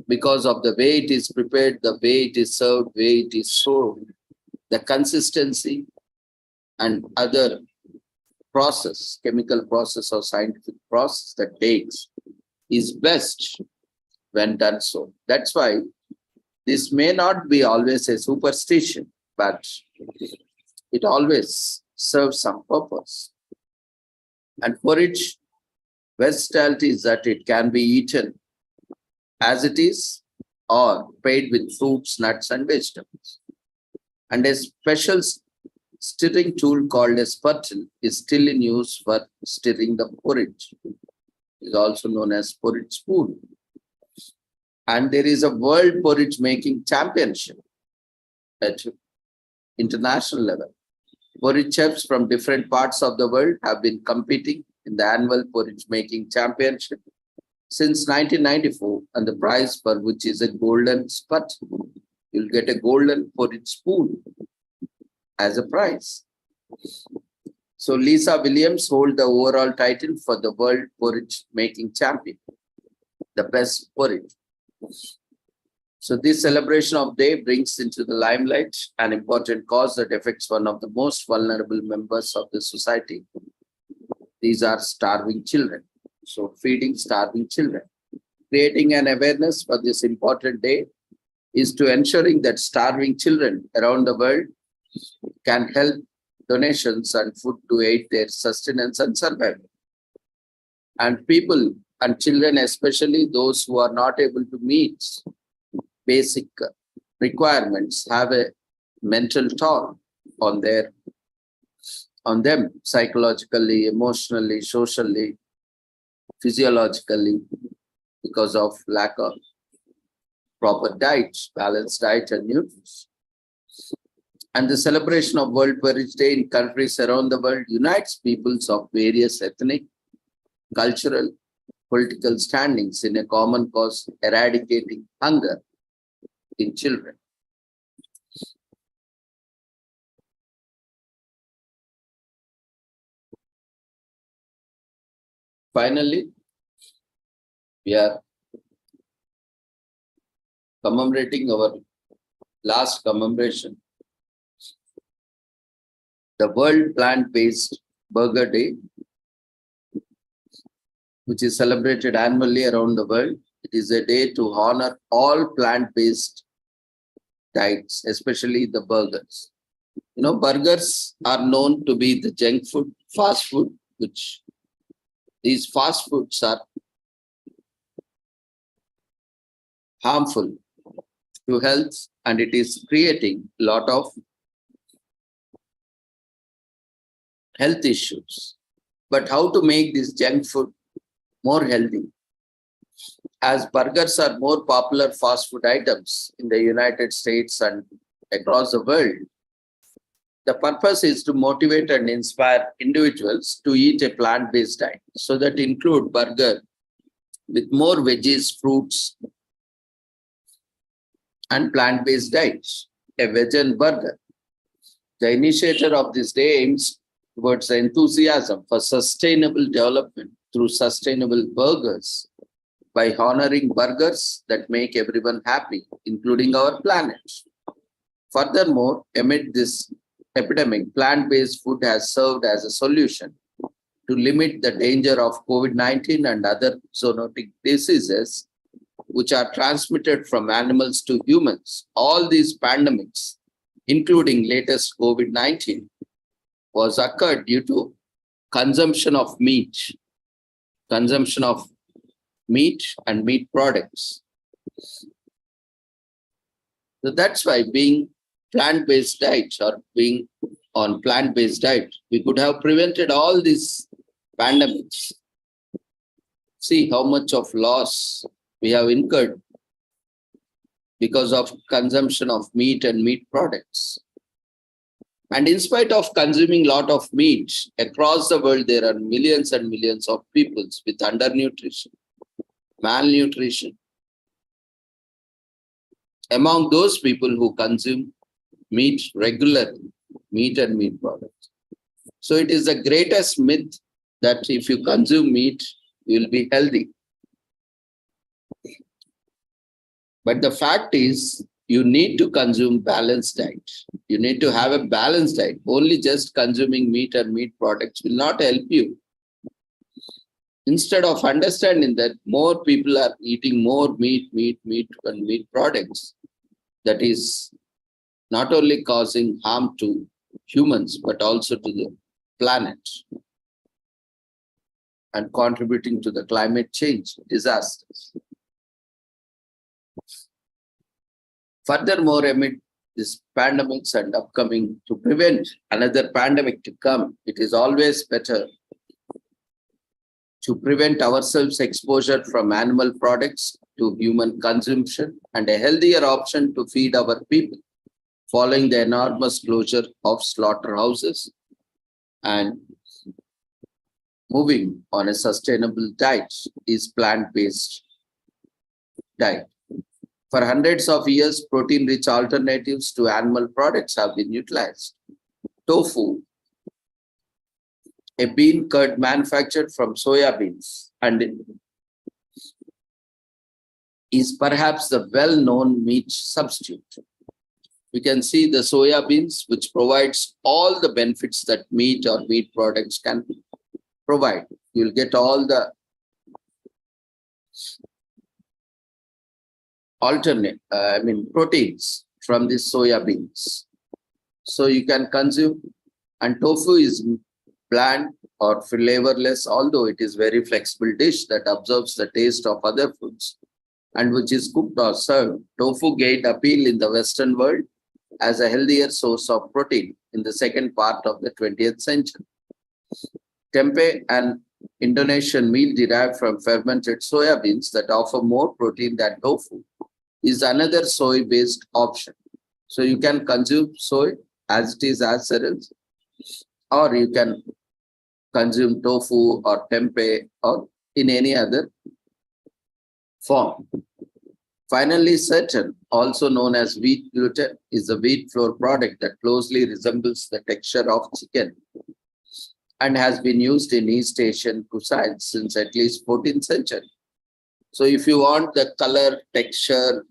because of the way it is prepared, the way it is served, the way it is sold, the consistency and other process, chemical process or scientific process that takes is best when done so. That's why this may not be always a superstition, but it always serve some purpose. And porridge, versatility is that it can be eaten as it is or paired with fruits, nuts, and vegetables. And a special stirring tool called a spurtle is still in use for stirring the porridge. It is also known as porridge spoon. And there is a World Porridge Making Championship at international level. Porridge chefs from different parts of the world have been competing in the annual Porridge Making Championship since 1994, and the prize for which is a golden spurtle. You'll get a golden porridge spoon as a prize. So Lisa Williams holds the overall title for the World Porridge Making Champion, the best porridge. So this celebration of day brings into the limelight an important cause that affects one of the most vulnerable members of the society. These are starving children. So feeding starving children. Creating an awareness for this important day is to ensuring that starving children around the world can help donations and food to aid their sustenance and survival. And people and children, especially those who are not able to meet basic requirements, have a mental toll on them psychologically, emotionally, socially, physiologically, because of lack of proper diet, balanced diet and nutrition. And the celebration of World Porridge Day in countries around the world unites peoples of various ethnic, cultural, political standings in a common cause, eradicating hunger in children. Finally, we are commemorating our last commemoration, the World Plant-Based Burger Day, which is celebrated annually around the world. It is a day to honor all plant-based diets, especially the burgers. You know, burgers are known to be the junk food, fast food, which these fast foods are harmful to health, and it is creating a lot of health issues. But how to make this junk food more healthy? As burgers are more popular fast food items in the United States and across the world, the purpose is to motivate and inspire individuals to eat a plant-based diet. So that include burger with more veggies, fruits, and plant-based diets, a vegan burger. The initiator of this day aims towards the enthusiasm for sustainable development through sustainable burgers by honoring burgers that make everyone happy, including our planet. Furthermore, amid this epidemic, plant-based food has served as a solution to limit the danger of COVID-19 and other zoonotic diseases which are transmitted from animals to humans. All these pandemics, including latest COVID-19, was occurred due to consumption of meat and meat products. So that's why being plant-based diet or being on plant-based diet, we could have prevented all these pandemics. See how much of loss we have incurred because of consumption of meat and meat products. And in spite of consuming a lot of meat, across the world, there are millions and millions of people with undernutrition, malnutrition. Among those people who consume meat regularly, meat and meat products. So it is the greatest myth that if you consume meat, you will be healthy. But the fact is, you need to consume balanced diet. You need to have a balanced diet. Only just consuming meat and meat products will not help you. Instead of understanding that more people are eating more meat and meat products, that is not only causing harm to humans, but also to the planet, and contributing to the climate change disasters. Furthermore, amid these pandemics and upcoming, to prevent another pandemic to come, it is always better to prevent ourselves exposure from animal products to human consumption, and a healthier option to feed our people following the enormous closure of slaughterhouses and moving on a sustainable diet is plant-based diet. For hundreds of years, protein-rich alternatives to animal products have been utilized. Tofu, a bean curd manufactured from soya beans, and is perhaps the well-known meat substitute. We can see the soya beans, which provides all the benefits that meat or meat products can provide. You'll get all the proteins from these soya beans. So you can consume, and tofu is bland or flavorless, although it is very flexible dish that absorbs the taste of other foods and which is cooked or served. Tofu gained appeal in the Western world as a healthier source of protein in the second part of the 20th century. Tempeh, an Indonesian meal derived from fermented soya beans that offer more protein than tofu, is another soy-based option. So you can consume soy as it is as cereals, or you can consume tofu or tempeh or in any other form. Finally, seitan, also known as wheat gluten, is a wheat flour product that closely resembles the texture of chicken and has been used in East Asian cuisines since at least 14th century. So if you want the color, texture,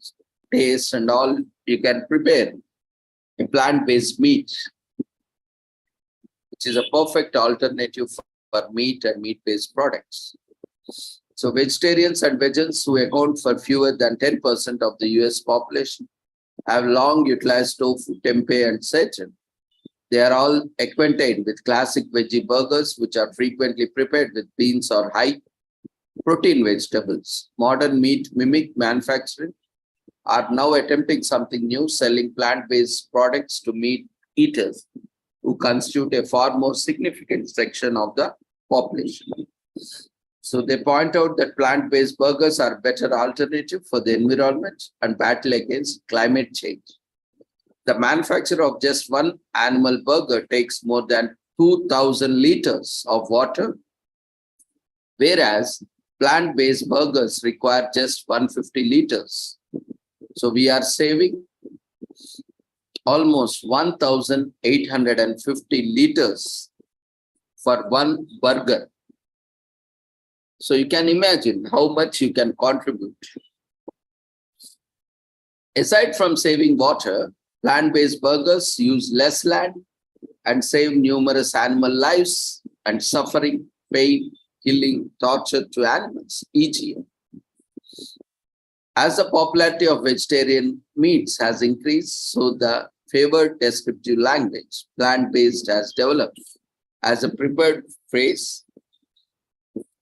taste and all, you can prepare a plant-based meat, which is a perfect alternative for meat and meat-based products. So vegetarians and vegans, who account for fewer than 10% of the US population, have long utilized tofu, tempeh and seitan. They are all acquainted with classic veggie burgers, which are frequently prepared with beans or high protein vegetables. Modern meat mimic manufacturing are now attempting something new, selling plant-based products to meat eaters, who constitute a far more significant section of the population. So they point out that plant-based burgers are a better alternative for the environment and battle against climate change. The manufacture of just one animal burger takes more than 2,000 liters of water, whereas plant-based burgers require just 150 liters. So we are saving almost 1,850 liters for one burger. So you can imagine how much you can contribute. Aside from saving water, plant-based burgers use less land and save numerous animal lives and suffering, pain, killing, torture to animals each year. As the popularity of vegetarian meats has increased, so the favored descriptive language, plant-based, has developed as a preferred phrase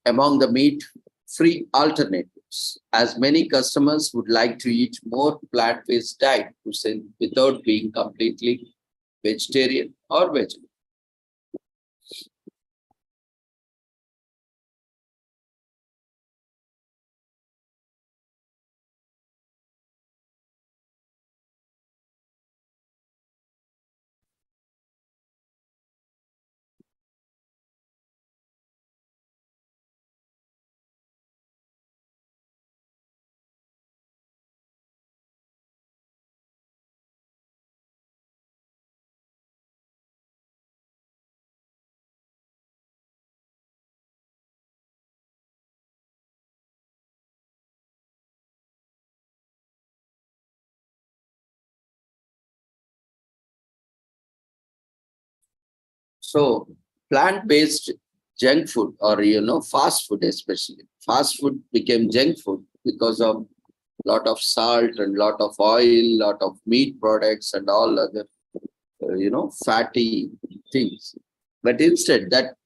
among the meat-free alternatives, as many customers would like to eat more plant-based diet without being completely vegetarian or vegetarian. So plant-based junk food, or fast food especially. Fast food became junk food because of lot of salt and lot of oil, lot of meat products and all other fatty things. But instead, that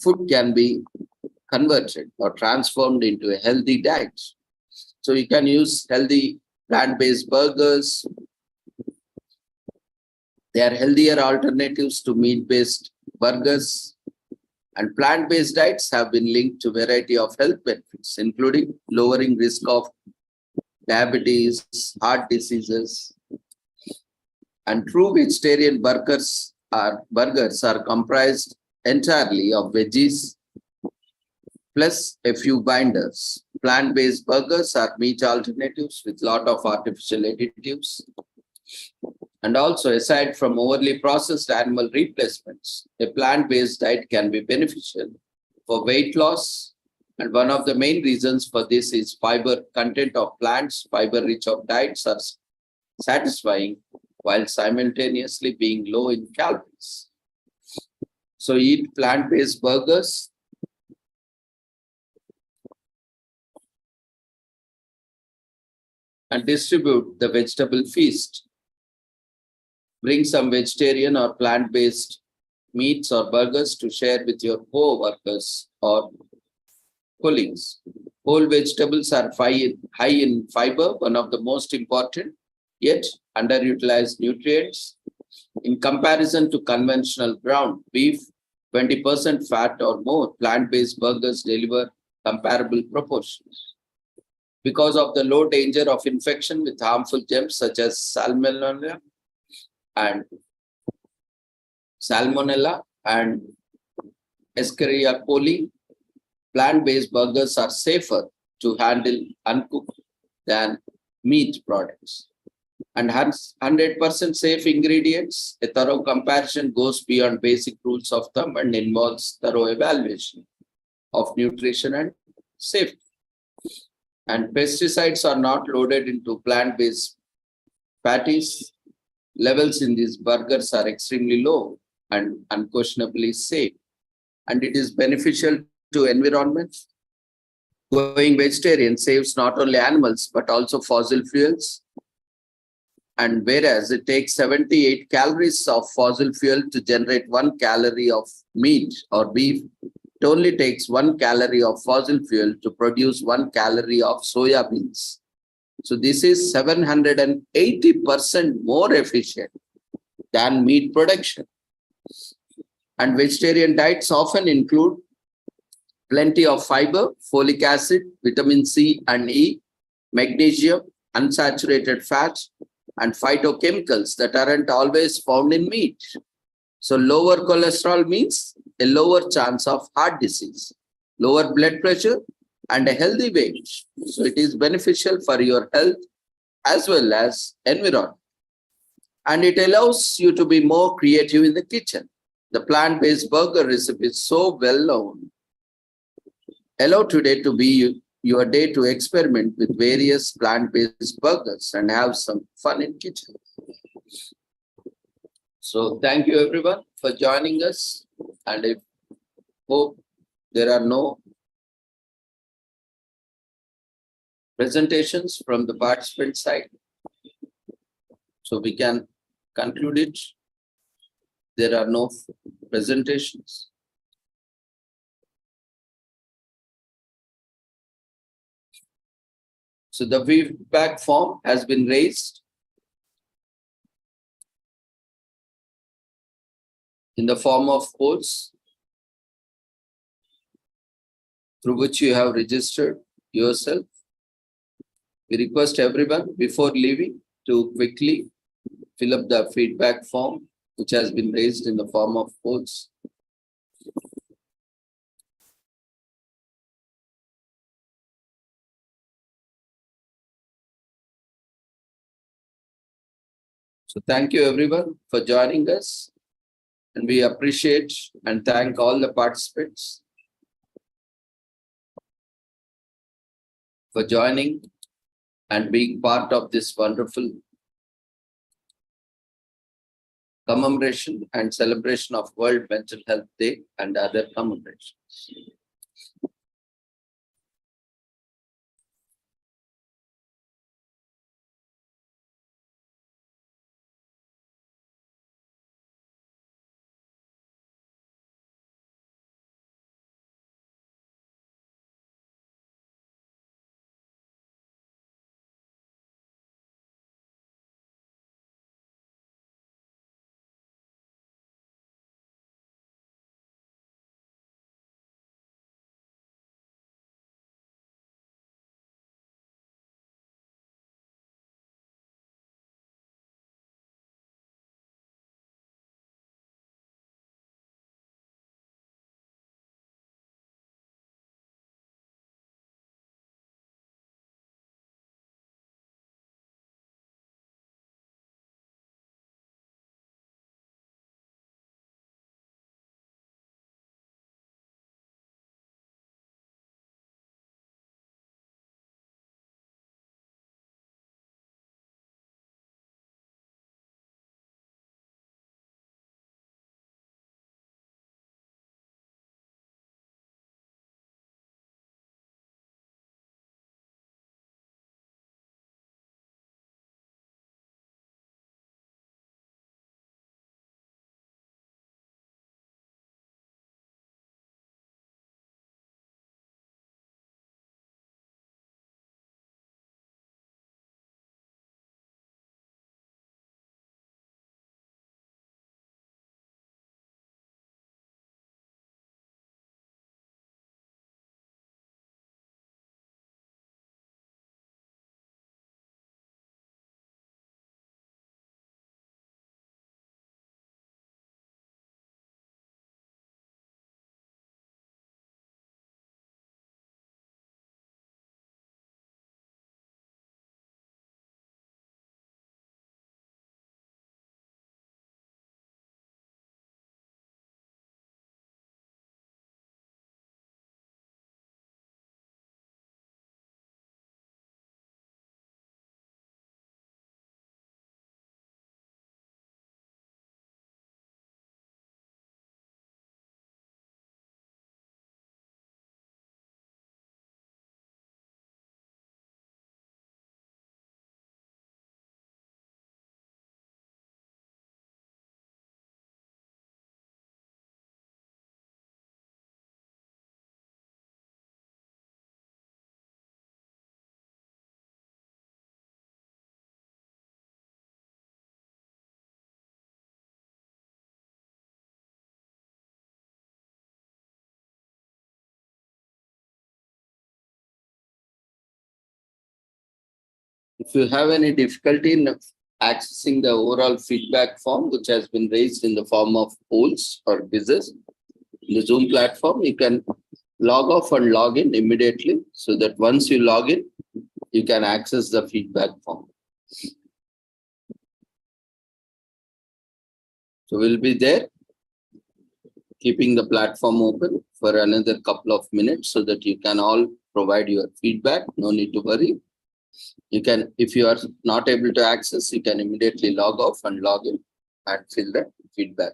food can be converted or transformed into a healthy diet. So you can use healthy plant-based burgers. They are healthier alternatives to meat-based burgers. And plant-based diets have been linked to a variety of health benefits, including lowering risk of diabetes, heart diseases. And true vegetarian burgers are comprised entirely of veggies plus a few binders. Plant-based burgers are meat alternatives with a lot of artificial additives. And also, aside from overly processed animal replacements, a plant-based diet can be beneficial for weight loss. And one of the main reasons for this is fiber content of plants. Fiber-rich of diets are satisfying while simultaneously being low in calories. So eat plant-based burgers. And distribute the vegetable feast. Bring some vegetarian or plant-based meats or burgers to share with your co-workers or colleagues. Whole vegetables are high in fiber, one of the most important yet underutilized nutrients. In comparison to conventional ground beef, 20% fat or more, plant-based burgers deliver comparable proportions. Because of the low danger of infection with harmful germs such as Salmonella and Escherichia coli, plant-based burgers are safer to handle uncooked than meat products. And 100% safe ingredients, a thorough comparison goes beyond basic rules of thumb and involves thorough evaluation of nutrition and safety. And pesticides are not loaded into plant-based patties. Levels in these burgers are extremely low and unquestionably safe. And it is beneficial to environment. Going vegetarian saves not only animals, but also fossil fuels. And whereas it takes 78 calories of fossil fuel to generate 1 calorie of meat or beef, it only takes 1 calorie of fossil fuel to produce 1 calorie of soya beans. So this is 780% more efficient than meat production. And vegetarian diets often include plenty of fiber, folic acid, vitamin C and E, magnesium, unsaturated fats, and phytochemicals that aren't always found in meat. So lower cholesterol means a lower chance of heart disease, lower blood pressure, and a healthy weight. So it is beneficial for your health as well as environment. And it allows you to be more creative in the kitchen. The plant-based burger recipe is so well known. Allow today to be your day to experiment with various plant-based burgers and have some fun in kitchen. So thank you everyone for joining us, and I hope there are no presentations from the participant side. So we can conclude it. There are no presentations. So the feedback form has been raised in the form of codes through which you have registered yourself. We request everyone before leaving to quickly fill up the feedback form which has been raised in the form of codes. So thank you everyone for joining us, and we appreciate and thank all the participants for joining and being part of this wonderful commemoration and celebration of World Mental Health Day and other commemorations. If you have any difficulty in accessing the overall feedback form, which has been raised in the form of polls or quizzes in the Zoom platform, you can log off and log in immediately, so that once you log in, you can access the feedback form. So we'll be there, keeping the platform open for another couple of minutes so that you can all provide your feedback. No need to worry. You can, if you are not able to access, you can immediately log off and log in and fill the feedback.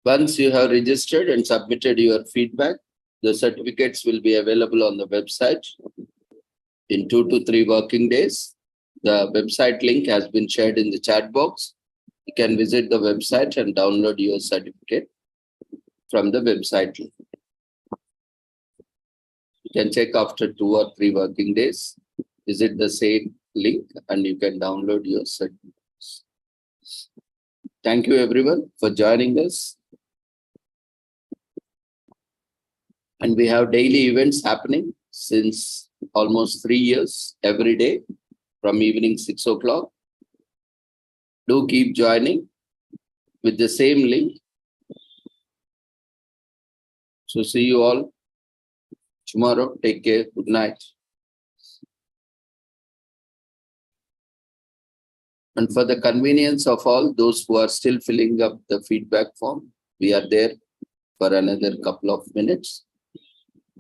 Once you have registered and submitted your feedback, the certificates will be available on the website in 2 to 3 working days. The website link has been shared in the chat box. You can visit the website and download your certificate from the website link. You can check after 2 or 3 working days. Visit the same link and you can download your certificates. Thank you everyone for joining us. And we have daily events happening since almost 3 years, every day from evening 6 o'clock. Do keep joining with the same link. So see you all tomorrow. Take care. Good night. And for the convenience of all those who are still filling up the feedback form, we are there for another couple of minutes.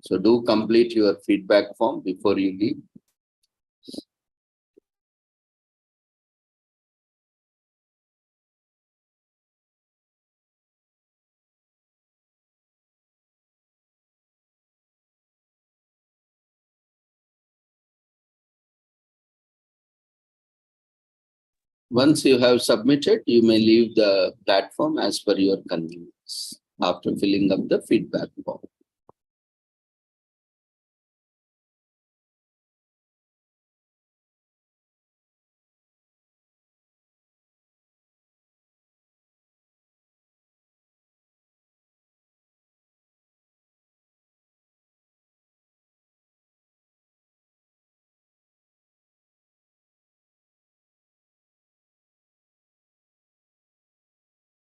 So do complete your feedback form before you leave. Once you have submitted, you may leave the platform as per your convenience after filling up the feedback form.